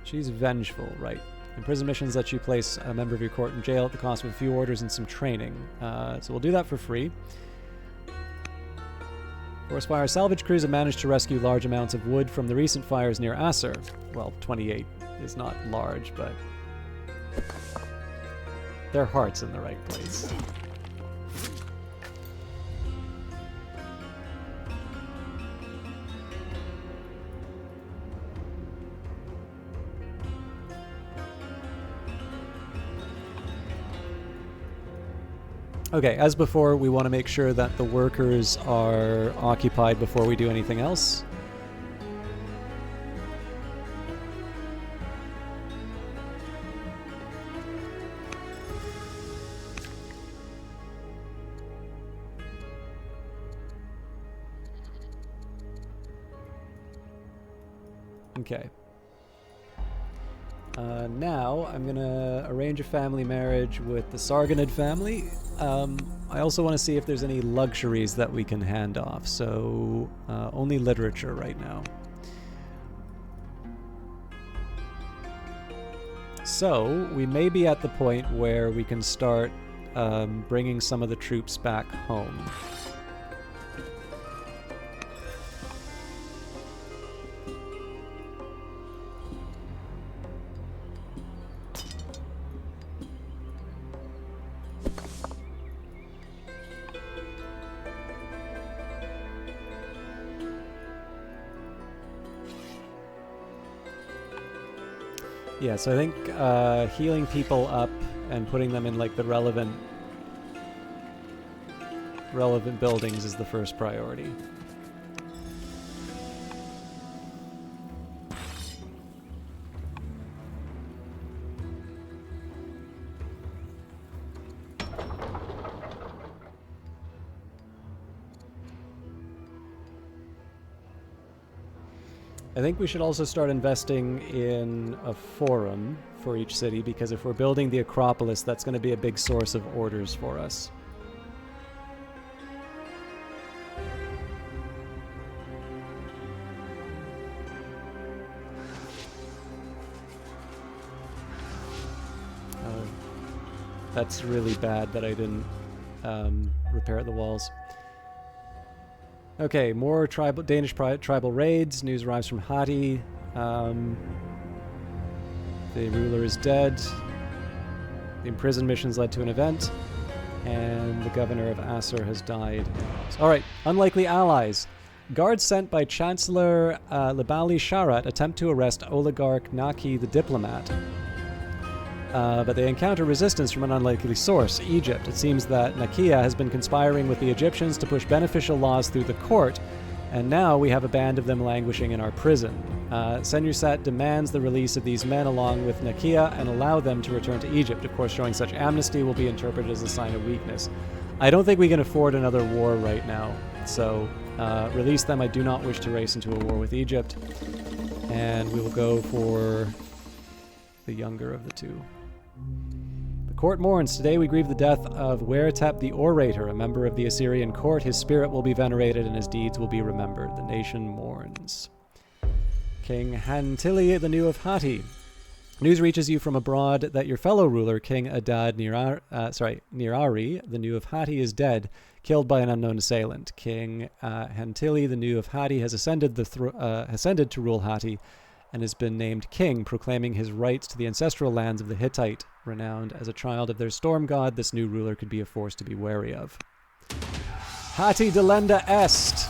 She's vengeful, right. Imprison missions let you place a member of your court in jail at the cost of a few orders and some training. So we'll do that for free. Forest fire salvage crews have managed to rescue large amounts of wood from the recent fires near Assur. Well, 28 is not large, but their heart's in the right place. Okay, as before, we want to make sure that the workers are occupied before we do anything else. Okay. Now, I'm going to arrange a family marriage with the Sargonid family. I also want to see if there's any luxuries that we can hand off, so only literature right now. So, we may be at the point where we can start bringing some of the troops back home. Yeah, so I think healing people up and putting them in like the relevant buildings is the first priority. I think we should also start investing in a forum for each city, because if we're building the Acropolis, that's going to be a big source of orders for us. That's really bad that I didn't repair the walls. Okay, more Danish tribal raids. News arrives from Hati. The ruler is dead. The imprisoned missions led to an event. And the governor of Assur has died. Alright, unlikely allies. Guards sent by Chancellor Libali Sharat attempt to arrest oligarch Naki the diplomat. But they encounter resistance from an unlikely source, Egypt. It seems that Nakia has been conspiring with the Egyptians to push beneficial laws through the court, and now we have a band of them languishing in our prison. Senusat demands the release of these men along with Nakia and allow them to return to Egypt. Of course, showing such amnesty will be interpreted as a sign of weakness. I don't think we can afford another war right now, so release them. I do not wish to race into a war with Egypt, and we will go for the younger of the two. The court mourns. Today we grieve the death of Weretep the Orator, a member of the Assyrian court. His spirit will be venerated and his deeds will be remembered. The nation mourns. King Hantili the New of Hati. News reaches you from abroad that your fellow ruler, King Adad Nirari, the New of Hati, is dead, killed by an unknown assailant. King Hantili the New of Hati has ascended to rule Hati, and has been named king, proclaiming his rights to the ancestral lands of the Hittite. Renowned as a child of their storm god, this new ruler could be a force to be wary of. Hati delenda est.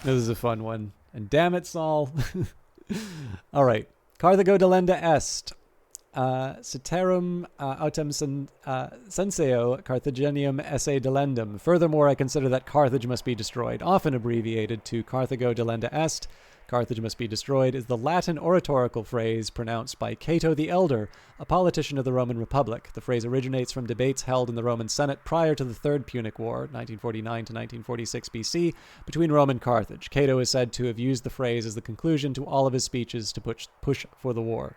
This is a fun one. And damn it, Saul. All right. Carthago delenda est. Ceterum autem senseo Carthaginium esse delendum. Furthermore, I consider that Carthage must be destroyed. Often abbreviated to Carthago delenda est, Carthage must be destroyed, is the Latin oratorical phrase pronounced by Cato the Elder, a politician of the Roman Republic. The phrase originates from debates held in the Roman Senate prior to the Third Punic War, 1949 to 1946 BC, between Rome and Carthage. Cato is said to have used the phrase as the conclusion to all of his speeches to push for the war.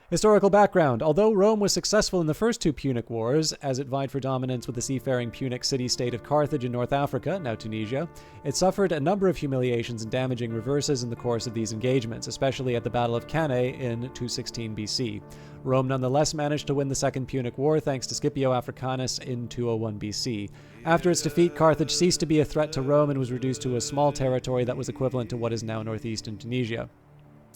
Historical background. Although Rome was successful in the first two Punic Wars, as it vied for dominance with the seafaring Punic city-state of Carthage in North Africa, now Tunisia, it suffered a number of humiliations and damaging reverses in the course of these engagements, especially at the Battle of Cannae in 216 BC. Rome nonetheless managed to win the Second Punic War thanks to Scipio Africanus in 201 BC. After its defeat, Carthage ceased to be a threat to Rome and was reduced to a small territory that was equivalent to what is now northeastern Tunisia.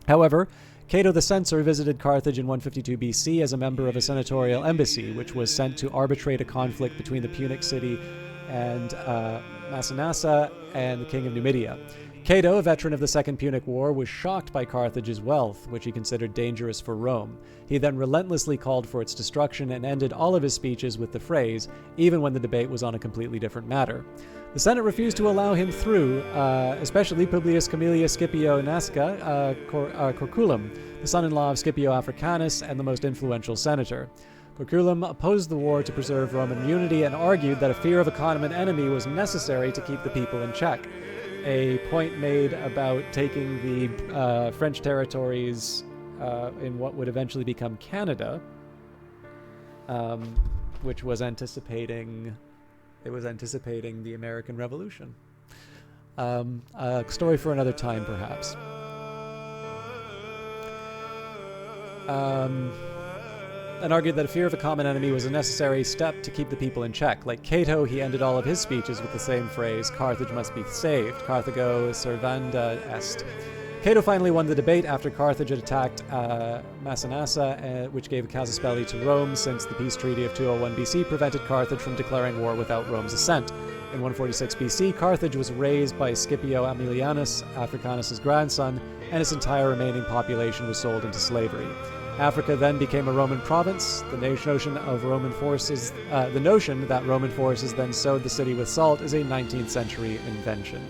However, Cato the Censor visited Carthage in 152 BC as a member of a senatorial embassy, which was sent to arbitrate a conflict between the Punic city and Massinassa and the king of Numidia. Cato, a veteran of the Second Punic War, was shocked by Carthage's wealth, which he considered dangerous for Rome. He then relentlessly called for its destruction and ended all of his speeches with the phrase, even when the debate was on a completely different matter. The Senate refused to allow him through, especially Publius Camillus Scipio Nasca Corculum, the son-in-law of Scipio Africanus and the most influential senator. Corculum opposed the war to preserve Roman unity and argued that a fear of a common enemy was necessary to keep the people in check. A point made about taking the French territories in what would eventually become Canada, which was anticipating the American Revolution. A story for another time, perhaps. And argued that a fear of a common enemy was a necessary step to keep the people in check. Like Cato, he ended all of his speeches with the same phrase, Carthage must be saved, Carthago servanda est. Cato finally won the debate after Carthage had attacked Massinassa, which gave a casus belli to Rome, since the peace treaty of 201 BC prevented Carthage from declaring war without Rome's assent. In 146 BC, Carthage was razed by Scipio Aemilianus, Africanus' grandson, and its entire remaining population was sold into slavery. Africa then became a Roman province. The notion that Roman forces then sowed the city with salt is a 19th century invention.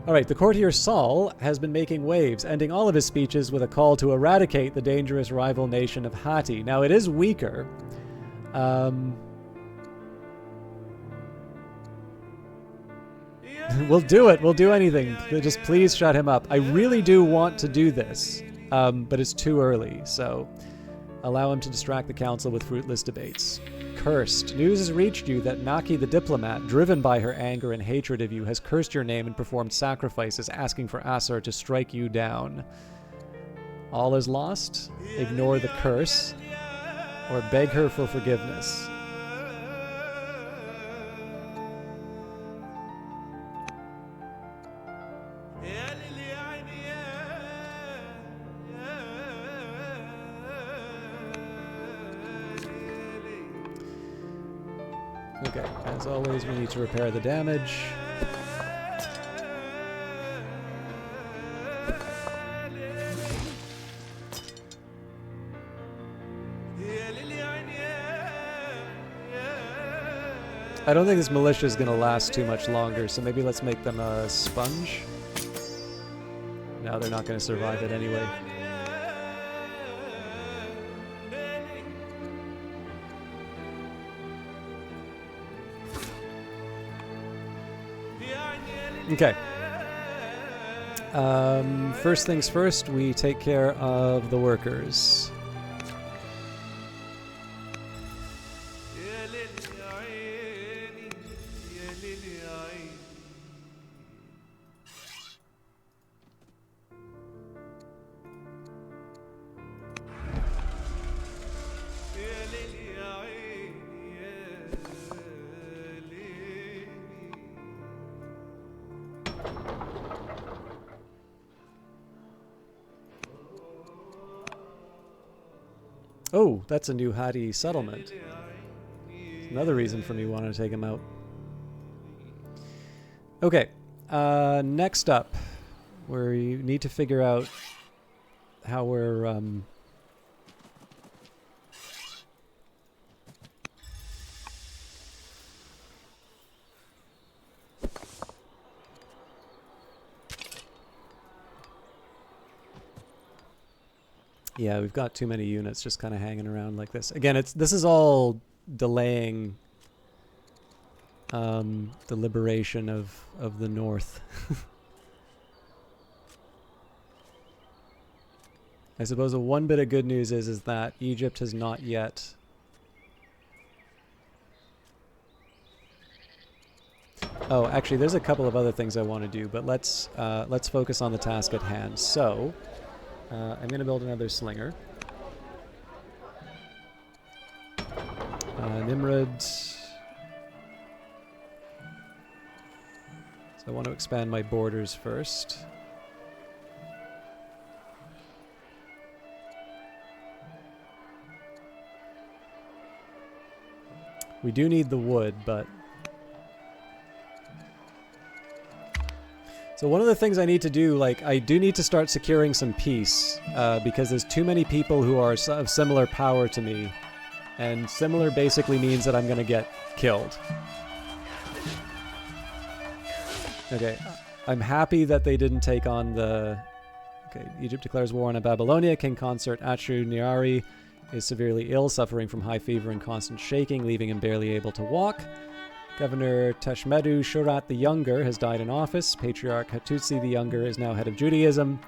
All right, the courtier Saul has been making waves, ending all of his speeches with a call to eradicate the dangerous rival nation of Hatti. Now, it is weaker. We'll do it. We'll do anything. Just please shut him up. I really do want to do this, but it's too early, so allow him to distract the council with fruitless debates. Cursed. News has reached you that Naki the diplomat, driven by her anger and hatred of you, has cursed your name and performed sacrifices, asking for Assur to strike you down. All is lost. Ignore the curse, or beg her for forgiveness. Okay, as always, we need to repair the damage. I don't think this militia is going to last too much longer, so maybe let's make them a sponge. No, they're not going to survive it anyway. Okay. First things first, we take care of the workers. Oh, that's a new Hatti settlement. Another reason for me wanting to take him out. Okay, next up, we need to figure out how we're... Yeah, we've got too many units just kind of hanging around like this. Again, this is all delaying the liberation of the north. I suppose the one bit of good news is that Egypt has not yet... Oh, actually, there's a couple of other things I want to do, but let's focus on the task at hand. So... I'm going to build another slinger. Nimrod. So I want to expand my borders first. We do need the wood, but... So one of the things I need to do, like, I do need to start securing some peace, because there's too many people who are of similar power to me, and similar basically means that I'm going to get killed. Okay, I'm happy that they didn't take on the... Okay, Egypt declares war on Babylonia. King consort Ashur-nirari is severely ill, suffering from high fever and constant shaking, leaving him barely able to walk. Governor Teshmedu Shurat the Younger has died in office. Patriarch Hattusi the Younger is now head of Judaism.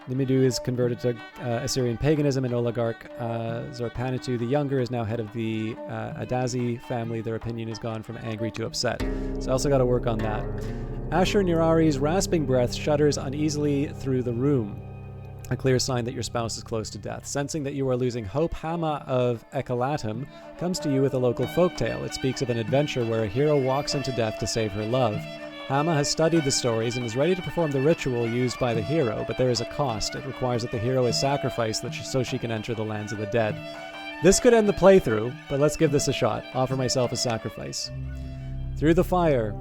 Nimidu is converted to Assyrian paganism, and oligarch Zorpanitu the Younger is now head of the Adazi family. Their opinion has gone from angry to upset. So I also got to work on that. Ashur-nirari's rasping breath shudders uneasily through the room, a clear sign that your spouse is close to death. Sensing that you are losing hope, Hama of Ekalatum comes to you with a local folktale. It speaks of an adventure where a hero walks into death to save her love. Hama has studied the stories and is ready to perform the ritual used by the hero, but there is a cost. It requires that the hero is sacrificed so she can enter the lands of the dead. This could end the playthrough, but let's give this a shot. Offer myself a sacrifice. Through the fire,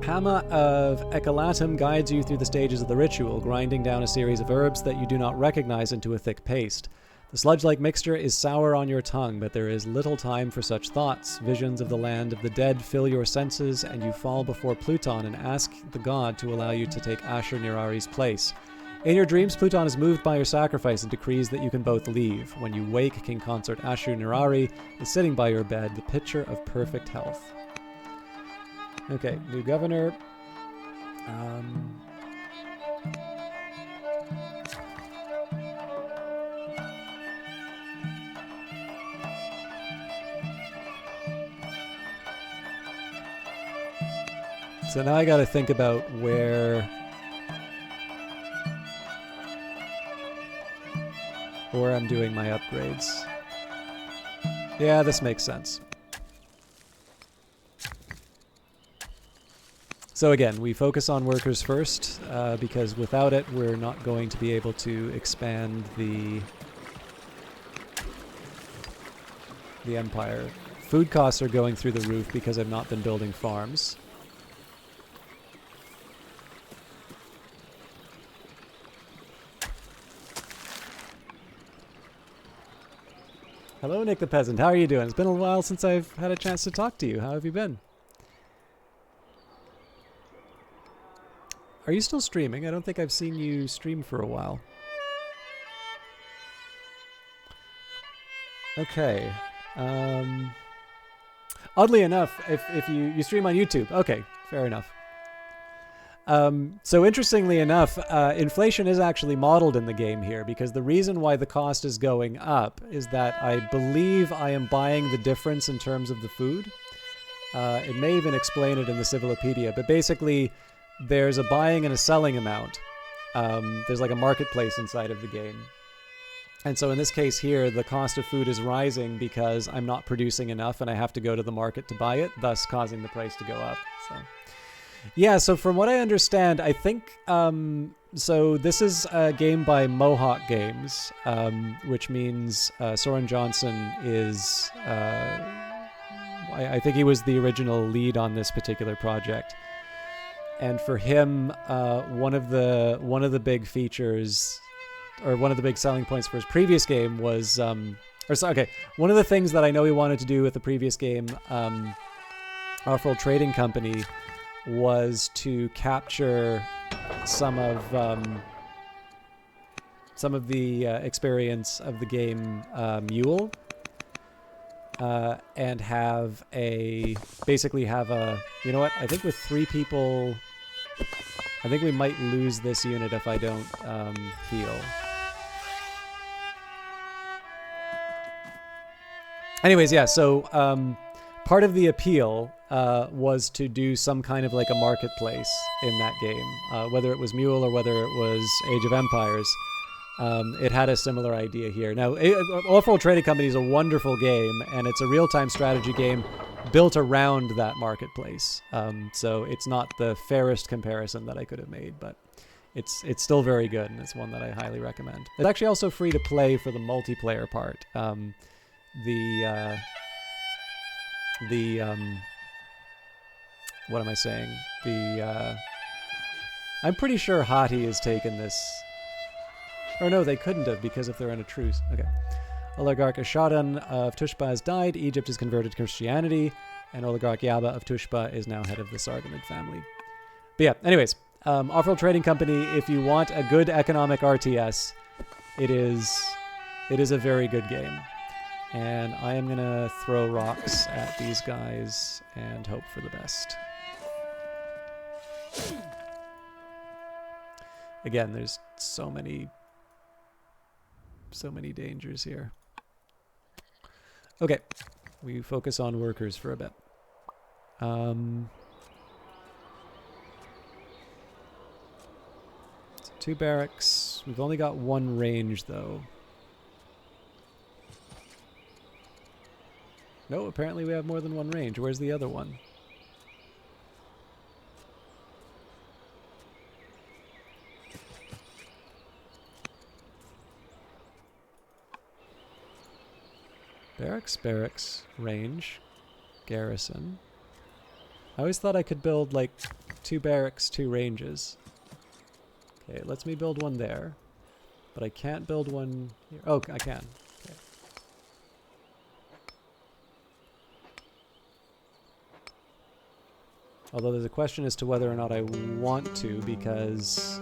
Hama of Ekalatum guides you through the stages of the ritual, grinding down a series of herbs that you do not recognize into a thick paste. The sludge-like mixture is sour on your tongue, but there is little time for such thoughts. Visions of the land of the dead fill your senses, and you fall before Pluton and ask the god to allow you to take Ashur-nirari's place. In your dreams, Pluton is moved by your sacrifice and decrees that you can both leave. When you wake, King consort Ashur-nirari is sitting by your bed, the picture of perfect health. Okay, new governor. So now I got to think about where I'm doing my upgrades. Yeah, this makes sense. So again, we focus on workers first, because without it, we're not going to be able to expand the empire. Food costs are going through the roof because I've not been building farms. Hello, Nick the Peasant. How are you doing? It's been a while since I've had a chance to talk to you. How have you been? Are you still streaming? I don't think I've seen you stream for a while. Okay. Oddly enough, if you stream on YouTube. Okay, fair enough. So interestingly enough, inflation is actually modeled in the game here, because the reason why the cost is going up is that I believe I am buying the difference in terms of the food. It may even explain it in the Civilopedia, but basically there's a buying and a selling amount. There's like a marketplace inside of the game. And so in this case here, the cost of food is rising because I'm not producing enough and I have to go to the market to buy it, thus causing the price to go up. So, yeah, so from what I understand, I think, so this is a game by Mohawk Games, which means Soren Johnson is, I think he was the original lead on this particular project. And for him, one of the big features, or one of the big selling points for his previous game was, one of the things that I know he wanted to do with the previous game, Offworld Trading Company, was to capture some of the experience of the game Mule, and basically have a, you know what, I think with 3 people, I think we might lose this unit if I don't heal. Anyways, yeah, so part of the appeal was to do some kind of like a marketplace in that game, whether it was Mule or whether it was Age of Empires. It had a similar idea here. Now, Offworld Trading Company is a wonderful game, and it's a real-time strategy game built around that marketplace. So it's not the fairest comparison that I could have made, but it's still very good, and it's one that I highly recommend. It's actually also free to play for the multiplayer part. the what am I saying? I'm pretty sure Hati has taken this. Or no, they couldn't have, because if they're in a truce. Okay. Oligarch Ashadan of Tushpa has died. Egypt is converted to Christianity. And Oligarch Yaba of Tushpa is now head of the Sargonid family. But yeah, anyways. Off-World Trading Company, if you want a good economic RTS, it is a very good game. And I am going to throw rocks at these guys and hope for the best. Again, there's so many dangers here. Okay, we focus on workers for a bit. So 2 barracks. We've only got 1 range, though. No, apparently we have more than 1 range. Where's the other one? Barracks, range, garrison. I always thought I could build like 2 barracks, 2 ranges. Okay, it lets me build 1 there. But I can't build 1 here. Oh, I can. Okay. Although there's a question as to whether or not I want to, because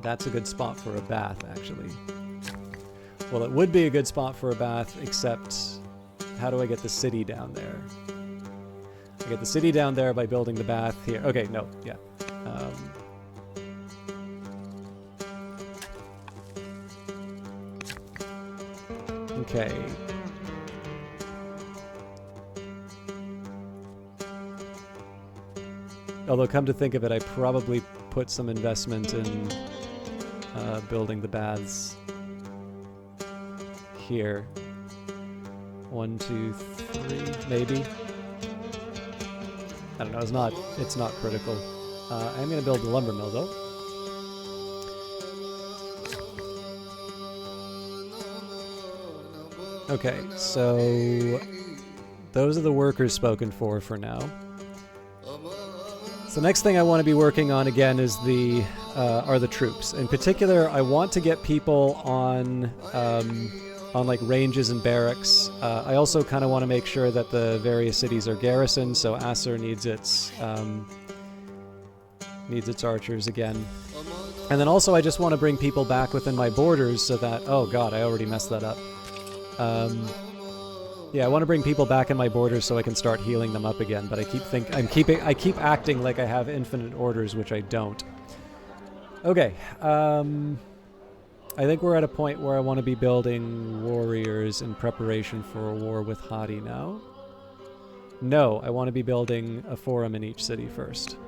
that's a good spot for a bath, actually. Well, it would be a good spot for a bath, except how do I get the city down there? I get the city down there by building the bath here. Okay, no, yeah. Okay. Although, come to think of it, I probably put some investment in building the baths here. 1, 2, 3, maybe. I don't know. It's not critical. I'm gonna build the lumber mill though. Okay, so those are the workers spoken for now. So next thing I want to be working on again is are the troops. In particular, I want to get people on like ranges and barracks. I also kind of want to make sure that the various cities are garrisoned, so Assur needs its archers again. And then also I just want to bring people back within my borders so that, oh god, I already messed that up. Yeah, I want to bring people back in my borders so I can start healing them up again, but I keep acting like I have infinite orders, which I don't. Okay, I think we're at a point where I want to be building warriors in preparation for a war with Hadi now. No, I want to be building a forum in each city first.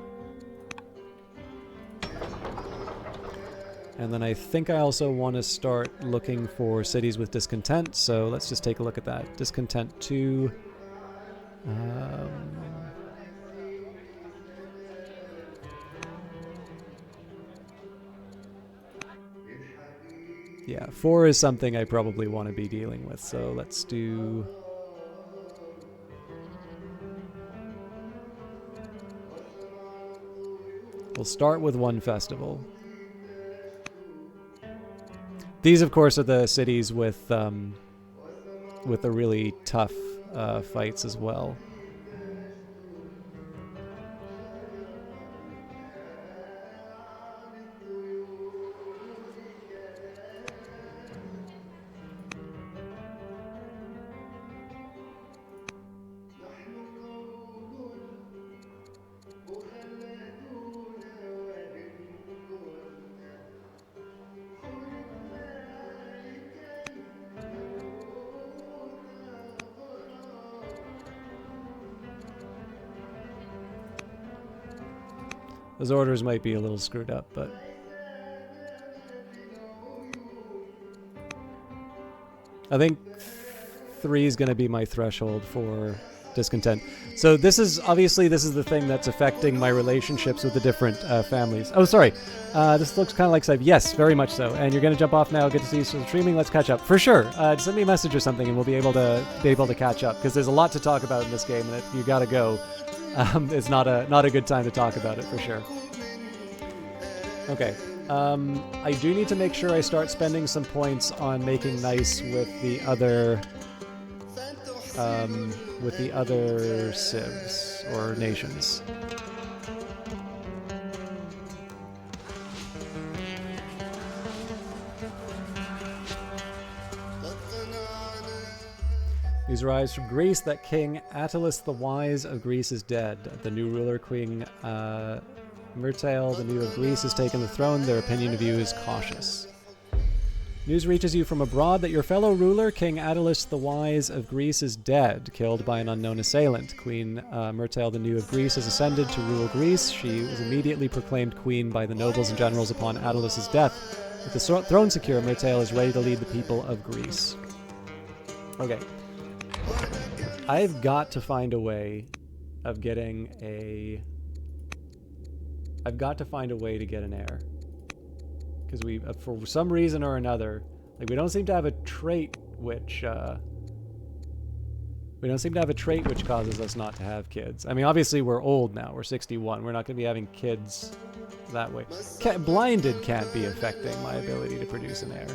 And then I think I also want to start looking for cities with discontent, so let's just take a look at that. Discontent 2. Yeah, 4 is something I probably want to be dealing with, so let's do... We'll start with 1 festival. These, of course, are the cities with the really tough fights as well. Those orders might be a little screwed up, but... I think 3 is going to be my threshold for discontent. So this is the thing that's affecting my relationships with the different families. Oh, sorry. This looks kind of like Skype. Yes, very much so. And you're going to jump off now. Get to see you streaming. Let's catch up for sure. Send me a message or something, and we'll be able to catch up because there's a lot to talk about in this game, and if you got to go, it's not a good time to talk about it for sure. Okay. I do need to make sure I start spending some points on making nice with the other civs or nations. News arrives from Greece that King Attalus the Wise of Greece is dead. The new ruler, Queen Myrtail, the new of Greece, has taken the throne. Their opinion of you is cautious. News reaches you from abroad that your fellow ruler, King Attalus the Wise of Greece, is dead, killed by an unknown assailant. Queen Myrtail the New of Greece has ascended to rule Greece. She was immediately proclaimed queen by the nobles and generals upon Attalus's death. With the throne secure, Myrtail is ready to lead the people of Greece. Okay. I've got to find a way of getting a... I've got to find a way to get an heir. Because we, for some reason or another, like we don't seem to have a trait which causes us not to have kids. I mean, obviously we're old now. We're 61. We're not going to be having kids that way. Blinded can't be affecting my ability to produce an heir.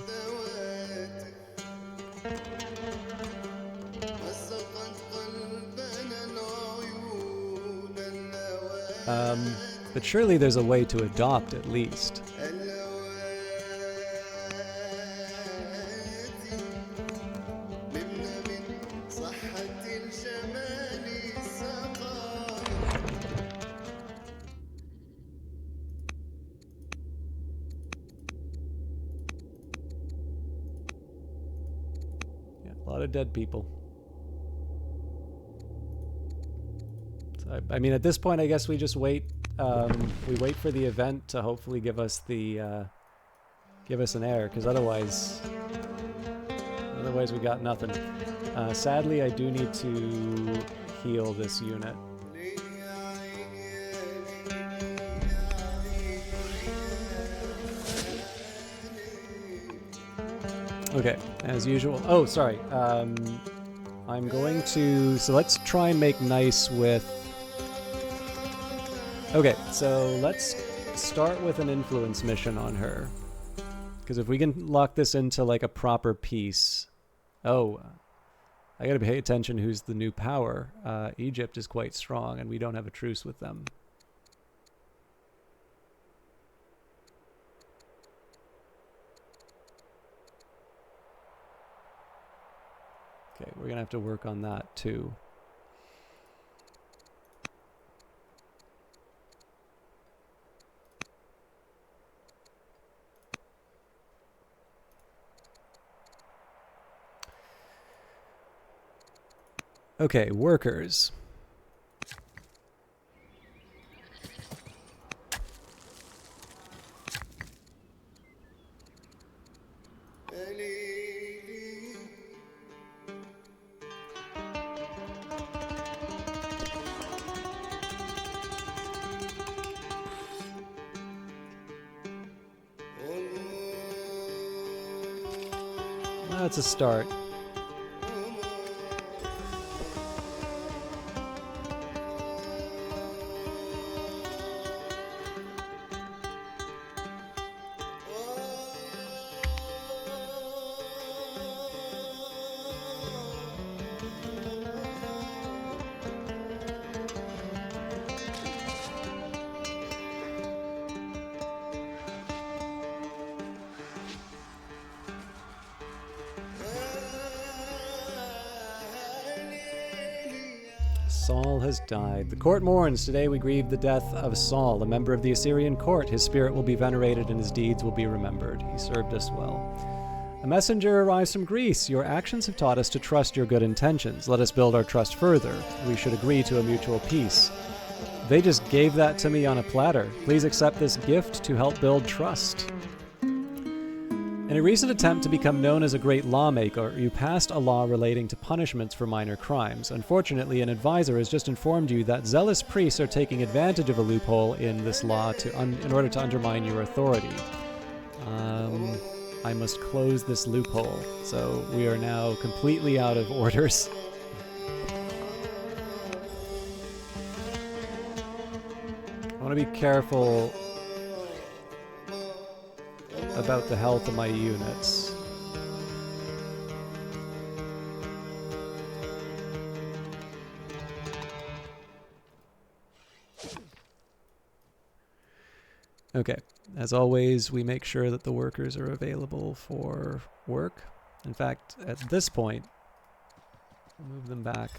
But surely there's a way to adopt at least. Yeah, a lot of dead people. So, I mean, at this point, I guess we just wait. We wait for the event to hopefully give us the give us an heir, because otherwise we got nothing. Sadly, I do need to heal this unit. Okay, as usual. Oh, sorry. I'm going to. So let's try and make nice with. Okay, so let's start with an influence mission on her. Because if we can lock this into like a proper peace... Oh, I gotta pay attention who's the new power. Egypt is quite strong and we don't have a truce with them. Okay, we're gonna have to work on that too. Okay, workers. That's a start. Saul has died. The court mourns. Today we grieve the death of Saul, a member of the Assyrian court. His spirit will be venerated and his deeds will be remembered. He served us well. A messenger arrives from Greece. Your actions have taught us to trust your good intentions. Let us build our trust further. We should agree to a mutual peace. They just gave that to me on a platter. Please accept this gift to help build trust. In a recent attempt to become known as a great lawmaker, you passed a law relating to punishments for minor crimes. Unfortunately, an advisor has just informed you that zealous priests are taking advantage of a loophole in this law in order to undermine your authority. I must close this loophole. So we are now completely out of orders. I want to be careful about the health of my units. Okay, as always, we make sure that the workers are available for work. In fact, at this point, we'll move them back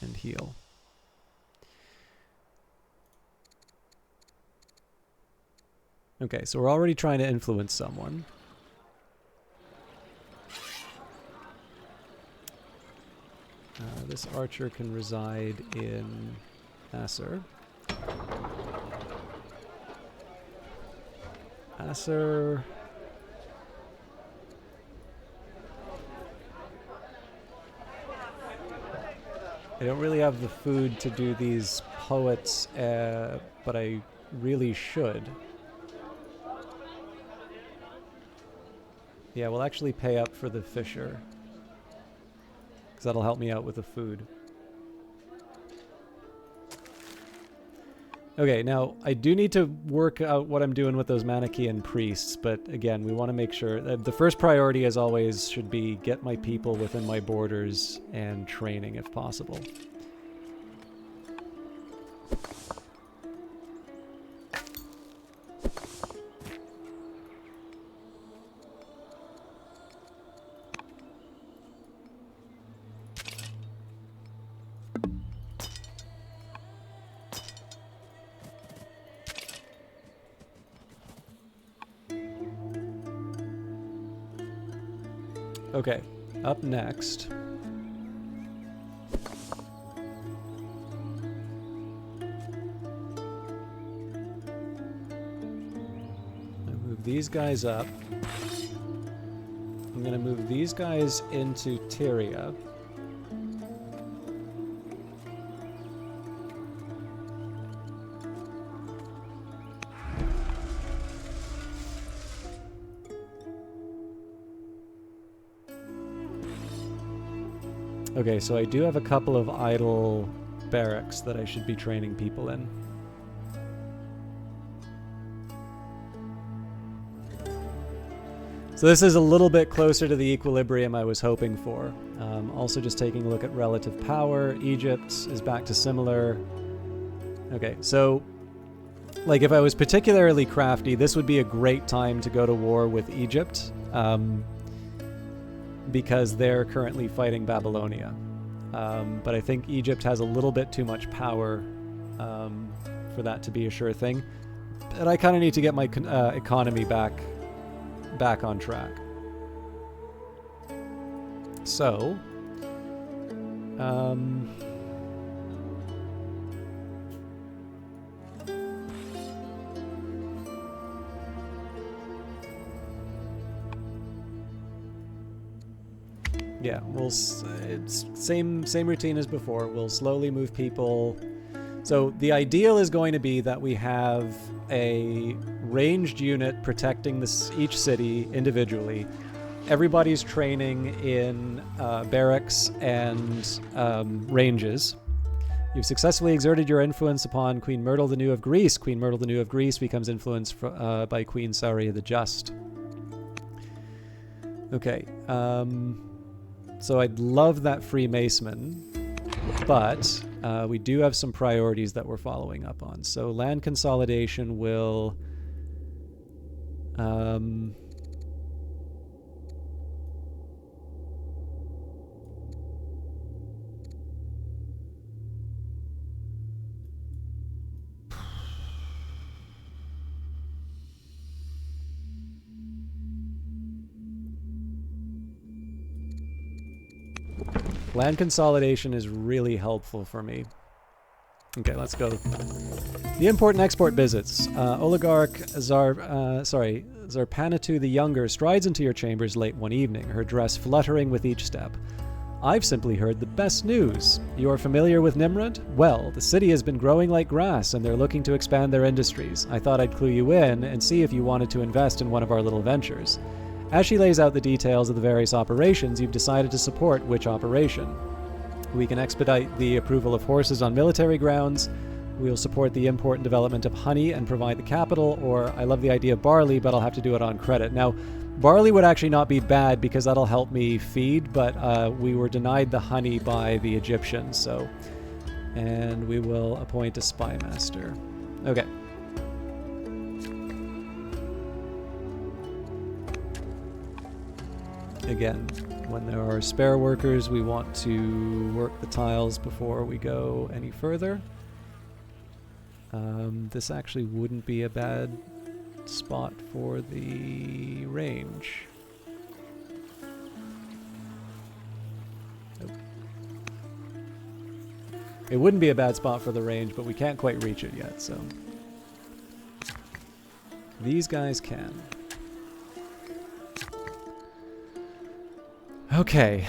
and heal. Okay, so we're already trying to influence someone. This archer can reside in Nasser. Nasser. I don't really have the food to do these poets, but I really should. Yeah, we'll actually pay up for the fisher, because that'll help me out with the food. Okay, now I do need to work out what I'm doing with those Manichaean priests, but again, we want to make sure that the first priority, as always, should be get my people within my borders and training if possible. Okay, up next. I move these guys up. I'm gonna move these guys into Tyria. Okay, so I do have a couple of idle barracks that I should be training people in. So this is a little bit closer to the equilibrium I was hoping for. Also just taking a look at relative power. Egypt is back to similar. Okay, so like if I was particularly crafty, this would be a great time to go to war with Egypt. Because they're currently fighting Babylonia. But I think Egypt has a little bit too much power for that to be a sure thing. And I kind of need to get my economy back on track. So, yeah, it's same routine as before. We'll slowly move people. So the ideal is going to be that we have a ranged unit protecting each city individually. Everybody's training in barracks and ranges. You've successfully exerted your influence upon Queen Myrtle the New of Greece. Queen Myrtle the New of Greece becomes influenced by Queen Sauria the Just. Okay. So I'd love that Freemason, but we do have some priorities that we're following up on. So land consolidation will... Land consolidation is really helpful for me. Okay, let's go. The import and export visits. Oligarch Zarpanitu the Younger strides into your chambers late one evening, her dress fluttering with each step. I've simply heard the best news. You are familiar with Nimrod? Well, the city has been growing like grass, and they're looking to expand their industries. I thought I'd clue you in and see if you wanted to invest in one of our little ventures. As she lays out the details of the various operations, you've decided to support which operation. We can expedite the approval of horses on military grounds. We'll support the import and development of honey and provide the capital, or I love the idea of barley, but I'll have to do it on credit. Now, barley would actually not be bad because that'll help me feed, but we were denied the honey by the Egyptians, so... And we will appoint a spy master. Okay. Again, when there are spare workers, we want to work the tiles before we go any further. This actually wouldn't be a bad spot for the range. Nope. It wouldn't be a bad spot for the range, but we can't quite reach it yet, so... These guys can. Okay,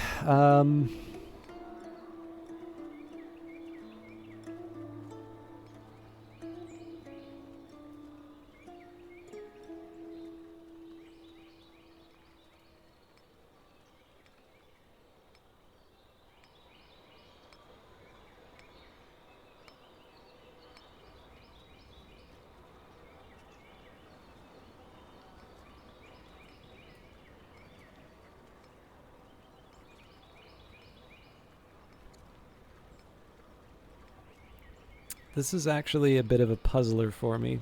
this is actually a bit of a puzzler for me.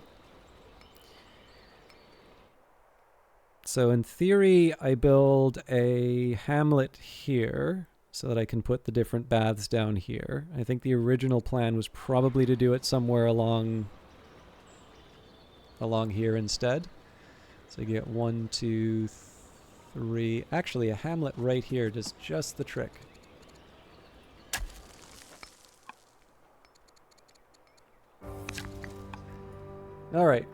So in theory, I build a hamlet here so that I can put the different baths down here. I think the original plan was probably to do it somewhere along here instead. So you get 1, 2, 3. Actually, a hamlet right here does just the trick. All right.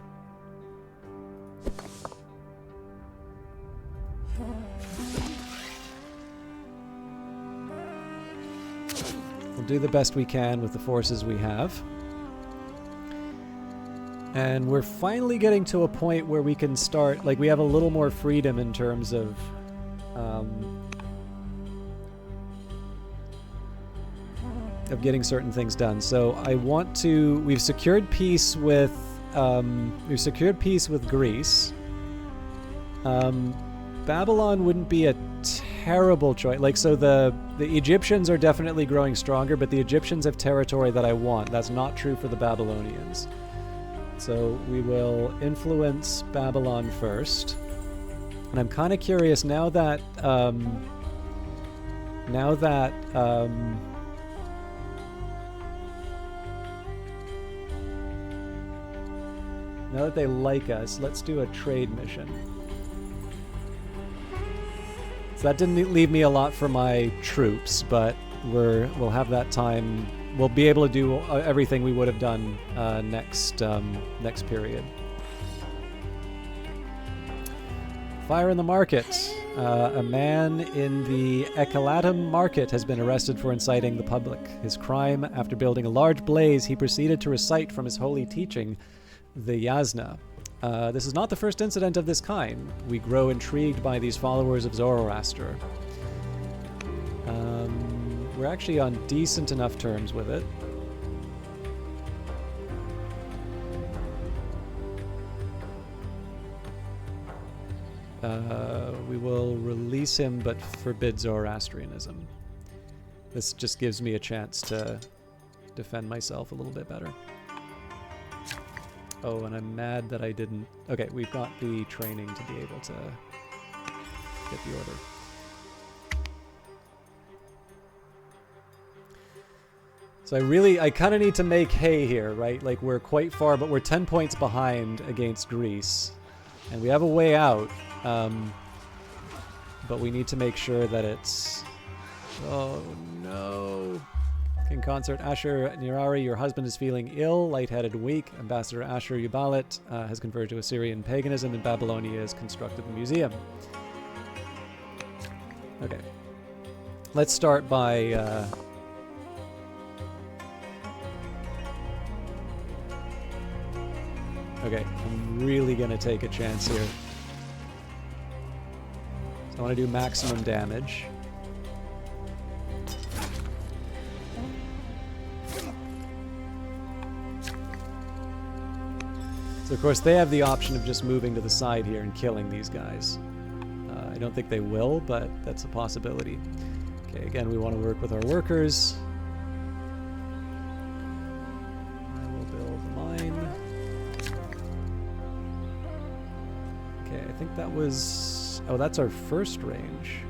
We'll do the best we can with the forces we have. And we're finally getting to a point where we can start, like, we have a little more freedom in terms of getting certain things done. So I want to, we've secured peace with Greece. Babylon wouldn't be a terrible choice. Like, so the Egyptians are definitely growing stronger, but the Egyptians have territory that I want. That's not true for the Babylonians. So we will influence Babylon first. And I'm kind of curious now that now that they like us, let's do a trade mission. So that didn't leave me a lot for my troops, but we'll have that time. We'll be able to do everything we would have done next period. Fire in the market. A man in the Ekalatum market has been arrested for inciting the public. His crime: after building a large blaze, he proceeded to recite from his holy teaching, the Yasna. This is not the first incident of this kind. We grow intrigued by these followers of Zoroaster. We're actually on decent enough terms with it. We will release him, but forbid Zoroastrianism. This just gives me a chance to defend myself a little bit better. Oh, and I'm mad that I didn't... Okay, we've got the training to be able to get the order. So I kind of need to make hay here, right? Like, we're quite far, but we're 10 points behind against Greece. And we have a way out, but we need to make sure that it's... Oh, no. King Consort Ashur Nirari, your husband is feeling ill, lightheaded and weak. Ambassador Ashur Ubalit has converted to Assyrian paganism, and Babylonia has constructed the museum. Okay. Let's start by... okay, I'm really going to take a chance here. So I want to do maximum damage. So of course they have the option of just moving to the side here and killing these guys. I don't think they will, but that's a possibility. Okay, again, we want to work with our workers. I will build a mine. Okay, I think that was... oh, that's our first range.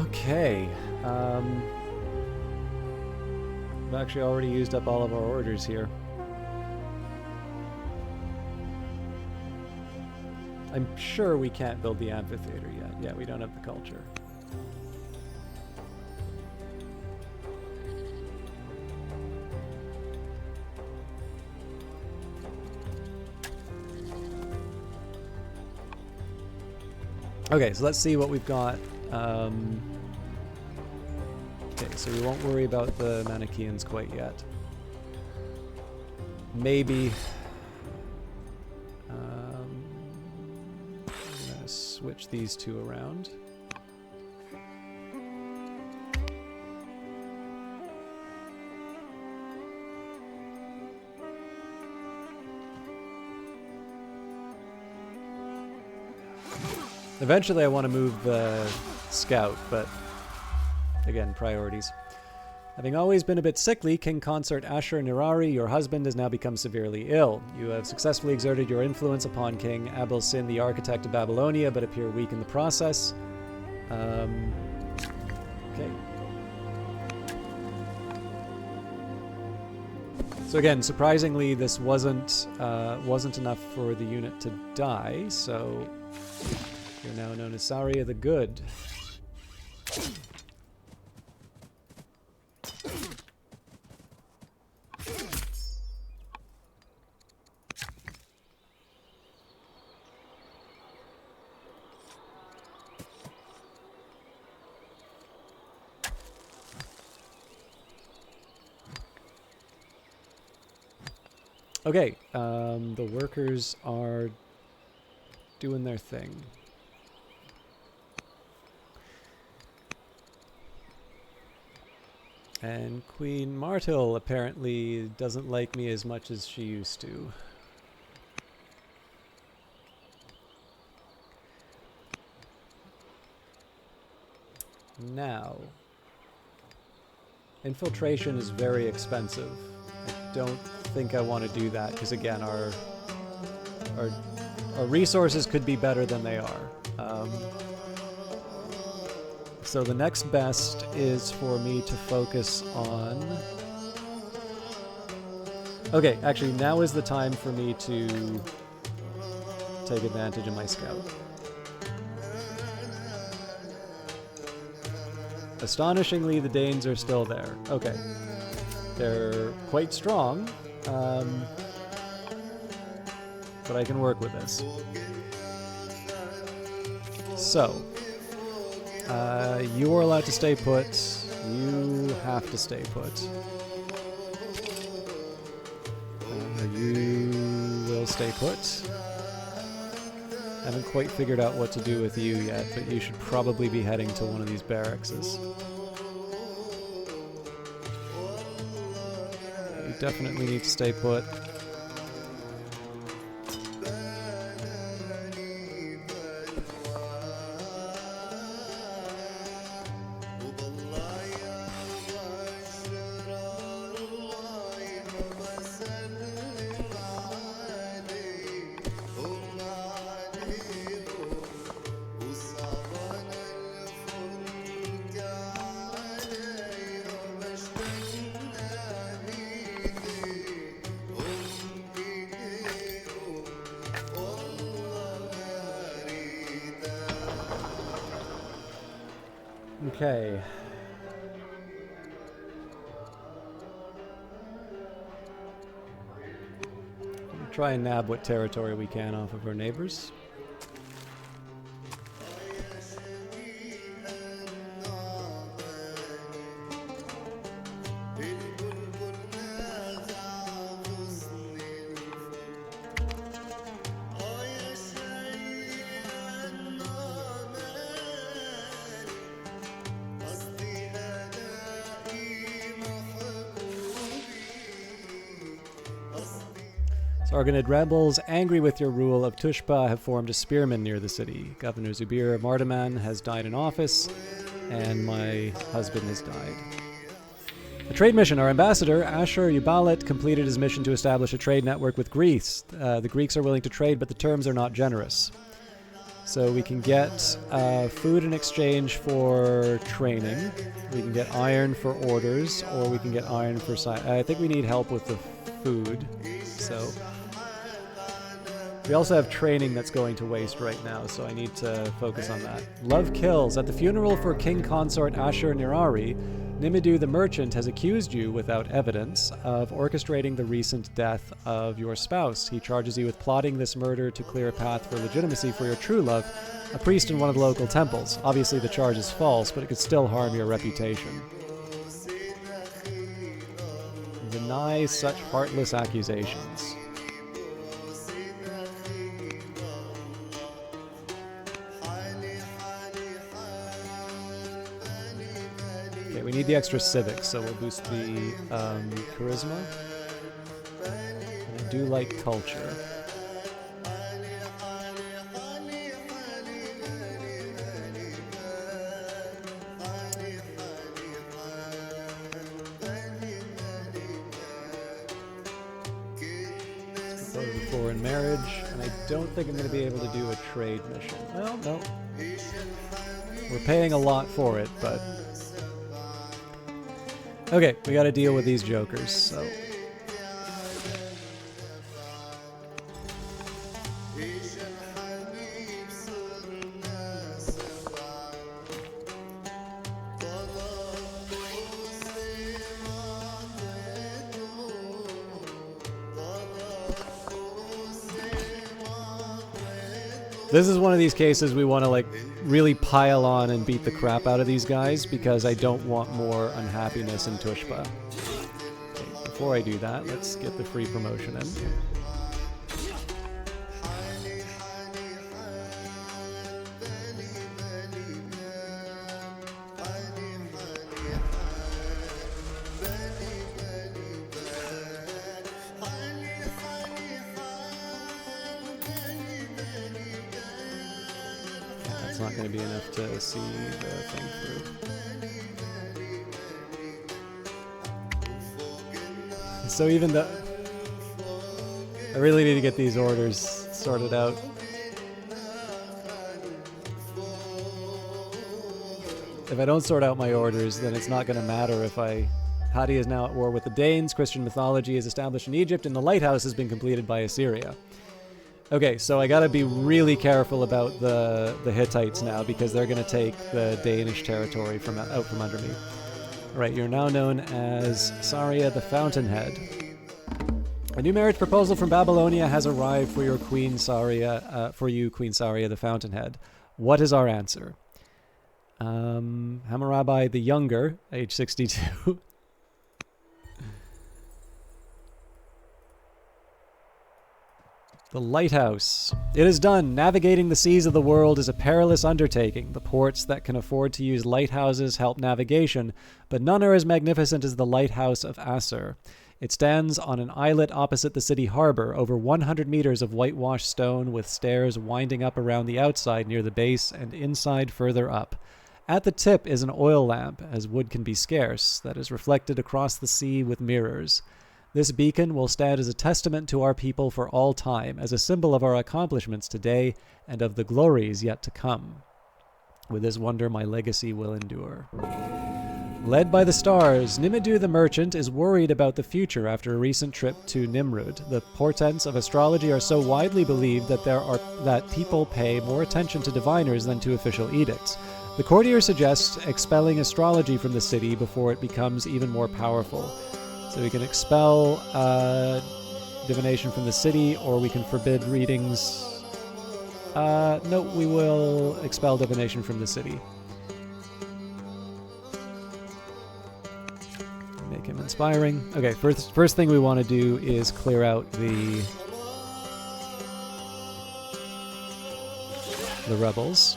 Okay. I've actually already used up all of our orders here. I'm sure we can't build the amphitheater yet. Yeah, we don't have the culture. Okay, so let's see what we've got. Okay, so we won't worry about the Manichaeans quite yet. Maybe... I'm gonna switch these two around. Eventually I want to move the scout, but again, priorities. Having always been a bit sickly, King Consort Ashur Nirari, your husband, has now become severely ill. You have successfully exerted your influence upon King Abel-Sin, the architect of Babylonia, but appear weak in the process. Okay. So again, surprisingly, this wasn't enough for the unit to die, so you're now known as Saria the Good. Okay, the workers are doing their thing. And Queen Martil apparently doesn't like me as much as she used to. Now, infiltration is very expensive. I don't think I want to do that because again, our resources could be better than they are. So the next best is for me to focus on... okay, actually now is the time for me to take advantage of my scout. Astonishingly, the Danes are still there. Okay. They're quite strong, but I can work with this. So, you are allowed to stay put. You have to stay put. You will stay put. Haven't quite figured out what to do with you yet, but you should probably be heading to one of these barracks. You definitely need to stay put. Okay. We'll try and nab what territory we can off of our neighbors. Sargonid rebels, angry with your rule of Tushpa, have formed a spearmen near the city. Governor Zubir Mardaman has died in office, and my husband has died. A trade mission. Our ambassador, Ashur Ubalit, completed his mission to establish a trade network with Greece. The Greeks are willing to trade, but the terms are not generous. So we can get food in exchange for training. We can get iron for orders, or we can get iron for I think we need help with the food. So we also have training that's going to waste right now, so I need to focus on that. Love kills. At the funeral for King Consort Ashur Nirari, Nimidu the merchant has accused you, without evidence, of orchestrating the recent death of your spouse. He charges you with plotting this murder to clear a path for legitimacy for your true love, a priest in one of the local temples. Obviously the charge is false, but it could still harm your reputation. Deny such heartless accusations. Okay, we need the extra civics, so we'll boost the charisma. And I do like culture. Foreign marriage, and I don't think I'm going to be able to do a trade mission. Well, no. We're paying a lot for it, but... Okay, we got to deal with these jokers, so... This is one of these cases we want to, like, really pile on and beat the crap out of these guys, because I don't want more unhappiness in Tushpa. Okay, before I do that, let's get the free promotion in. Not going to be enough to see the thing through. So even though I really need to get these orders sorted out. If I don't sort out my orders, then it's not going to matter if Hadi is now at war with the Danes, Christian mythology is established in Egypt, and the lighthouse has been completed by Assyria. Okay, so I gotta be really careful about the Hittites now, because they're gonna take the Danish territory out from under me. Right, you're now known as Saria the Fountainhead. A new marriage proposal from Babylonia has arrived for your Queen Saria, Queen Saria the Fountainhead. What is our answer? Hammurabi the Younger, age 62. The lighthouse. It is done. Navigating the seas of the world is a perilous undertaking. The ports that can afford to use lighthouses help navigation, but none are as magnificent as the lighthouse of Assur. It stands on an islet opposite the city harbor, over 100 meters of whitewashed stone with stairs winding up around the outside near the base and inside further up. At the tip is an oil lamp, as wood can be scarce, that is reflected across the sea with mirrors. This beacon will stand as a testament to our people for all time, as a symbol of our accomplishments today and of the glories yet to come. With this wonder, my legacy will endure. Led by the stars, Nimidu the merchant is worried about the future after a recent trip to Nimrud. The portents of astrology are so widely believed that people pay more attention to diviners than to official edicts. The courtier suggests expelling astrology from the city before it becomes even more powerful. So we can expel divination from the city, or we can forbid readings. No, we will expel divination from the city. Make him inspiring. Okay, first thing we want to do is clear out the rebels.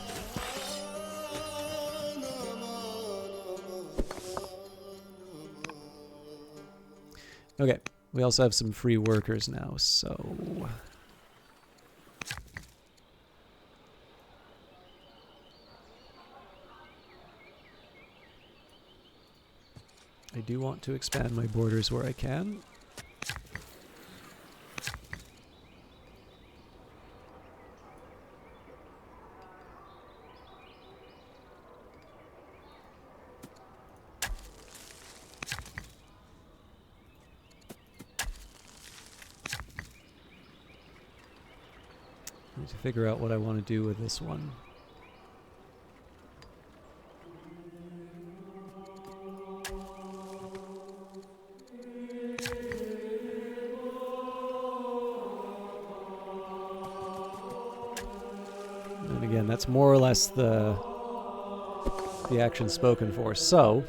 Okay, we also have some free workers now, so... I do want to expand my borders where I can. I need to figure out what I want to do with this one. And again, that's more or less the action spoken for. So,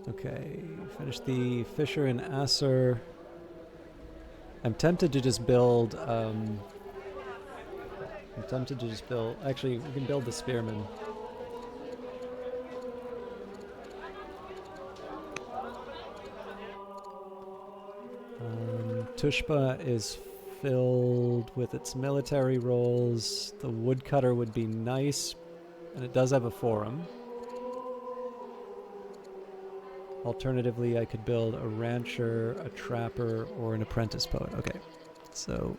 okay, finish the Fisher and Acer. I'm tempted to just build, actually, we can build the Spearman. Tushpa is filled with its military roles. The woodcutter would be nice, and it does have a forum. Alternatively, I could build a rancher, a trapper, or an apprentice poet. Okay, so...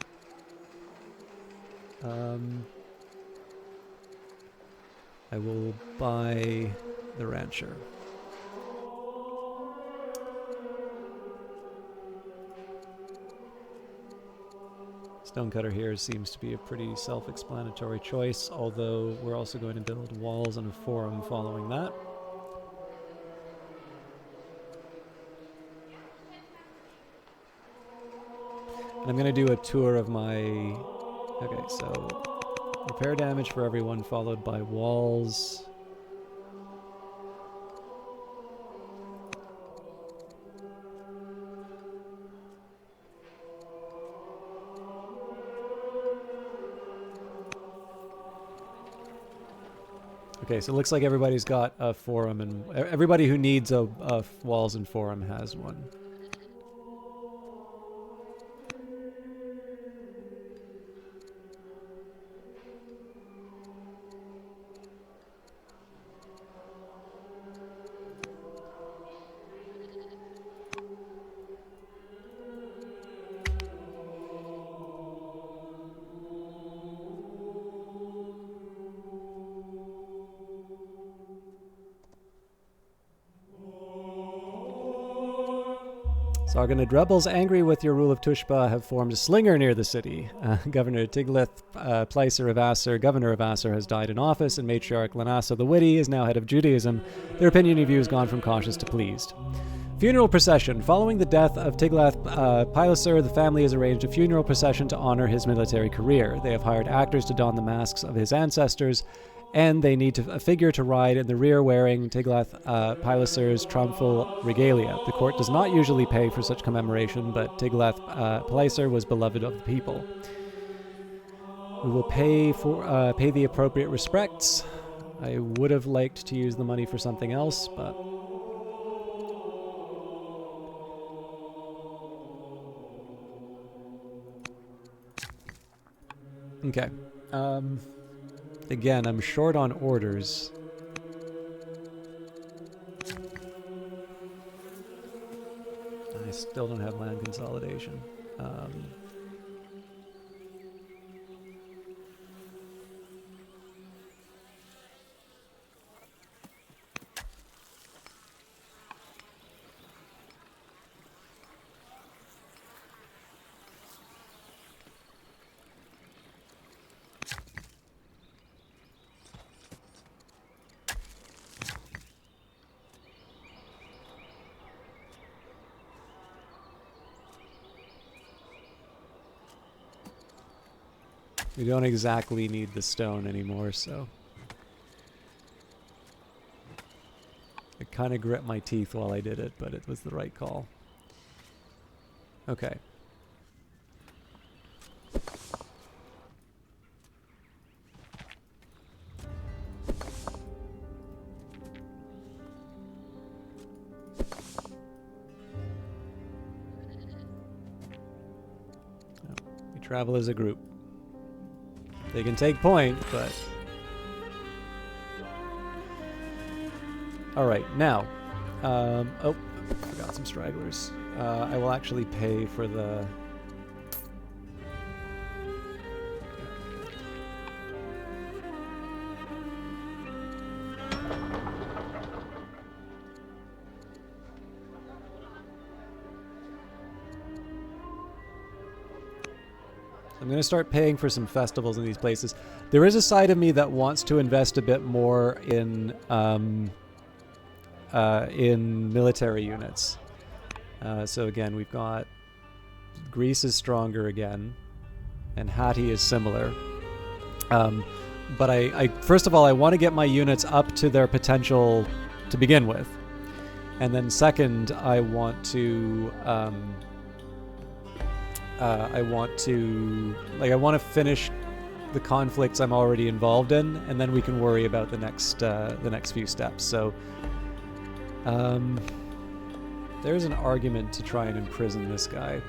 I will buy the rancher. Stonecutter here seems to be a pretty self-explanatory choice, although we're also going to build walls and a forum following that. And I'm going to do a tour of my... Okay, so repair damage for everyone, followed by walls. Okay, so it looks like everybody's got a forum, and everybody who needs a walls and forum has one. Sargonid rebels, angry with your rule of Tushpa, have formed a slinger near the city. Governor Tiglath-Pileser of Acer, governor of Acer, has died in office, and Matriarch Lanassa the Witty is now head of Judaism. Their opinion of you has gone from cautious to pleased. Funeral procession. Following the death of Tiglath-Pileser, the family has arranged a funeral procession to honor his military career. They have hired actors to don the masks of his ancestors, and they need a figure to ride in the rear wearing Tiglath-Pileser's triumphal regalia. The court does not usually pay for such commemoration, but Tiglath-Pileser was beloved of the people. We will pay the appropriate respects. I would have liked to use the money for something else, but... Okay. Again, I'm short on orders. I still don't have land consolidation. We don't exactly need the stone anymore, so... I kind of grit my teeth while I did it, but it was the right call. Okay. We travel as a group. They can take point, but... Alright, now. Oh, forgot some stragglers. I will actually pay for the... I'm going to start paying for some festivals in these places. There is a side of me that wants to invest a bit more in military units. So again, we've got Greece is stronger again, and Hatti is similar. But I first of all, I want to get my units up to their potential to begin with, and then second, I want to finish the conflicts I'm already involved in, and then we can worry about the next few steps. So there's an argument to try and imprison this guy.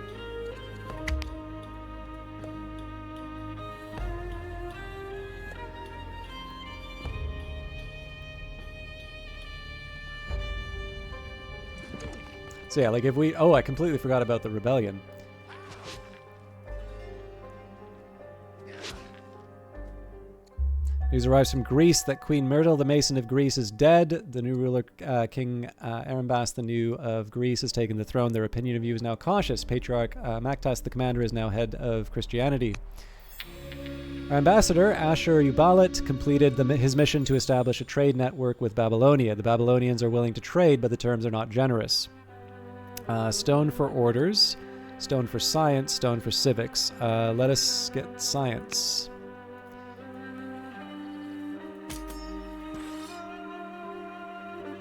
So yeah, like if we... Oh, I completely forgot about the rebellion. News arrives from Greece that Queen Myrtle, the Mason of Greece, is dead. The new ruler, King Arambas the New of Greece, has taken the throne. Their opinion of you is now cautious. Patriarch Mactas, the commander, is now head of Christianity. Our ambassador, Ashur Ubalit, completed his mission to establish a trade network with Babylonia. The Babylonians are willing to trade, but the terms are not generous. Stone for orders, stone for science, stone for civics. Let us get science.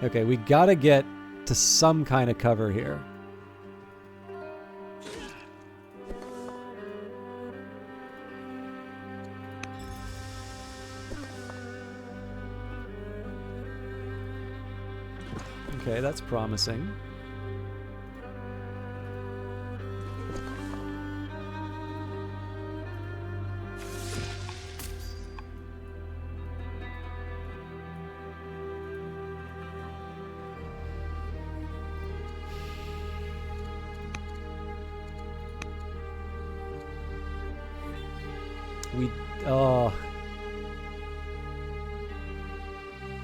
Okay, we gotta get to some kind of cover here. Okay, that's promising.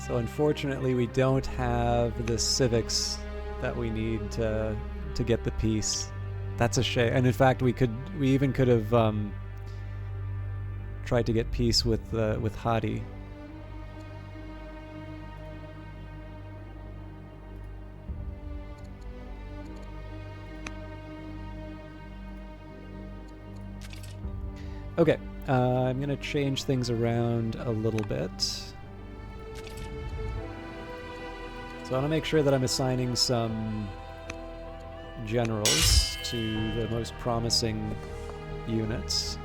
So unfortunately, we don't have the civics that we need to get the peace. That's a shame. And in fact, we even could have tried to get peace with Hatti. Okay, I'm going to change things around a little bit. So I want to make sure that I'm assigning some generals to the most promising units.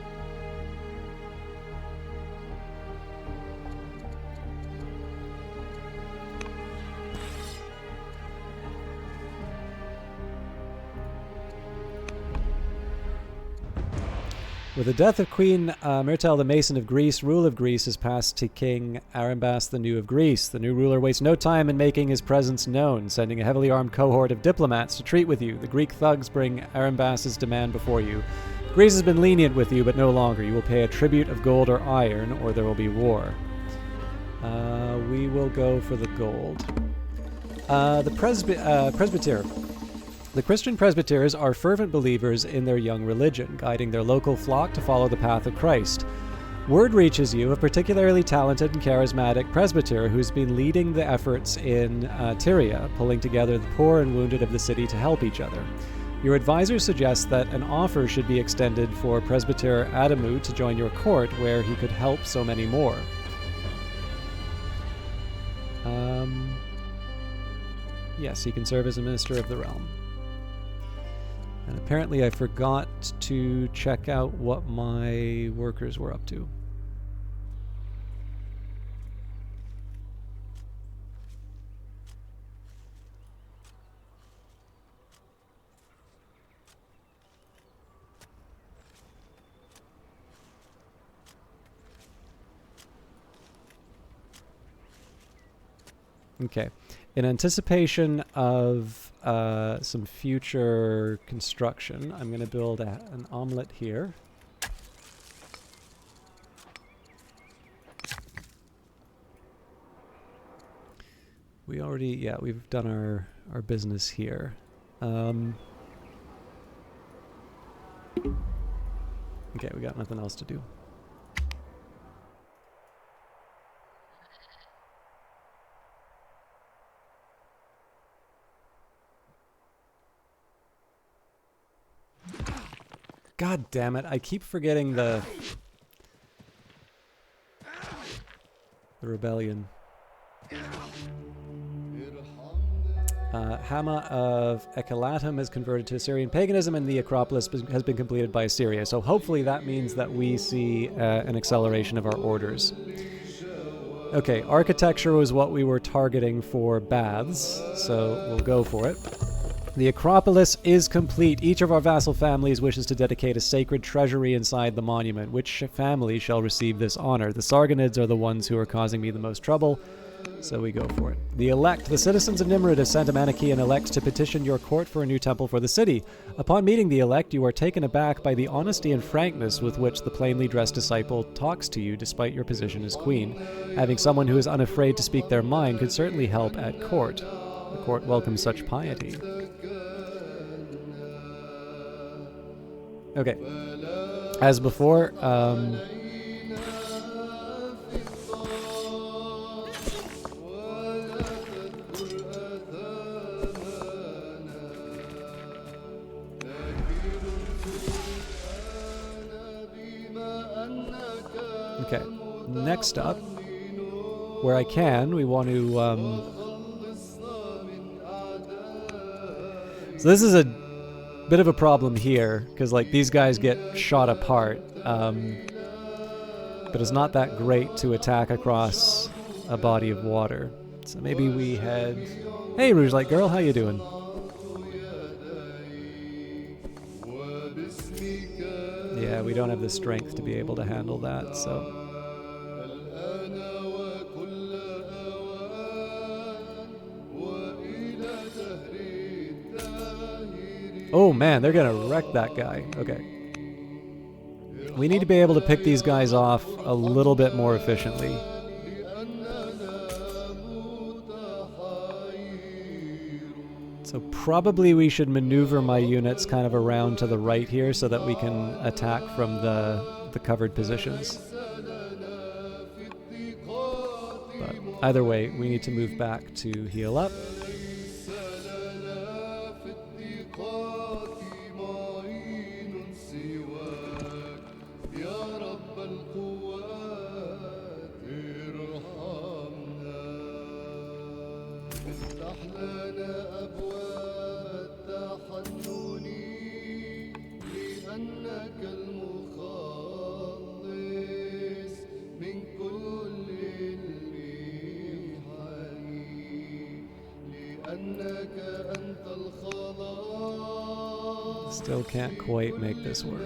With the death of Queen Myrtle, the Mason of Greece, rule of Greece has passed to King Arambas the New of Greece. The new ruler wastes no time in making his presence known, sending a heavily armed cohort of diplomats to treat with you. The Greek thugs bring Arambas's demand before you. Greece has been lenient with you, but no longer. You will pay a tribute of gold or iron, or there will be war. We will go for the gold. The presbyter. The Christian presbyters are fervent believers in their young religion, guiding their local flock to follow the path of Christ. Word reaches you of a particularly talented and charismatic presbyter who's been leading the efforts in Tyria, pulling together the poor and wounded of the city to help each other. Your advisor suggests that an offer should be extended for Presbyter Adamu to join your court, where he could help so many more. Yes, he can serve as a minister of the realm. And apparently I forgot to check out what my workers were up to. Okay. In anticipation of some future construction, I'm going to build an omelet here. We already, yeah, we've done our business here. Okay, we got nothing else to do. God damn it, I keep forgetting the rebellion. Hama of Ekalatum has converted to Assyrian paganism, and the Acropolis has been completed by Assyria. So hopefully that means that we see an acceleration of our orders. Okay, architecture was what we were targeting for baths, so we'll go for it. The Acropolis is complete. Each of our vassal families wishes to dedicate a sacred treasury inside the monument. Which family shall receive this honor? The Sargonids are the ones who are causing me the most trouble, so we go for it. The elect. The citizens of Nimrud have sent a Manichaean elect to petition your court for a new temple for the city. Upon meeting the elect, you are taken aback by the honesty and frankness with which the plainly dressed disciple talks to you despite your position as queen. Having someone who is unafraid to speak their mind could certainly help at court. The court welcomes such piety. Okay. As before, okay. Next up, where I can, we want to, so this is a bit of a problem here, because like these guys get shot apart, but it's not that great to attack across a body of water. So maybe we head... Hey, Rouge Light Girl, how you doing? Yeah, we don't have the strength to be able to handle that, so... Oh man, they're gonna wreck that guy. Okay. We need to be able to pick these guys off a little bit more efficiently. So probably we should maneuver my units kind of around to the right here so that we can attack from the covered positions. But either way, we need to move back to heal up. Still can't quite make this work.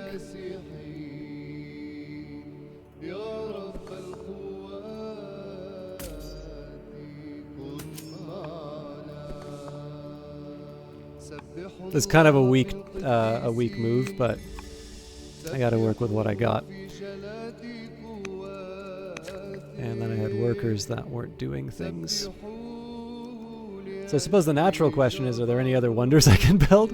It's kind of a weak move, but I gotta work with what I got. And then I had workers that weren't doing things. So I suppose the natural question is, are there any other wonders I can build?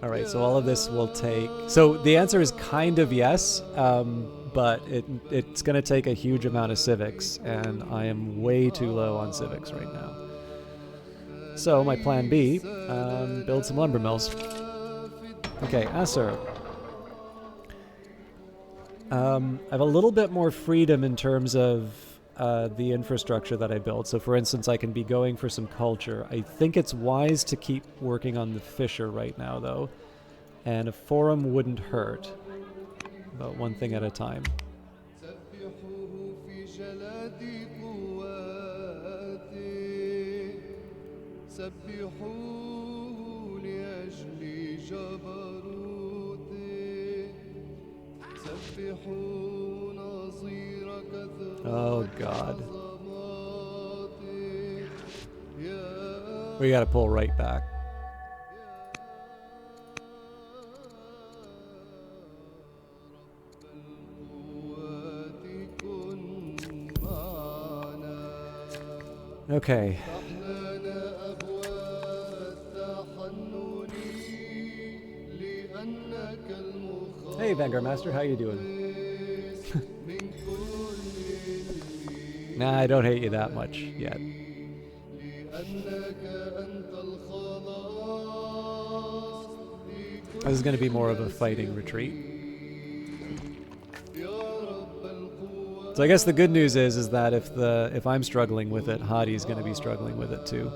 All right, so all of this will take... So the answer is kind of yes, but it's going to take a huge amount of civics, and I am way too low on civics right now. So my plan B, build some lumber mills. Okay, Asser. I have a little bit more freedom in terms of the infrastructure that I build. So for instance, I can be going for some culture. I think it's wise to keep working on the fisher right now, though. And a forum wouldn't hurt. But one thing at a time. Oh God. We gotta pull right back. Okay. Hey, Vanguard Master, how you doing? Nah, I don't hate you that much yet. This is going to be more of a fighting retreat. So I guess the good news is that if I'm struggling with it, Hadi's going to be struggling with it too.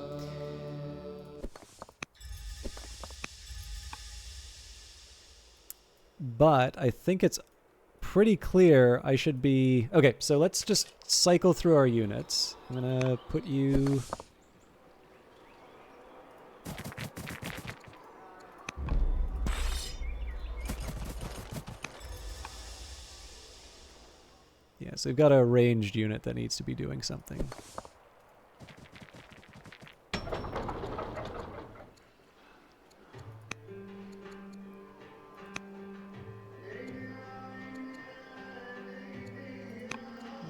But I think it's pretty clear I should be... Okay, so let's just cycle through our units. I'm going to put you... Yeah, so we've got a ranged unit that needs to be doing something.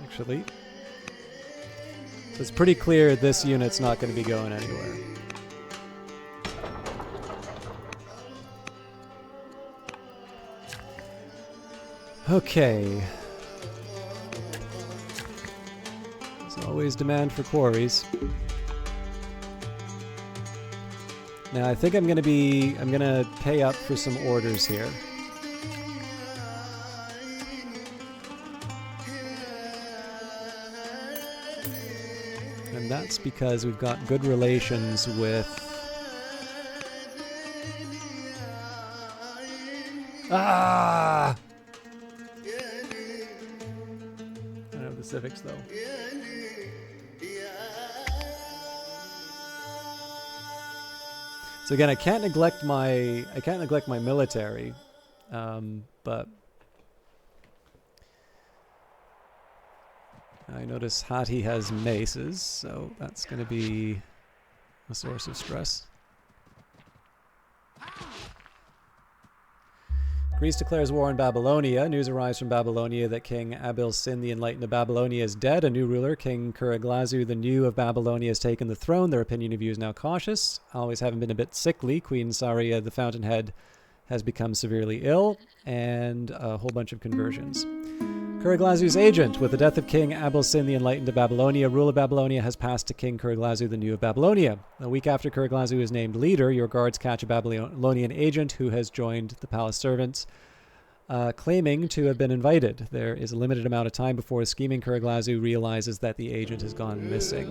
Actually, it's pretty clear this unit's not going to be going anywhere. Okay. There's always demand for quarries. Now I think I'm going to pay up for some orders here. And that's because we've got good relations with... Ah! I don't have the civics though. So again, I can't neglect my military, but I notice Hati has maces, so that's going to be a source of stress. Greece declares war on Babylonia. News arrives from Babylonia that King Abil-Sin the Enlightened of Babylonia is dead. A new ruler, King Kuraglazu the New of Babylonia, has taken the throne. Their opinion of you is now cautious. Always having been a bit sickly, Queen Saria the Fountainhead has become severely ill, and a whole bunch of conversions. Kuraglazu's agent. With the death of King Abil-Sin the Enlightened of Babylonia, rule of Babylonia has passed to King Kuraglazu the New of Babylonia. A week after Kuraglazu is named leader, your guards catch a Babylonian agent who has joined the palace servants, claiming to have been invited. There is a limited amount of time before a scheming Kuraglazu realizes that the agent has gone missing.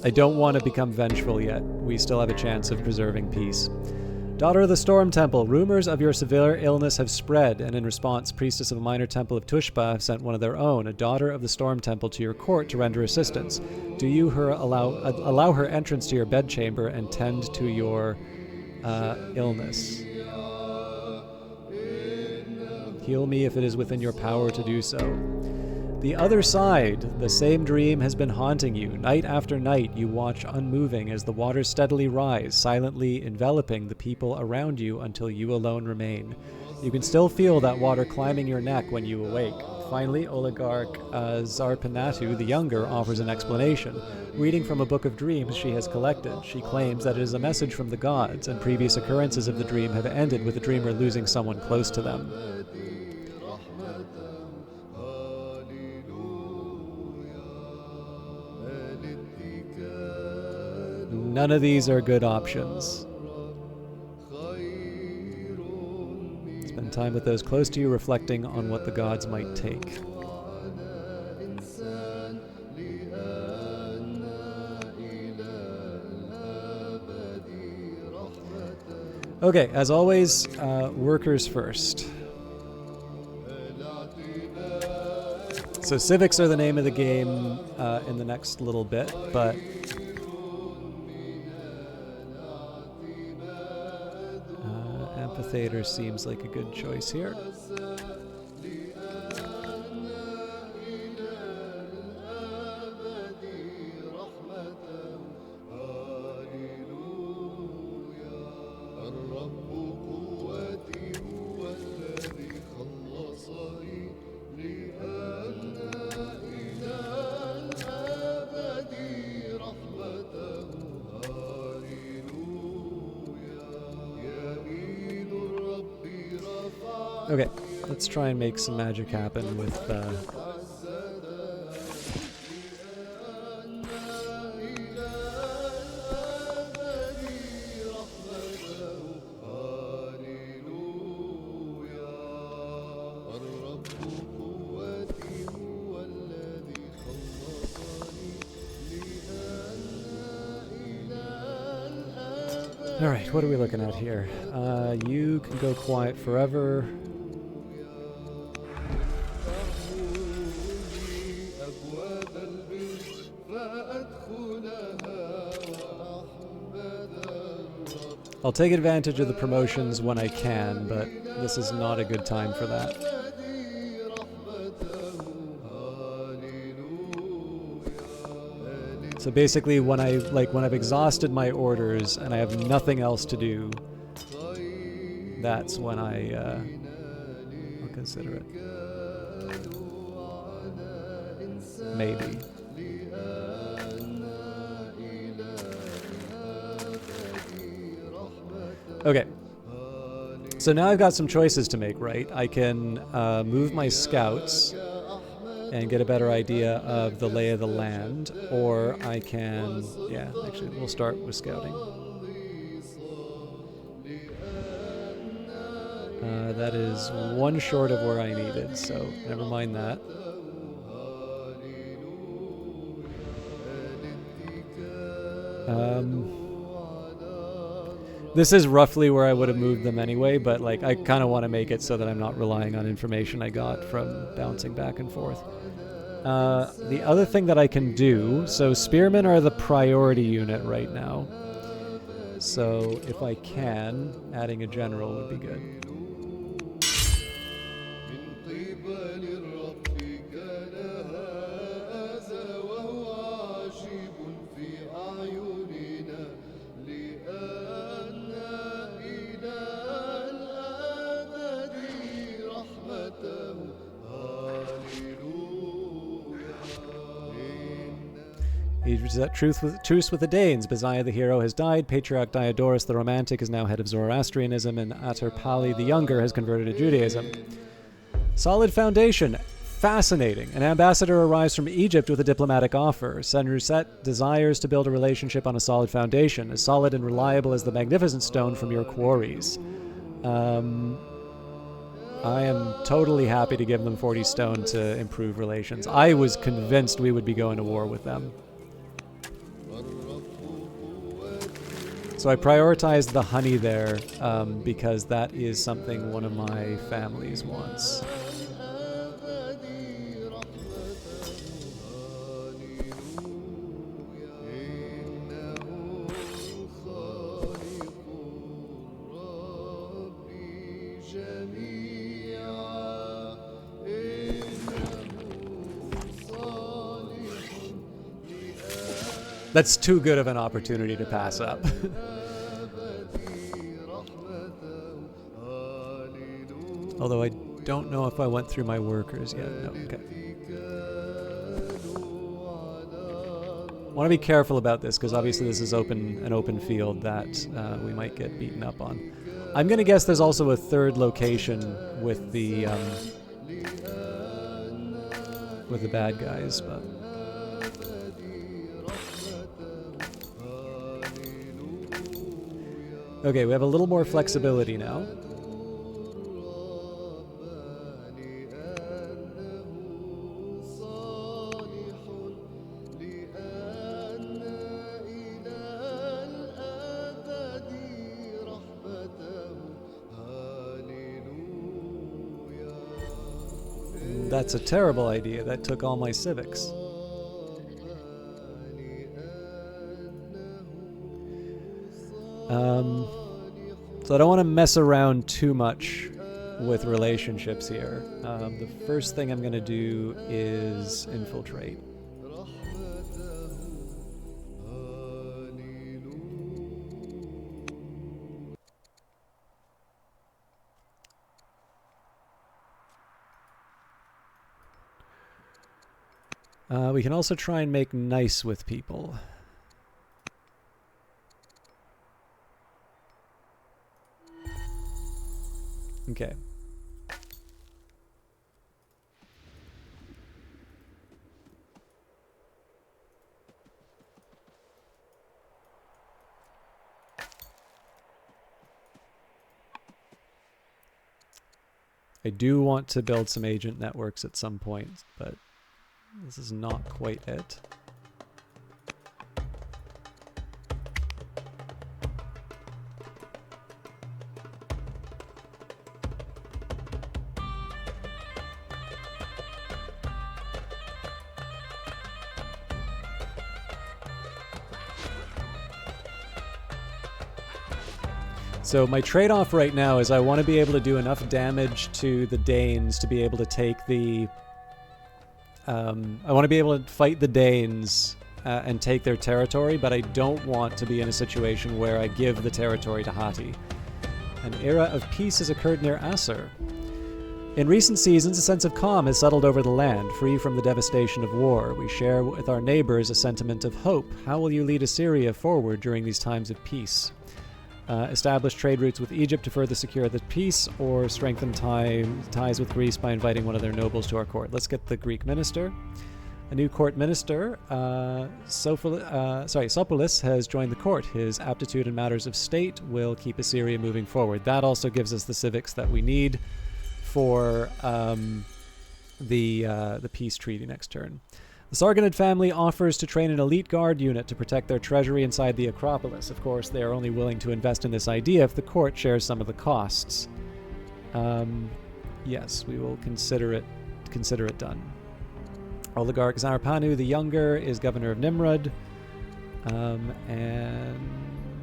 I don't want to become vengeful yet. We still have a chance of preserving peace. Daughter of the Storm Temple, rumors of your severe illness have spread, and in response, priestess of a minor temple of Tushpa have sent one of their own, a daughter of the Storm Temple, to your court to render assistance. Do you allow her entrance to your bedchamber and tend to your illness? Heal me if it is within your power to do so. The other side, the same dream has been haunting you. Night after night, you watch unmoving as the waters steadily rise, silently enveloping the people around you until you alone remain. You can still feel that water climbing your neck when you awake. Finally, oligarch Zarpanatu the Younger offers an explanation. Reading from a book of dreams she has collected, she claims that it is a message from the gods, and previous occurrences of the dream have ended with the dreamer losing someone close to them. None of these are good options. Spend time with those close to you, reflecting on what the gods might take. Okay, as always, workers first. So civics are the name of the game in the next little bit, but amphitheater seems like a good choice here. Okay, let's try and make some magic happen with Alright, what are we looking at here? You can go quiet forever. I'll take advantage of the promotions when I can, but this is not a good time for that. So basically when I've exhausted my orders and I have nothing else to do, that's when I'll consider it. Maybe. Okay. So now I've got some choices to make, right? I can move my scouts and get a better idea of the lay of the land, or I can, yeah, actually we'll start with scouting. That is one short of where I needed, so never mind that. This is roughly where I would have moved them anyway, but like I kind of want to make it so that I'm not relying on information I got from bouncing back and forth. The other thing that I can do, so spearmen are the priority unit right now. So if I can, adding a general would be good. He's at truce with the Danes. Baziah the hero has died. Patriarch Diodorus the Romantic is now head of Zoroastrianism, and Atarpali the Younger has converted to Judaism. Solid foundation. Fascinating. An ambassador arrives from Egypt with a diplomatic offer. Senruset desires to build a relationship on a solid foundation, as solid and reliable as the magnificent stone from your quarries. I am totally happy to give them 40 stone to improve relations. I was convinced we would be going to war with them. So I prioritized the honey there because that is something one of my families wants. That's too good of an opportunity to pass up. Although I don't know if I went through my workers yet. No, okay. Want to be careful about this because obviously this is an open field that we might get beaten up on. I'm gonna guess there's also a third location with the bad guys, but okay, we have a little more flexibility now. That's a terrible idea. That took all my civics. So I don't want to mess around too much with relationships here. The first thing I'm going to do is infiltrate. We can also try and make nice with people. Okay. I do want to build some agent networks at some point, but this is not quite it. So my trade-off right now is I want to be able to do enough damage to the Danes to be able to take the... I want to be able to fight the Danes and take their territory, but I don't want to be in a situation where I give the territory to Hati. An era of peace has occurred near Assur. In recent seasons, a sense of calm has settled over the land, free from the devastation of war. We share with our neighbors a sentiment of hope. How will you lead Assyria forward during these times of peace? Establish trade routes with Egypt to further secure the peace, or strengthen ties with Greece by inviting one of their nobles to our court. Let's get the Greek minister. A new court minister, Sopolis, has joined the court. His aptitude in matters of state will keep Assyria moving forward. That also gives us the civics that we need for the peace treaty next turn. The Sargonid family offers to train an elite guard unit to protect their treasury inside the Acropolis. Of course, they are only willing to invest in this idea if the court shares some of the costs. Yes, we will consider it done. Oligarch Zarpanu the Younger is governor of Nimrud. And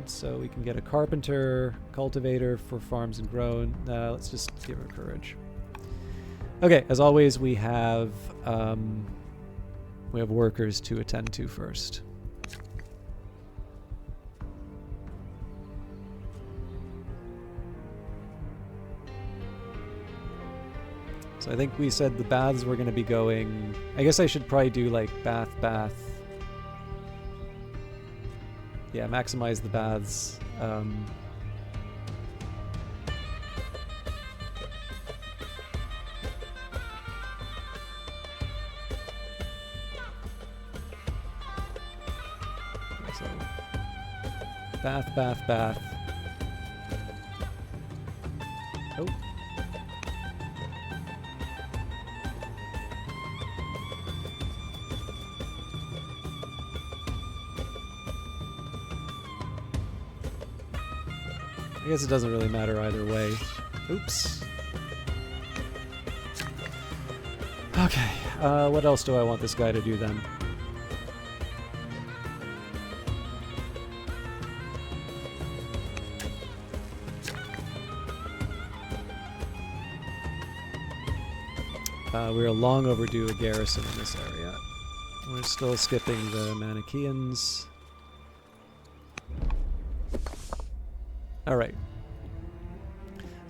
so we can get a carpenter, cultivator for farms and grown. Let's just give her courage. Okay, as always, we have workers to attend to first. So I think we said the baths were going to be going... I guess I should probably do like bath. Yeah, maximize the baths. So, bath. Oh. I guess it doesn't really matter either way. Oops. Okay, what else do I want this guy to do then? We're long overdue a garrison in this area. We're still skipping the Manichaeans. Alright.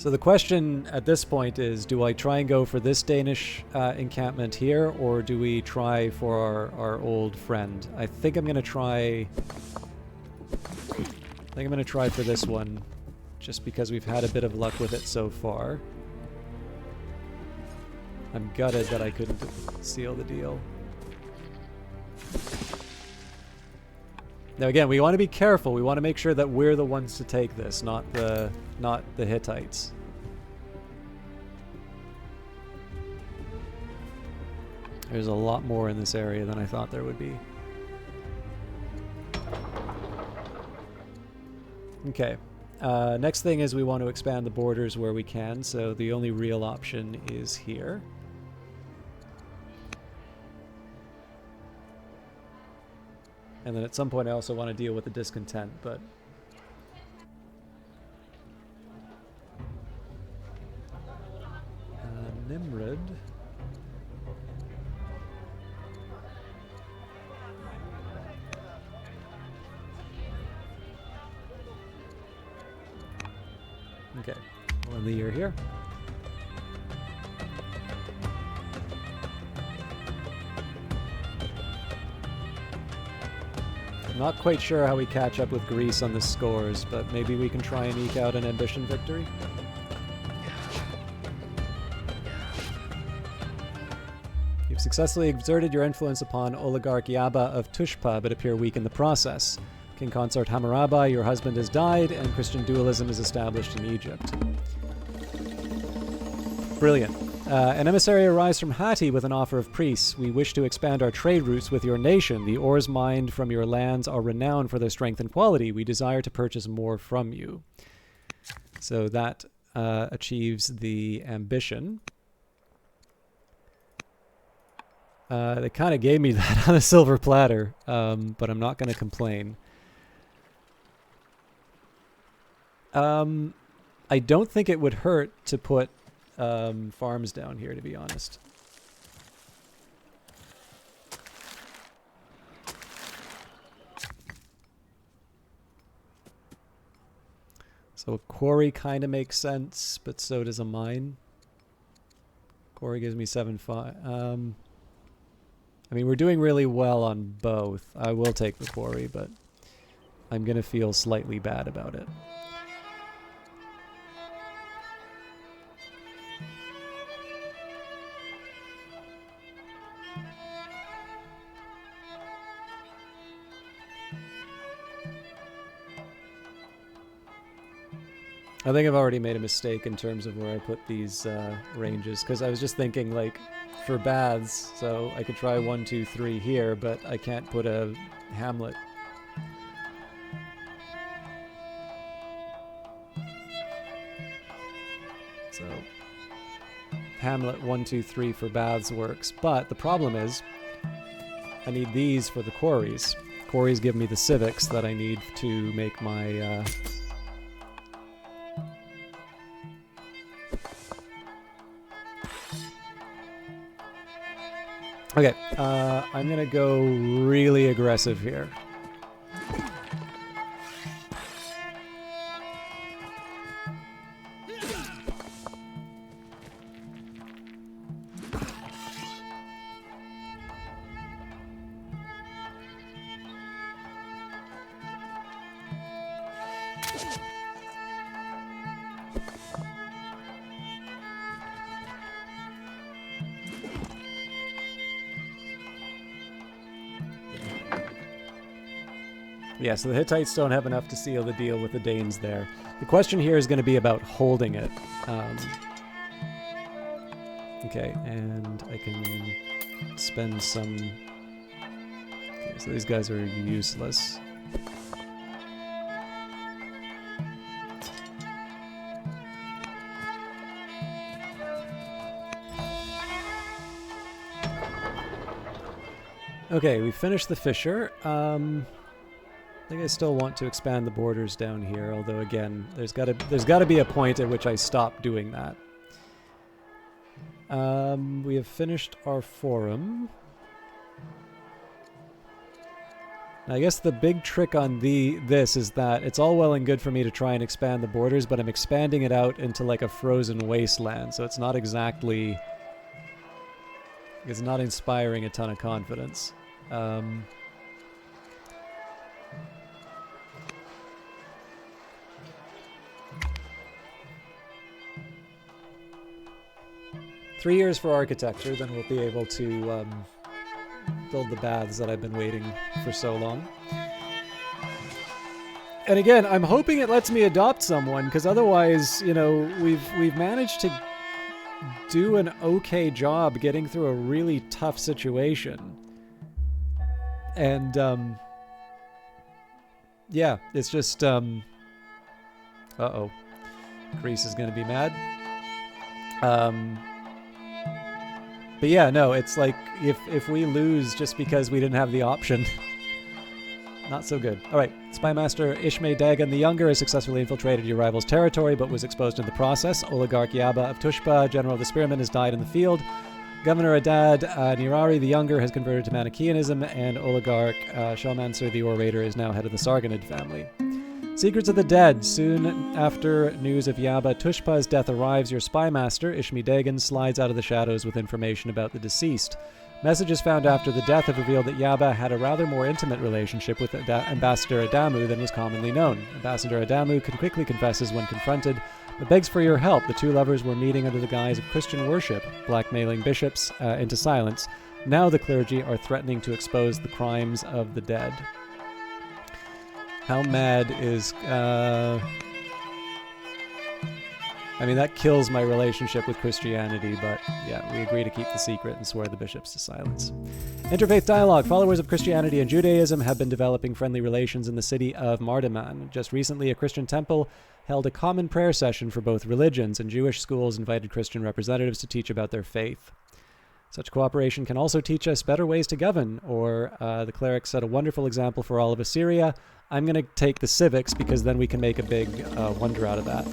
So the question at this point is, do I try and go for this Danish encampment here, or do we try for our old friend? I think I'm going to try... for this one, just because we've had a bit of luck with it so far. I'm gutted that I couldn't seal the deal. Now again, we want to be careful. We want to make sure that we're the ones to take this, not the Hittites. There's a lot more in this area than I thought there would be. Okay. Next thing is we want to expand the borders where we can, so the only real option is here. And then at some point I also want to deal with the discontent, but... Nimrod... Okay, we'll end the year here. Not quite sure how we catch up with Greece on the scores, but maybe we can try and eke out an ambition victory. You've successfully exerted your influence upon Oligarch Yaba of Tushpa, but appear weak in the process. King Consort Hammurabi, your husband, has died, and Christian dualism is established in Egypt. Brilliant. An emissary arrives from Hatti with an offer of priests. We wish to expand our trade routes with your nation. The ores mined from your lands are renowned for their strength and quality. We desire to purchase more from you. So that achieves the ambition. They kind of gave me that on a silver platter, but I'm not going to complain. I don't think it would hurt to put farms down here, to be honest. So a quarry kind of makes sense, but so does a mine. Quarry gives me 7-5. I mean, we're doing really well on both. I will take the quarry, but I'm going to feel slightly bad about it. I think I've already made a mistake in terms of where I put these ranges, because I was just thinking, like, for baths, so I could try 1, 2, 3 here, but I can't put a hamlet. So, hamlet 1, 2, 3 for baths works, but the problem is I need these for the quarries. Quarries give me the civics that I need to make my... Okay, I'm gonna go really aggressive here. Yeah, so the Hittites don't have enough to seal the deal with the Danes there. The question here is going to be about holding it. Okay, and I can spend some... Okay, so these guys are useless. Okay, we finished the fissure. I think I still want to expand the borders down here, although again, there's got to be a point at which I stop doing that. We have finished our forum. I guess the big trick on this is that it's all well and good for me to try and expand the borders, but I'm expanding it out into like a frozen wasteland, so it's not exactly... It's not inspiring a ton of confidence. 3 years for architecture, then we'll be able to build the baths that I've been waiting for so long. And again, I'm hoping it lets me adopt someone, because otherwise, you know, we've managed to do an okay job getting through a really tough situation. And yeah, it's just uh-oh. Greece is gonna be mad. But yeah, no, it's like if we lose just because we didn't have the option, not so good. All right, Spymaster Ishme Dagon the Younger has successfully infiltrated your rival's territory, but was exposed in the process. Oligarch Yaba of Tushpa, general of the Spearmen, has died in the field. Governor Adad Nirari the Younger has converted to Manichaeanism, and Oligarch Shalmansur the Orator is now head of the Sargonid family. Secrets of the Dead. Soon after news of Yaba Tushpa's death arrives, your spymaster, Ishmi Dagon, slides out of the shadows with information about the deceased. Messages found after the death have revealed that Yaba had a rather more intimate relationship with Ambassador Adamu than was commonly known. Ambassador Adamu quickly confesses when confronted, but begs for your help. The two lovers were meeting under the guise of Christian worship, blackmailing bishops into silence. Now the clergy are threatening to expose the crimes of the dead. How mad is... I mean, that kills my relationship with Christianity, but yeah, we agree to keep the secret and swear the bishops to silence. Interfaith dialogue. Followers of Christianity and Judaism have been developing friendly relations in the city of Mardaman. Just recently, a Christian temple held a common prayer session for both religions, and Jewish schools invited Christian representatives to teach about their faith. Such cooperation can also teach us better ways to govern, or the cleric set a wonderful example for all of Assyria. I'm going to take the civics because then we can make a big wonder out of that.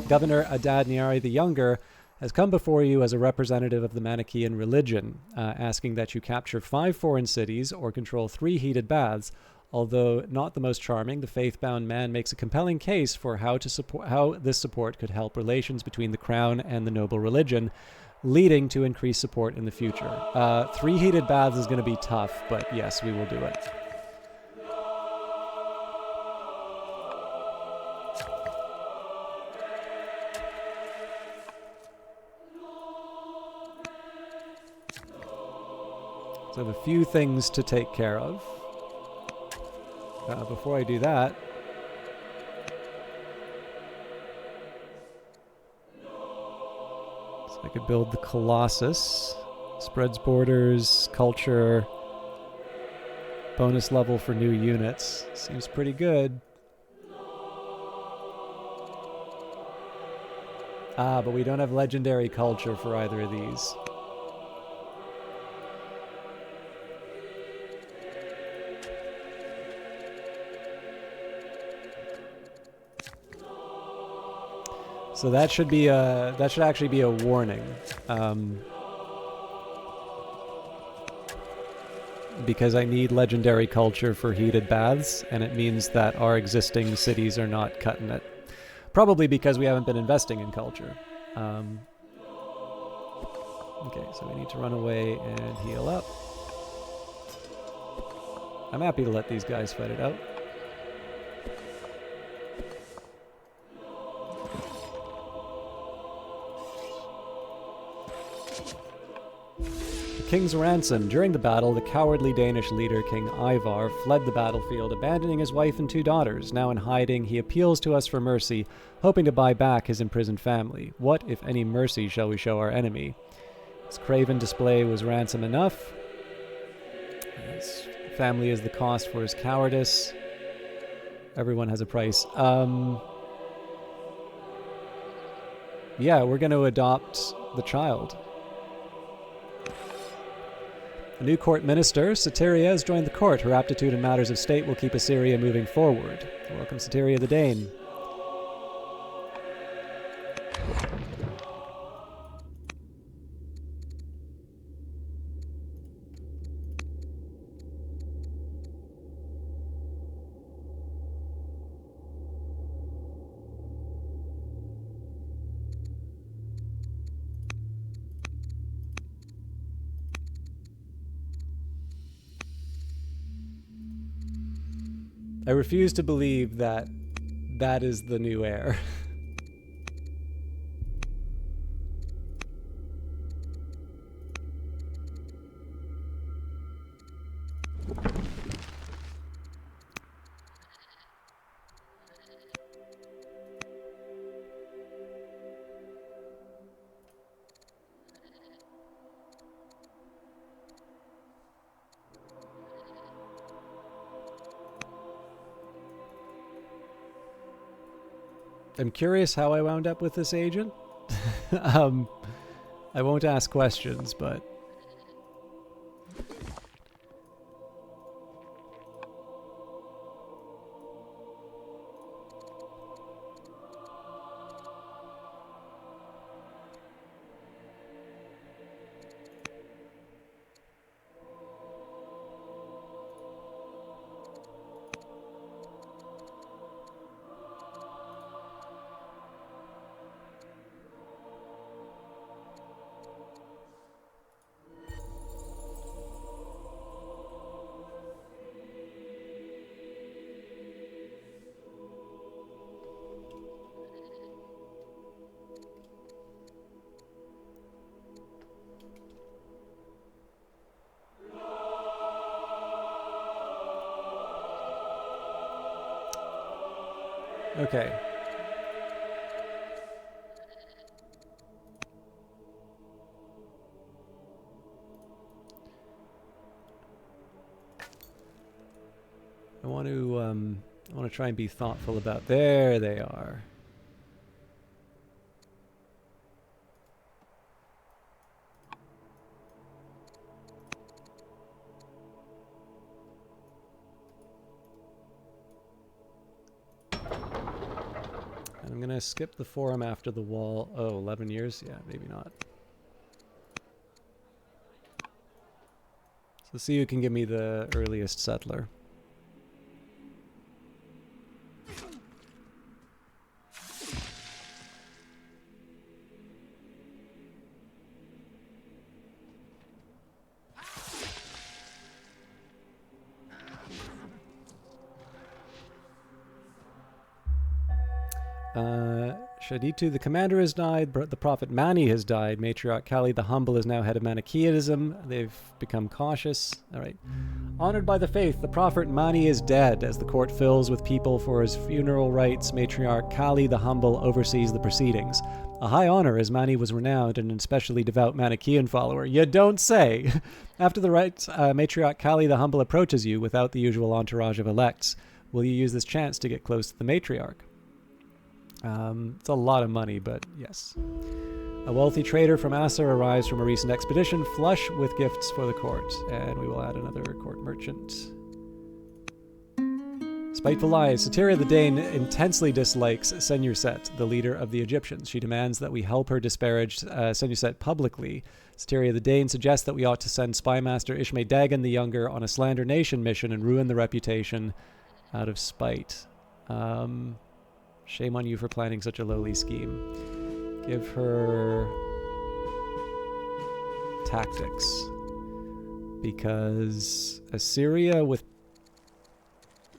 Governor Adad Nirari the Younger has come before you as a representative of the Manichaean religion, asking that you capture 5 foreign cities or control 3 heated baths. Although not the most charming, the faith-bound man makes a compelling case for how this support could help relations between the crown and the noble religion, leading to increased support in the future. 3 heated baths is going to be tough, but yes, we will do it. So I have a few things to take care of. Before I do that, so I could build the Colossus. Spreads borders, culture, bonus level for new units. Seems pretty good. But we don't have legendary culture for either of these. So that should actually be a warning, because I need legendary culture for heated baths, and it means that our existing cities are not cutting it. Probably because we haven't been investing in culture. Okay, so we need to run away and heal up. I'm happy to let these guys fight it out. King's ransom. During the battle, the cowardly Danish leader, King Ivar, fled the battlefield, abandoning his wife and 2 daughters. Now in hiding, he appeals to us for mercy, hoping to buy back his imprisoned family. What, if any, mercy shall we show our enemy? His craven display was ransom enough. His family is the cost for his cowardice. Everyone has a price. Yeah, we're going to adopt the child. A new court minister, Soteria, has joined the court. Her aptitude in matters of state will keep Assyria moving forward. Welcome, Soteria the Dane. I refuse to believe that that is the new heir. I'm curious how I wound up with this agent. I won't ask questions, but okay. I want to try and be thoughtful about. There they are. And I'm gonna skip the forum after the wall. Oh, 11 years? Yeah, maybe not. So see who can give me the earliest settler. Shaditu, the commander, has died. The prophet Mani has died. Matriarch Kali the Humble is now head of Manichaeism. They've become cautious. All right. Honored by the faith, the prophet Mani is dead. As the court fills with people for his funeral rites, Matriarch Kali the Humble oversees the proceedings. A high honor, as Mani was renowned and an especially devout Manichaean follower. You don't say! After the rites, Matriarch Kali the Humble approaches you without the usual entourage of elects. Will you use this chance to get close to the matriarch? It's a lot of money, but yes. A wealthy trader from Asser arrives from a recent expedition, flush with gifts for the court. And we will add another court merchant. Spiteful lies. Soteria the Dane intensely dislikes Senusret, the leader of the Egyptians. She demands that we help her disparage Senusret publicly. Soteria the Dane suggests that we ought to send spymaster Ishme Dagon the Younger on a Slander Nation mission and ruin the reputation out of spite. Shame on you for planning such a lowly scheme. Give her tactics. Because Assyria with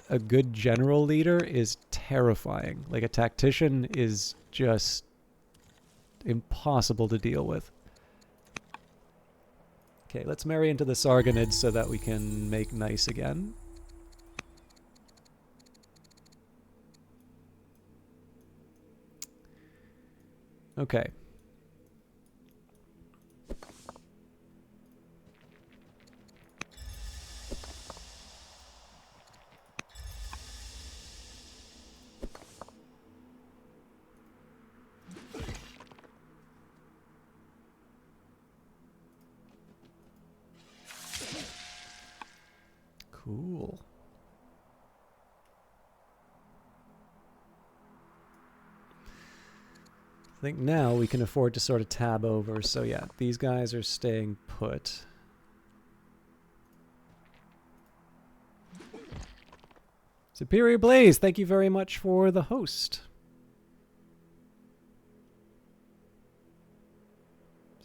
a good general leader is terrifying. Like, a tactician is just impossible to deal with. Okay, let's marry into the Sargonids so that we can make nice again. Okay. Cool. I think now we can afford to sort of tab over. So yeah, these guys are staying put. Superior Blaze, thank you very much for the host.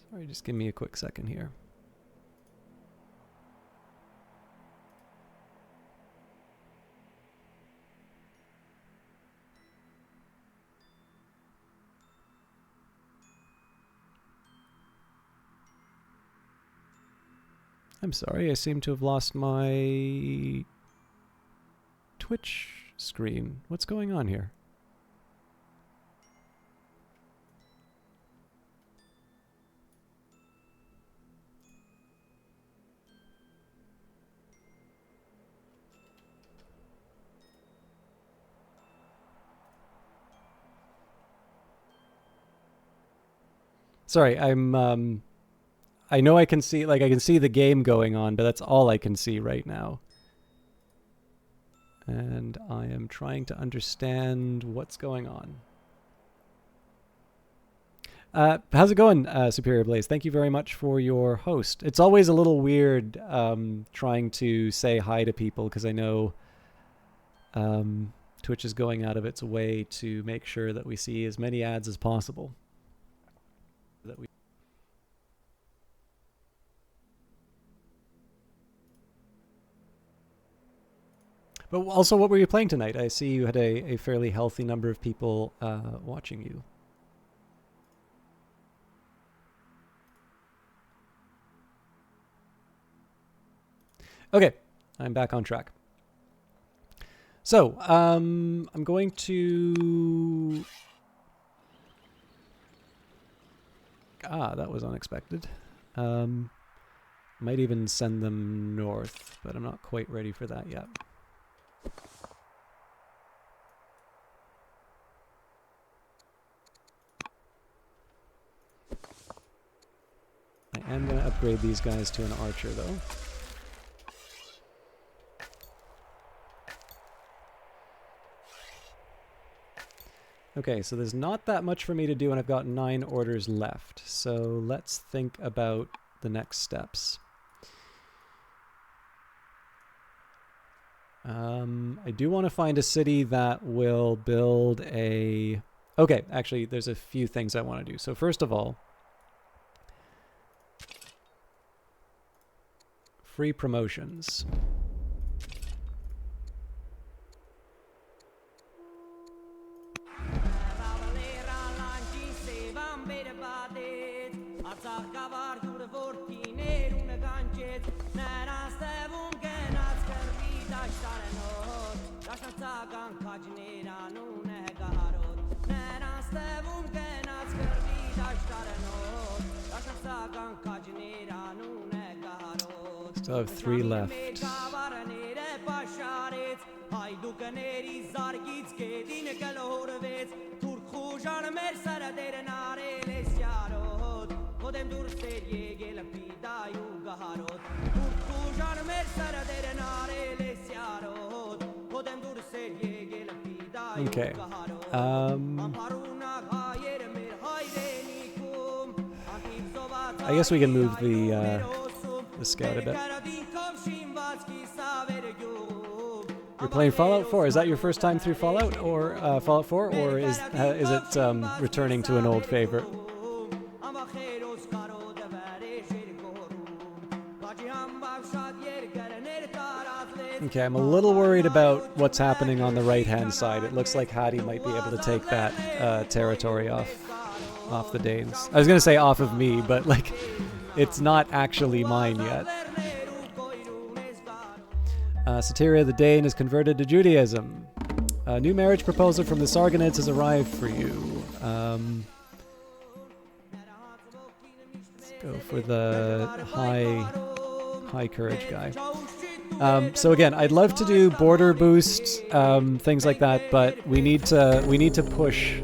Sorry, just give me a quick second here. I'm sorry, I seem to have lost my Twitch screen. What's going on here? Sorry, I know I can see, like, I can see the game going on, but that's all I can see right now. And I am trying to understand what's going on. How's it going, Superior Blaze? Thank you very much for your host. It's always a little weird trying to say hi to people because I know Twitch is going out of its way to make sure that we see as many ads as possible. But also, what were you playing tonight? I see you had a fairly healthy number of people watching you. Okay, I'm back on track. So, I'm going to... that was unexpected. Might even send them north, but I'm not quite ready for that yet. I am going to upgrade these guys to an archer, though. Okay, so there's not that much for me to do, and I've got 9 orders left. So let's think about the next steps. I do want to find a city that will build a... Okay, actually, there's a few things I want to do. So first of all, free promotions. Still have 3 left. Okay. I guess we can move the scout a bit. You're playing Fallout 4. Is that your first time through Fallout or Fallout 4, or is it returning to an old favorite? Okay, I'm a little worried about what's happening on the right-hand side. It looks like Hadi might be able to take that territory off the Danes. I was going to say off of me, but like, it's not actually mine yet. Soteria the Dane is converted to Judaism. A new marriage proposal from the Sargonids has arrived for you. Let's go for the high courage guy. So again, I'd love to do border boosts, things like that, but we need to push.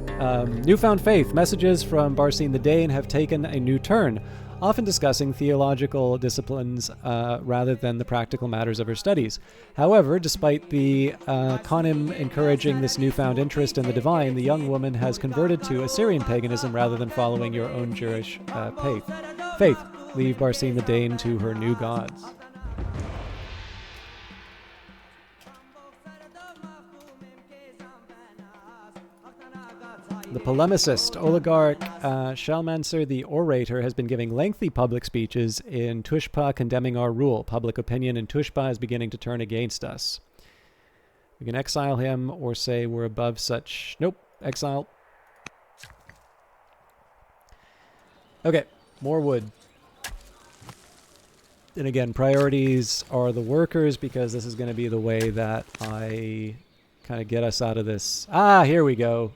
Newfound faith messages from Barsine the Dane have taken a new turn, often discussing theological disciplines rather than the practical matters of her studies. However, despite the Khanim encouraging this newfound interest in the divine, the young woman has converted to Assyrian paganism rather than following your own Jewish faith. Leave Barsine the Dane to her new gods. The polemicist, oligarch Shalmansur the orator has been giving lengthy public speeches in Tushpa condemning our rule. Public opinion in Tushpa is beginning to turn against us. We can exile him or say we're above such... Nope, exile. Okay, more wood. And again, priorities are the workers, because this is going to be the way that I kind of get us out of this. Ah, here we go.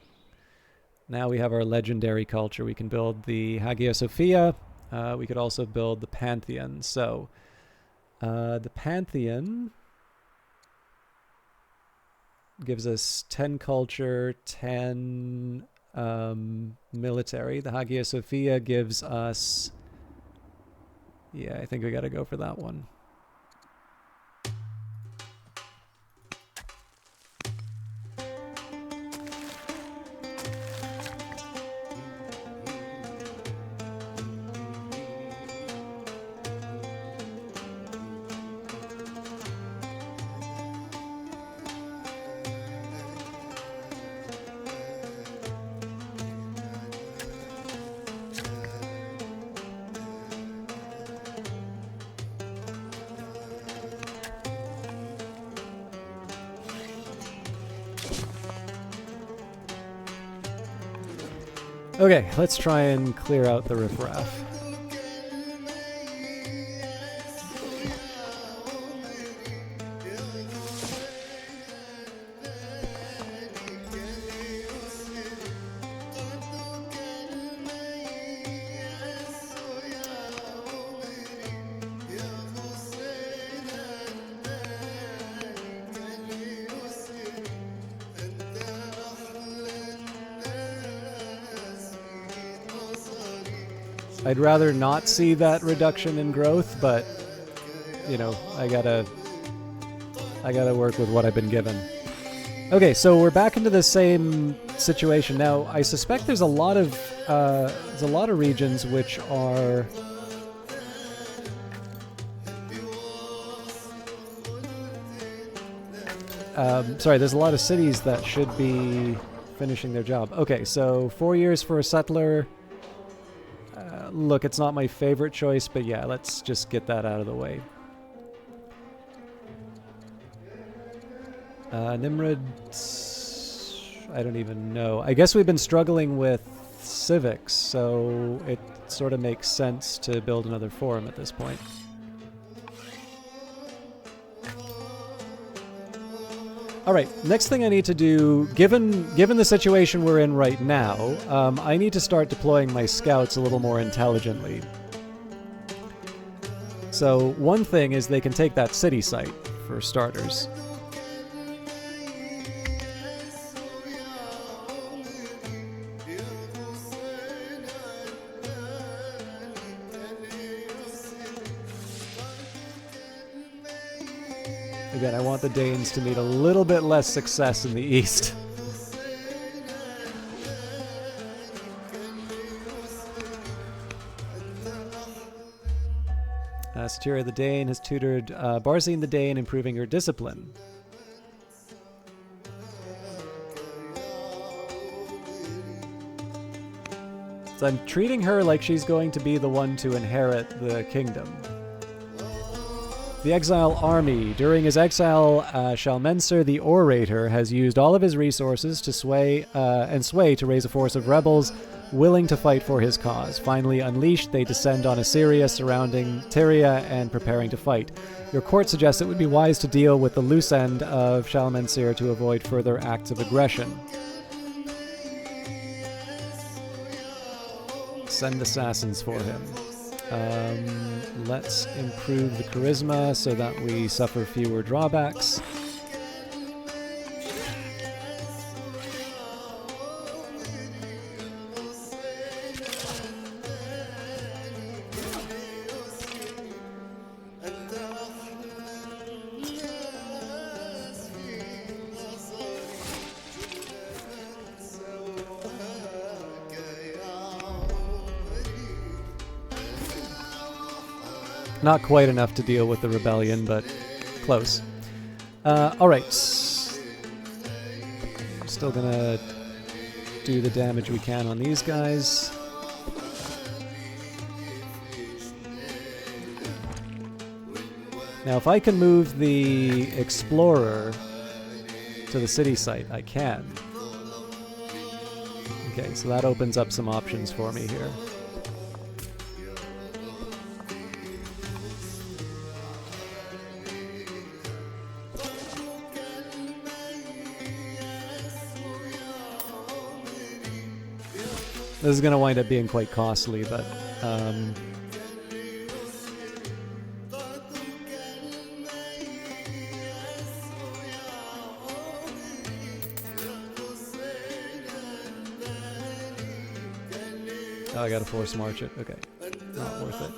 Now we have our legendary culture. We can build the Hagia Sophia. We could also build the Pantheon. So the Pantheon gives us 10 culture, 10 military. The Hagia Sophia gives us... Yeah, I think we got to go for that one. Okay, let's try and clear out the riffraff. I'd rather not see that reduction in growth, but you know, I gotta work with what I've been given. Okay, so we're back into the same situation now. I suspect there's a lot of regions which are sorry, there's a lot of cities that should be finishing their job. Okay, so 4 years for a settler. Look, it's not my favorite choice, but yeah, let's just get that out of the way. Nimrod, I don't even know. I guess we've been struggling with civics, so it sort of makes sense to build another forum at this point. All right, next thing I need to do, given the situation we're in right now, I need to start deploying my scouts a little more intelligently. So one thing is they can take that city site, for starters. Again, I want the Danes to meet a little bit less success in the east. Satyria the Dane has tutored Barzine the Dane, improving her discipline. So I'm treating her like she's going to be the one to inherit the kingdom. The Exile Army. During his exile, Shalmenser the Orator has used all of his resources to sway to raise a force of rebels willing to fight for his cause. Finally unleashed, they descend on Assyria, surrounding Tyria and preparing to fight. Your court suggests it would be wise to deal with the loose end of Shalmenser to avoid further acts of aggression. Send assassins for him. Let's improve the charisma so that we suffer fewer drawbacks. Not quite enough to deal with the rebellion, but close. Alright. Still gonna do the damage we can on these guys. Now, if I can move the Explorer to the city site, I can. Okay, so that opens up some options for me here. This is going to wind up being quite costly, but oh, I gotta force march it. Okay, not worth it.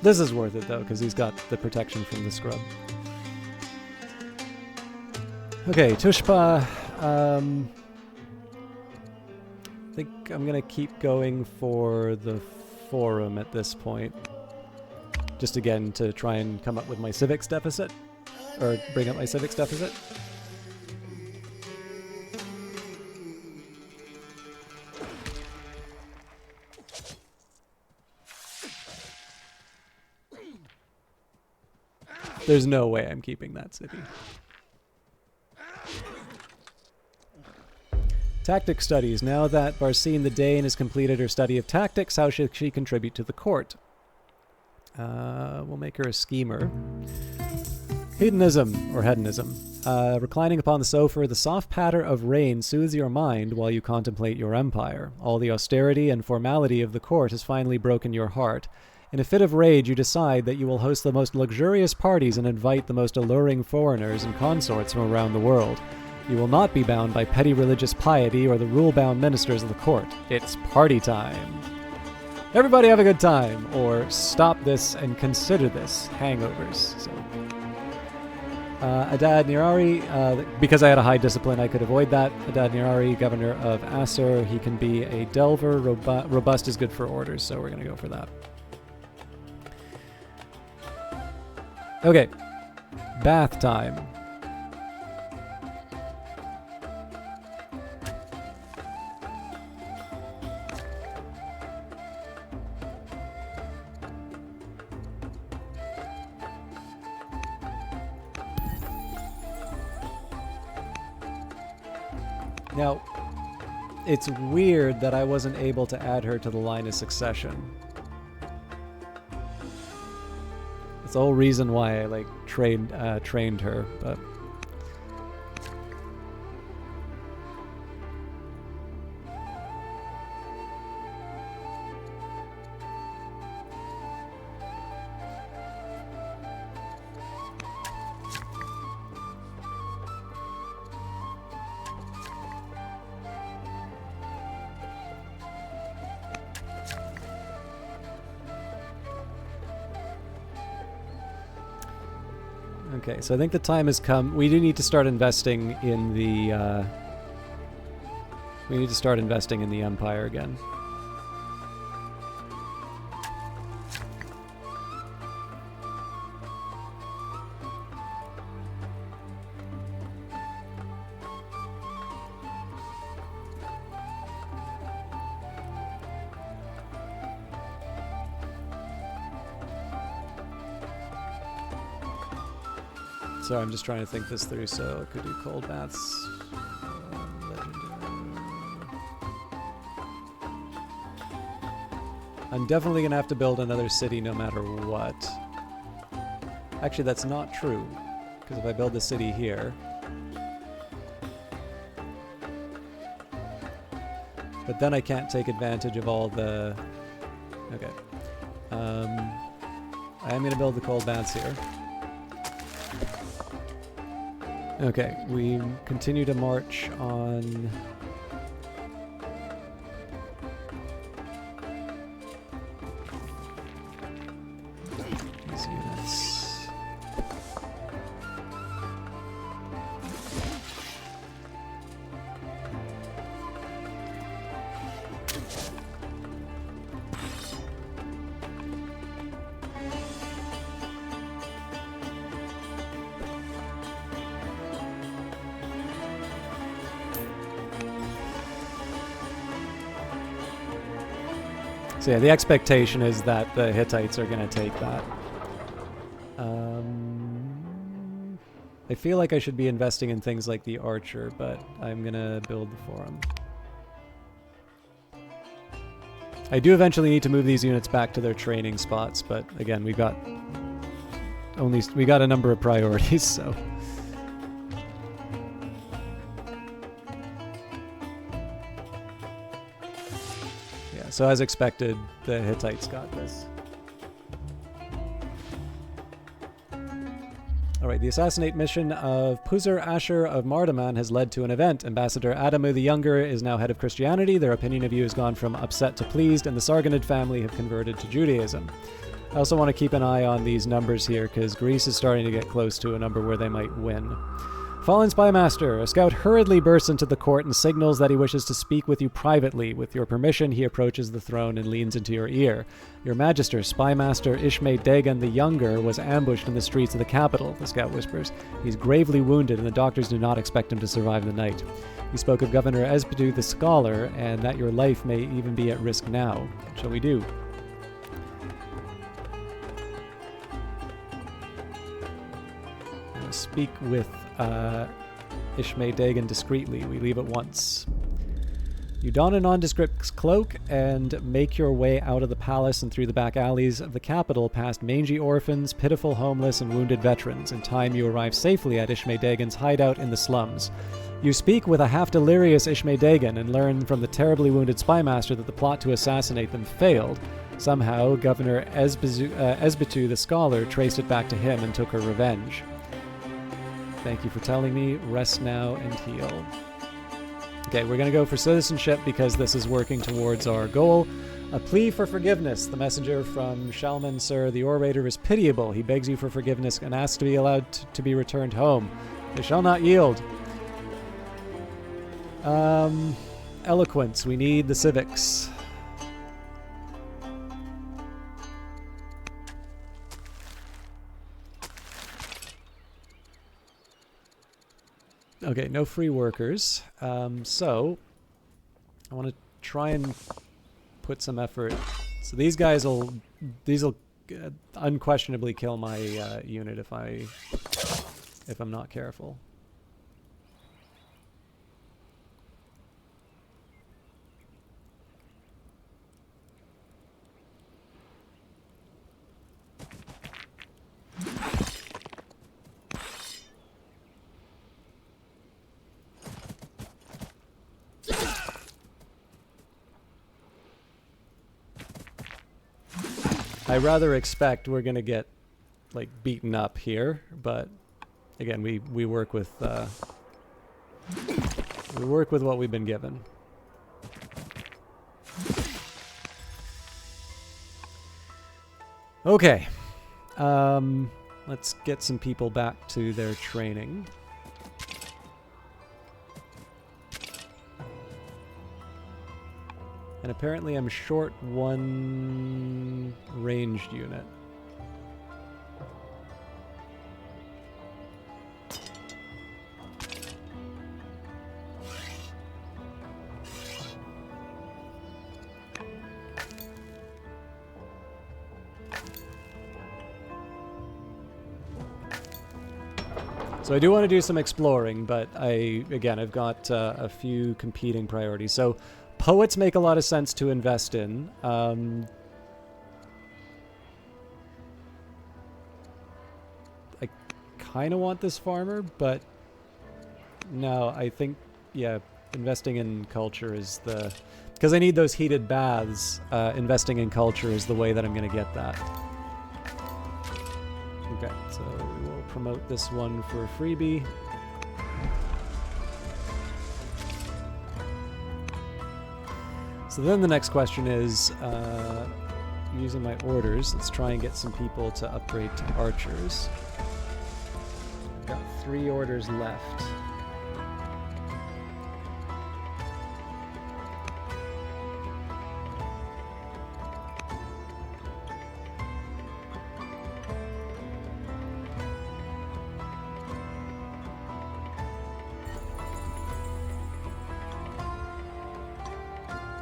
This is worth it though, because he's got the protection from the scrub. Okay, Tushpa. I think I'm gonna keep going for the forum at this point. Just again to try and come up with my civics deficit, or bring up my civics deficit. There's no way I'm keeping that city. Tactic studies. Now that Barsine the Dane has completed her study of tactics, how should she contribute to the court? We'll make her a schemer. Hedonism, or hedonism. Reclining upon the sofa, the soft patter of rain soothes your mind while you contemplate your empire. All the austerity and formality of the court has finally broken your heart. In a fit of rage, you decide that you will host the most luxurious parties and invite the most alluring foreigners and consorts from around the world. You will not be bound by petty religious piety or the rule-bound ministers of the court. It's party time. Everybody have a good time, or stop this and consider this. Hangovers. So, Adad Nirari, because I had a high discipline, I could avoid that. Adad Nirari, governor of Assur, he can be a delver. Robust is good for orders, so we're going to go for that. Okay, bath time. Now, it's weird that I wasn't able to add her to the line of succession. It's the whole reason why I like trained her, but okay, so I think the time has come. We do need to start investing in the Empire again. Sorry, I'm just trying to think this through, so I could do cold baths. Legendary. I'm definitely going to have to build another city no matter what. Actually, that's not true, because if I build the city here... But then I can't take advantage of all the... Okay. I am going to build the cold baths here. Okay, we continue to march on these units. So yeah, the expectation is that the Hittites are going to take that. I feel like I should be investing in things like the Archer, but I'm going to build the Forum. I do eventually need to move these units back to their training spots, but again, we got a number of priorities, so. Yeah, so as expected, the Hittites got this. Alright, the assassinate mission of Puzur Asher of Mardaman has led to an event. Ambassador Adamu the Younger is now head of Christianity. Their opinion of you has gone from upset to pleased, and the Sargonid family have converted to Judaism. I also want to keep an eye on these numbers here, because Greece is starting to get close to a number where they might win. Fallen Spymaster. A scout hurriedly bursts into the court and signals that he wishes to speak with you privately. With your permission, he approaches the throne and leans into your ear. Your Magister, Spymaster Ishmay Dagon the Younger, was ambushed in the streets of the capital, the scout whispers. He's gravely wounded, and the doctors do not expect him to survive the night. You spoke of Governor Espedu the Scholar, and that your life may even be at risk now. What shall we do? Speak with Ishmay Dagon discreetly. We leave at once. You don a nondescript cloak and make your way out of the palace and through the back alleys of the capital past mangy orphans, pitiful homeless, and wounded veterans. In time, you arrive safely at Ishmay Dagon's hideout in the slums. You speak with a half-delirious Ishmay Dagon and learn from the terribly wounded spymaster that the plot to assassinate them failed. Somehow, Governor Espedu the Scholar traced it back to him and took her revenge. Thank you for telling me. Rest now and heal. Okay, we're going to go for citizenship because this is working towards our goal. A plea for forgiveness. The messenger from Shalman Sir, the orator, is pitiable. He begs you for forgiveness and asks to be allowed to be returned home. They shall not yield. Eloquence. We need the civics. Okay, no free workers. So I want to try and put some effort. So these will unquestionably kill my unit if I'm not careful. I rather expect we're gonna get like beaten up here, but again, we work with what we've been given. Okay, let's get some people back to their training. And apparently I'm short one ranged unit. So I do want to do some exploring, but I've got a few competing priorities. So poets make a lot of sense to invest in. I kind of want this farmer, but no, I think, yeah, investing in culture is the... Because I need those heated baths, investing in culture is the way that I'm going to get that. Okay, so we will promote this one for a freebie. So then the next question is, using my orders, let's try and get some people to upgrade to archers. I've got 3 orders left.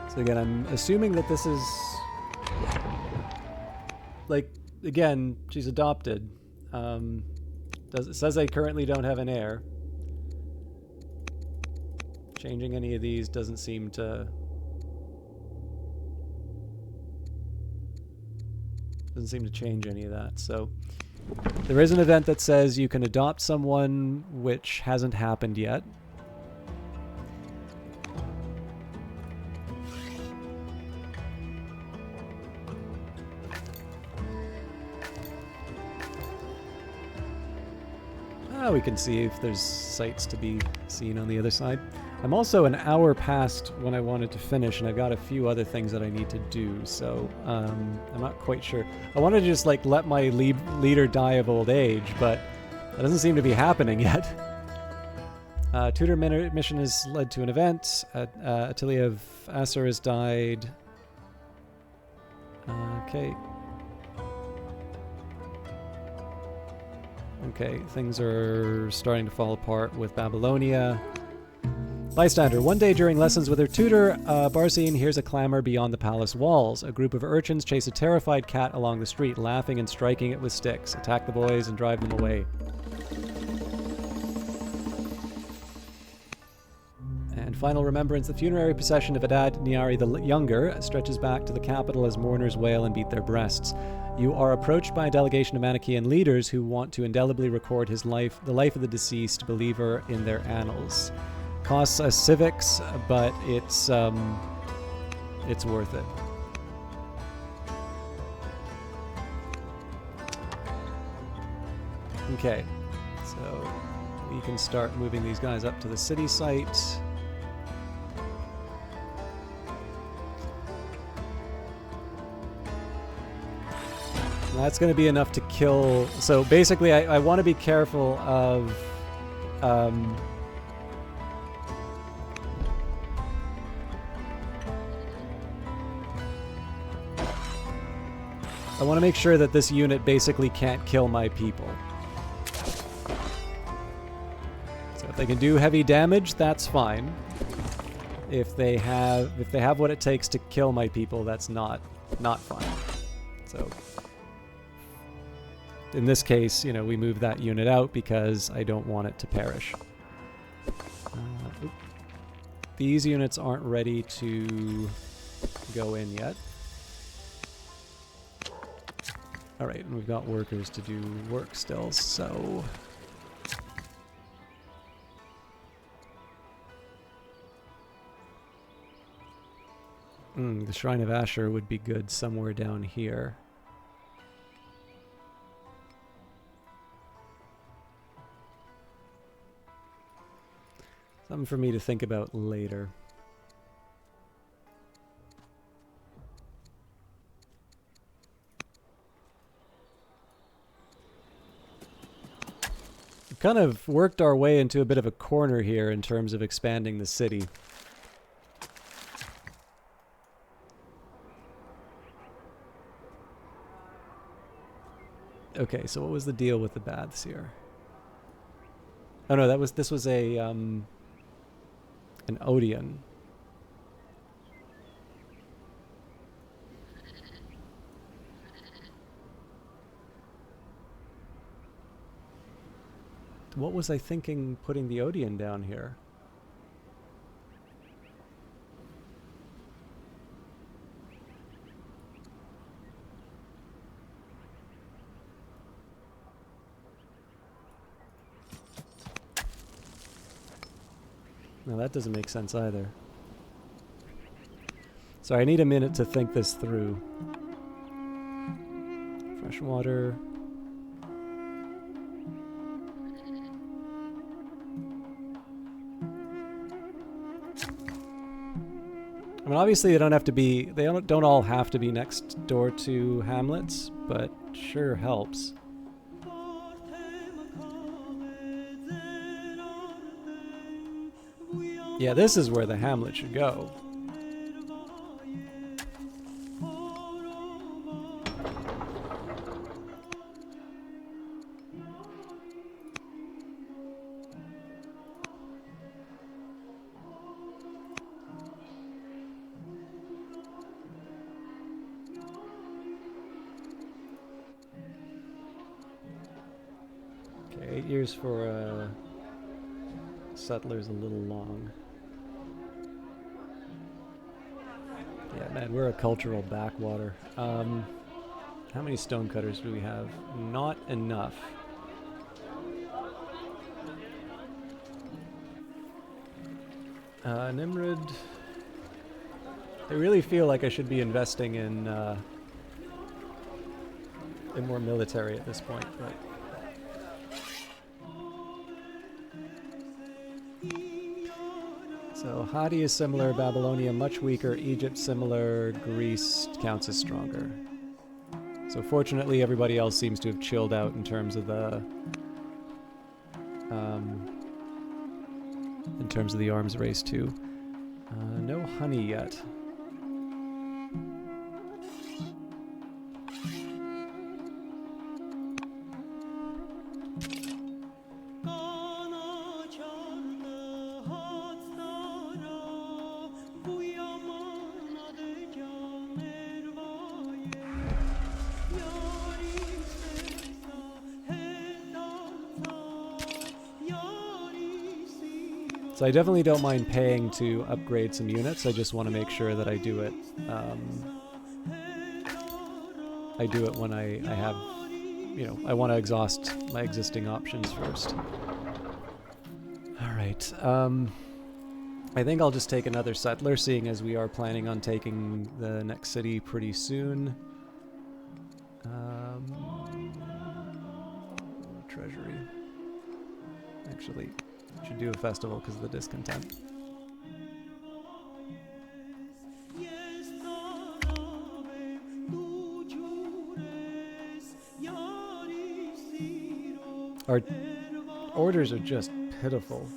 So again, I'm assuming that this is, like, again, she's adopted. It says I currently don't have an heir. Changing any of these doesn't seem to doesn't seem to change any of that. So there is an event that says you can adopt someone, which hasn't happened yet. We can see if there's sights to be seen on the other side. I'm also an hour past when I wanted to finish, and I've got a few other things that I need to do, so I'm not quite sure. I wanted to just like let my leader die of old age, but that doesn't seem to be happening yet. Tutor mission has led to an event. Attilia of Asser has died. Okay. Okay, things are starting to fall apart with Babylonia. Bystander. One day during lessons with her tutor, Barzine hears a clamor beyond the palace walls. A group of urchins chase a terrified cat along the street, laughing and striking it with sticks. Attack the boys and drive them away. And final remembrance, the funerary procession of Adad Niari the Younger stretches back to the capital as mourners wail and beat their breasts. You are approached by a delegation of Manichaean leaders who want to indelibly record his life, the life of the deceased believer, in their annals. Costs us civics, but it's worth it. Okay, so we can start moving these guys up to the city site. That's going to be enough to kill. So basically, I want to be careful of I want to make sure that this unit basically can't kill my people. So if they can do heavy damage, that's fine. If they have what it takes to kill my people, that's not fine. So in this case, you know, we move that unit out because I don't want it to perish. These units aren't ready to go in yet. Alright, and we've got workers to do work still, so... the Shrine of Asher would be good somewhere down here. Something for me to think about later. We've kind of worked our way into a bit of a corner here in terms of expanding the city. Okay, so what was the deal with the baths here? Oh no, this was a an Odeon. What was I thinking putting the Odeon down here? No, that doesn't make sense either. So I need a minute to think this through. Fresh water. I mean, obviously they don't all have to be next door to hamlets, but sure helps. Yeah, this is where the hamlet should go. Okay, 8 years for a settler's a little long. Yeah, man, we're a cultural backwater. How many stonecutters do we have? Not enough. Nimrod. I really feel like I should be investing in more military at this point, but so Hadi is similar, Babylonia much weaker, Egypt similar, Greece counts as stronger. So fortunately, everybody else seems to have chilled out in terms of the arms race too. No honey yet. So I definitely don't mind paying to upgrade some units. I just want to make sure that I do it. I do it when I have, you know, I want to exhaust my existing options first. All right. I think I'll just take another settler, seeing as we are planning on taking the next city pretty soon. Treasury. Actually, should do a festival because of the discontent. Our orders are just pitiful.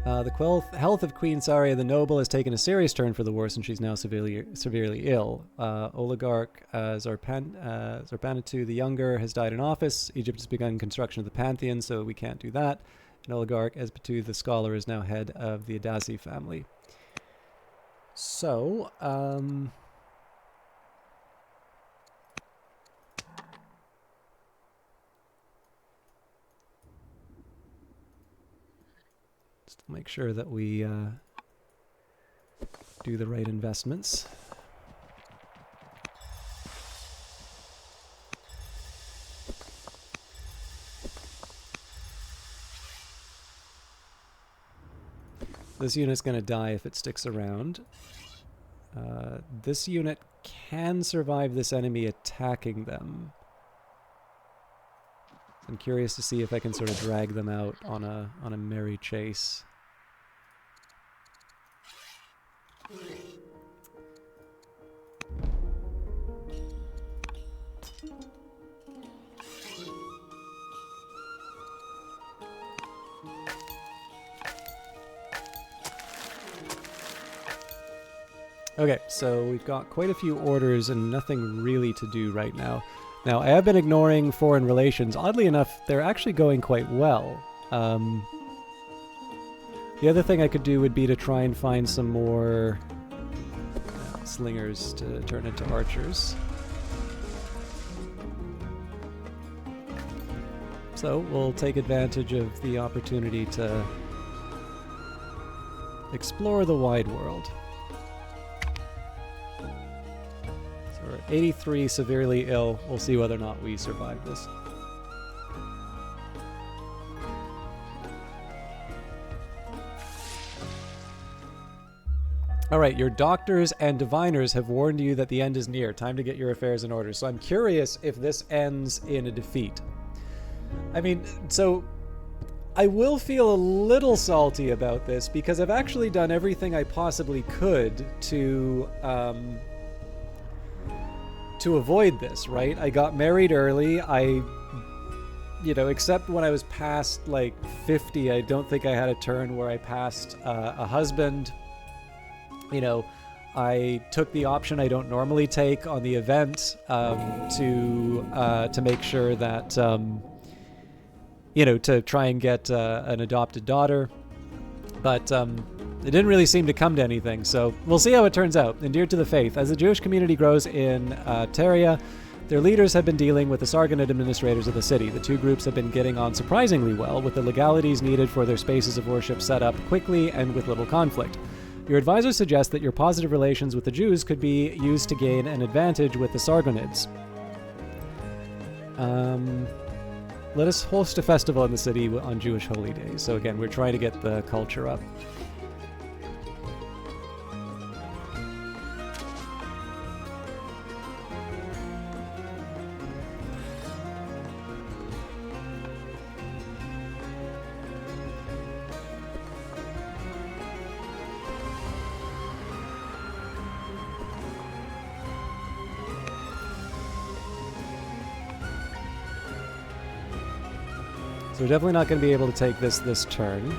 The health of Queen Saria the Noble has taken a serious turn for the worse, and she's now severely ill. Oligarch Zarpanatu the Younger has died in office. Egypt has begun construction of the Pantheon, so we can't do that. And Oligarch Espetu the Scholar is now head of the Adasi family. So, make sure that we do the right investments. This unit's going to die if it sticks around. This unit can survive this enemy attacking them. I'm curious to see if I can sort of drag them out on a merry chase. Okay, so we've got quite a few orders and nothing really to do right now. Now, I have been ignoring foreign relations. Oddly enough, they're actually going quite well. The other thing I could do would be to try and find some more slingers to turn into archers. So we'll take advantage of the opportunity to explore the wide world. So we're 83 severely ill. We'll see whether or not we survive this. All right, your doctors and diviners have warned you that the end is near. Time to get your affairs in order. So I'm curious if this ends in a defeat. I mean, so I will feel a little salty about this because I've actually done everything I possibly could to avoid this, right? I got married early. Except when I was past like 50, I don't think I had a turn where I passed a husband. I took the option I don't normally take on the event to make sure that, to try and get an adopted daughter. But it didn't really seem to come to anything, so we'll see how it turns out. Endeared to the faith. As the Jewish community grows in Teria, their leaders have been dealing with the Sargonid administrators of the city. The two groups have been getting on surprisingly well, with the legalities needed for their spaces of worship set up quickly and with little conflict. Your advisor suggests that your positive relations with the Jews could be used to gain an advantage with the Sargonids. Let us host a festival in the city on Jewish holy days. So again, we're trying to get the culture up. So we're definitely not going to be able to take this turn.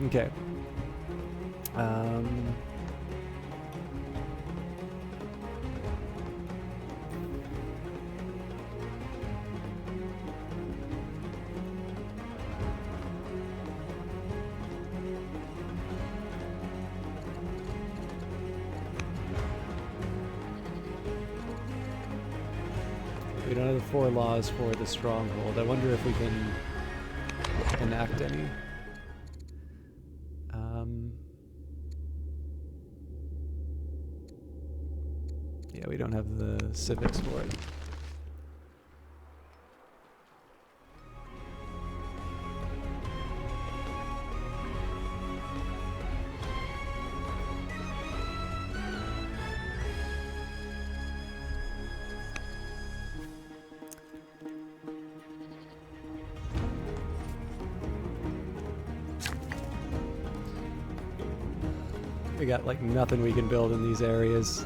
Okay. We don't have the 4 laws for the stronghold. I wonder if we can enact any. Yeah, we don't have the civics for it. We got like nothing we can build in these areas.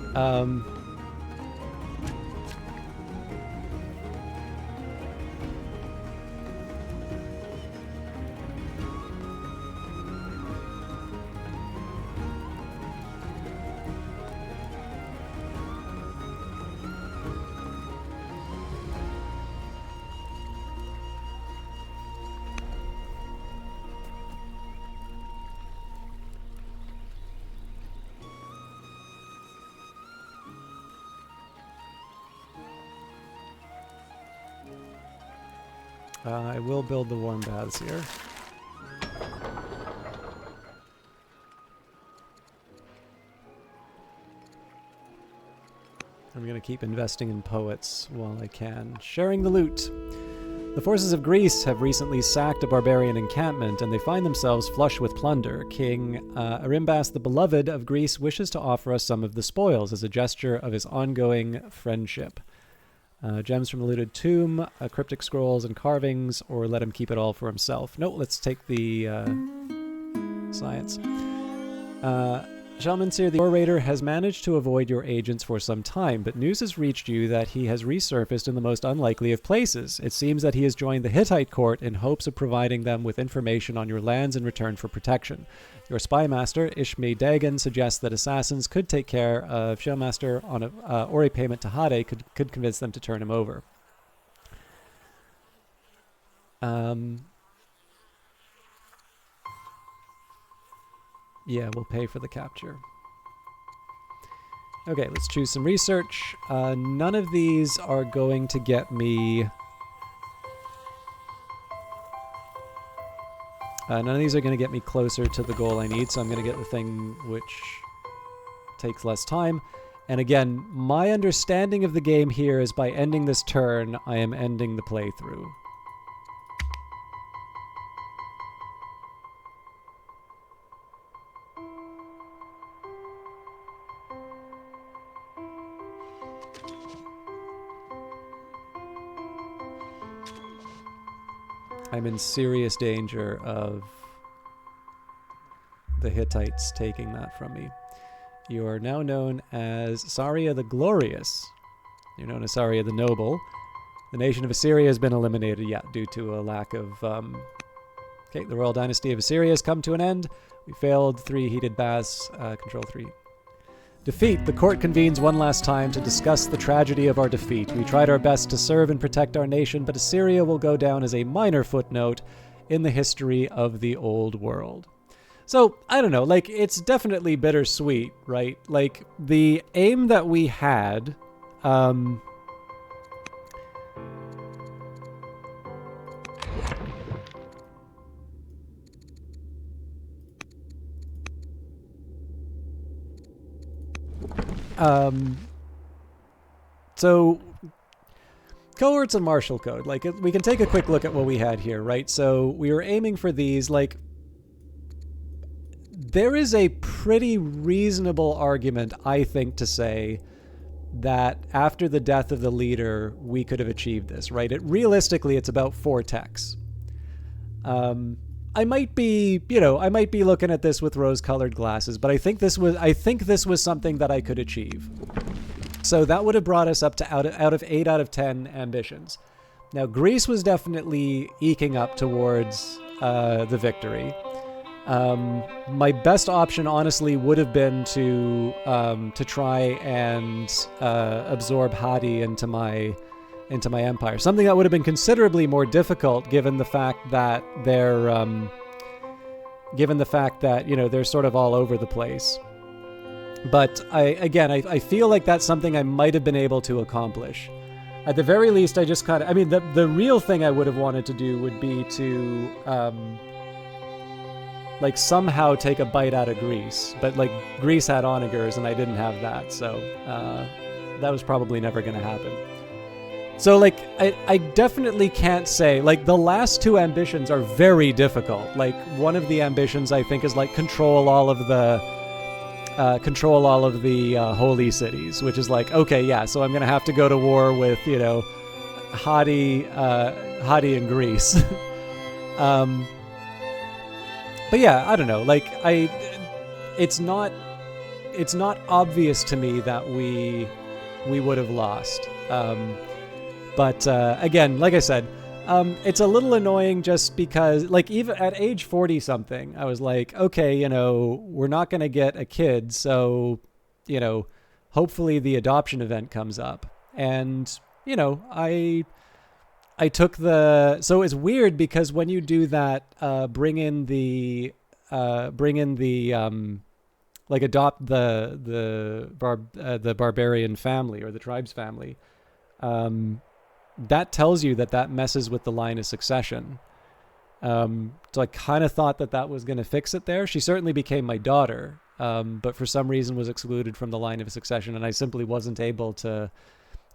I will build the warm baths here. I'm going to keep investing in poets while I can. Sharing the loot. The forces of Greece have recently sacked a barbarian encampment, and they find themselves flush with plunder. King Arimbas the Beloved of Greece wishes to offer us some of the spoils as a gesture of his ongoing friendship. Gems from the looted tomb, cryptic scrolls and carvings, or let him keep it all for himself. No, let's take the science. Shalmansir, the orator, has managed to avoid your agents for some time, but news has reached you that he has resurfaced in the most unlikely of places. It seems that he has joined the Hittite court in hopes of providing them with information on your lands in return for protection. Your spy master, Ishmi Dagan, suggests that assassins could take care of Shalmaster on a Ori payment to Hade could convince them to turn him over. Yeah, we'll pay for the capture. Okay, let's choose some research. None of these are going to get me... none of these are going to get me closer to the goal I need, so I'm going to get the thing which takes less time. And again, my understanding of the game here is by ending this turn, I am ending the playthrough. I'm in serious danger of the Hittites taking that from me. You are now known as Saria the Glorious. You're known as Saria the Noble. The nation of Assyria has been eliminated, due to a lack of... Okay, the royal dynasty of Assyria has come to an end. We failed 3 heated baths, control 3. Defeat. The court convenes one last time to discuss the tragedy of our defeat. We tried our best to serve and protect our nation, but Assyria will go down as a minor footnote in the history of the old world. So, I don't know, like, it's definitely bittersweet, right? Like, the aim that we had, so cohorts and martial code, like, we can take a quick look at what we had here, right? So we were aiming for these, like, there is a pretty reasonable argument, I think, to say that after the death of the leader, we could have achieved this, right? Realistically, it's about 4 techs. I might be looking at this with rose-colored glasses, but I think this was something that I could achieve. So that would have brought us up to out of 8 out of 10 ambitions. Now, Greece was definitely eking up towards the victory. My best option, honestly, would have been to try and absorb Hadi into my empire. Something that would have been considerably more difficult, given the fact that they're they're sort of all over the place. But I feel like that's something I might have been able to accomplish. At the very least, I just kind of, I mean, the real thing I would have wanted to do would be to like somehow take a bite out of Greece. But like Greece had onagers and I didn't have that, so that was probably never going to happen. So like I definitely can't say, like, the last 2 ambitions are very difficult. Like, one of the ambitions I think is like control all of the holy cities, which is like, okay, yeah, so I'm gonna have to go to war with, you know, Hadi in Greece. But yeah, I don't know, like, it's not obvious to me that we would have lost. But again, like I said, it's a little annoying just because, like, even at age 40-something, I was like, okay, you know, we're not going to get a kid, so, you know, hopefully the adoption event comes up. And, you know, I took so it's weird because when you do that, bring in the like adopt the barbarian family or the tribe's family, that tells you that messes with the line of succession. So I kind of thought that was going to fix it there. She certainly became my daughter, but for some reason was excluded from the line of succession, and I simply wasn't able to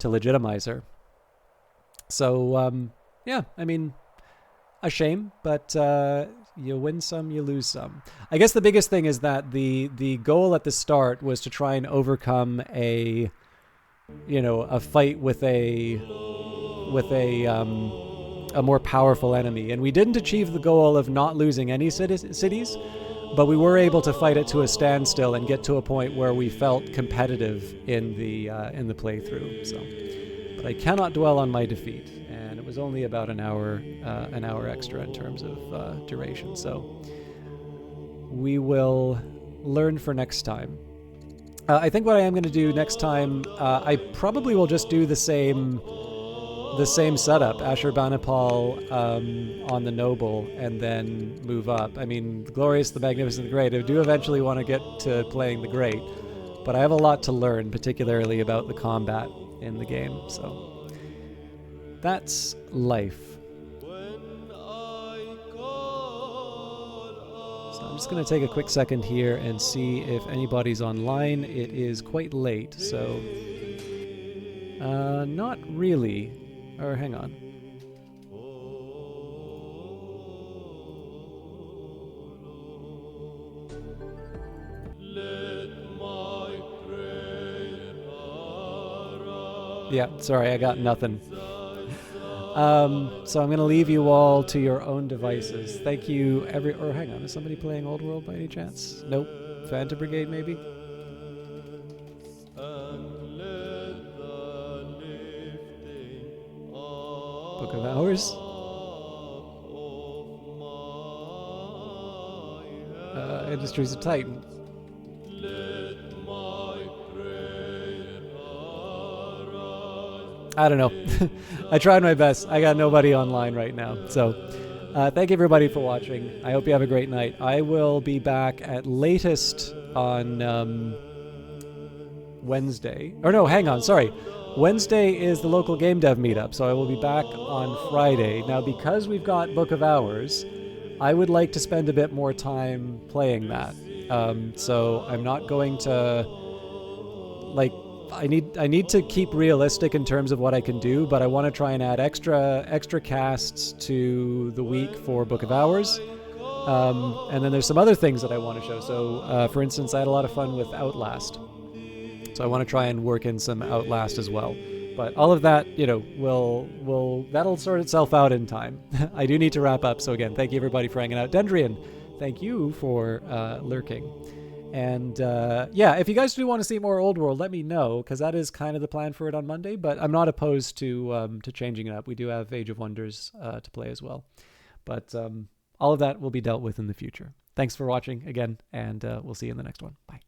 legitimize her. So, yeah, I mean, a shame, but you win some, you lose some. I guess the biggest thing is that the goal at the start was to try and overcome a fight with a more powerful enemy. And we didn't achieve the goal of not losing any cities, but we were able to fight it to a standstill and get to a point where we felt competitive in the playthrough. So, but I cannot dwell on my defeat, and it was only about an hour extra in terms of duration. So we will learn for next time. I think what I am going to do next time, I probably will just do the same setup, Ashurbanipal on the noble, and then move up. I mean, the Glorious, the Magnificent, the Great. I do eventually want to get to playing the Great, but I have a lot to learn, particularly about the combat in the game. So that's life. So I'm just going to take a quick second here and see if anybody's online. It is quite late, so not really. Or hang on. Yeah, sorry, I got nothing. So I'm going to leave you all to your own devices. Thank you, or hang on, is somebody playing Old World by any chance? Nope. Phantom Brigade, maybe? Book of Hours? Industries of Titan. I don't know. I tried my best. I got nobody online right now. So thank you everybody for watching. I hope you have a great night. I will be back at latest on Wednesday. Or no, hang on. Sorry. Wednesday is the local game dev meetup, so I will be back on Friday. Now, because we've got Book of Hours, I would like to spend a bit more time playing that. So I'm not going to, like, I need to keep realistic in terms of what I can do, but I want to try and add extra casts to the week for Book of Hours. And then there's some other things that I want to show. So, for instance, I had a lot of fun with Outlast. So I want to try and work in some Outlast as well. But all of that, that'll sort itself out in time. I do need to wrap up. So again, thank you everybody for hanging out. Dendrian, thank you for lurking. And if you guys do want to see more Old World, let me know, because that is kind of the plan for it on Monday. But I'm not opposed to changing it up. We do have Age of Wonders to play as well. But all of that will be dealt with in the future. Thanks for watching again, and we'll see you in the next one. Bye.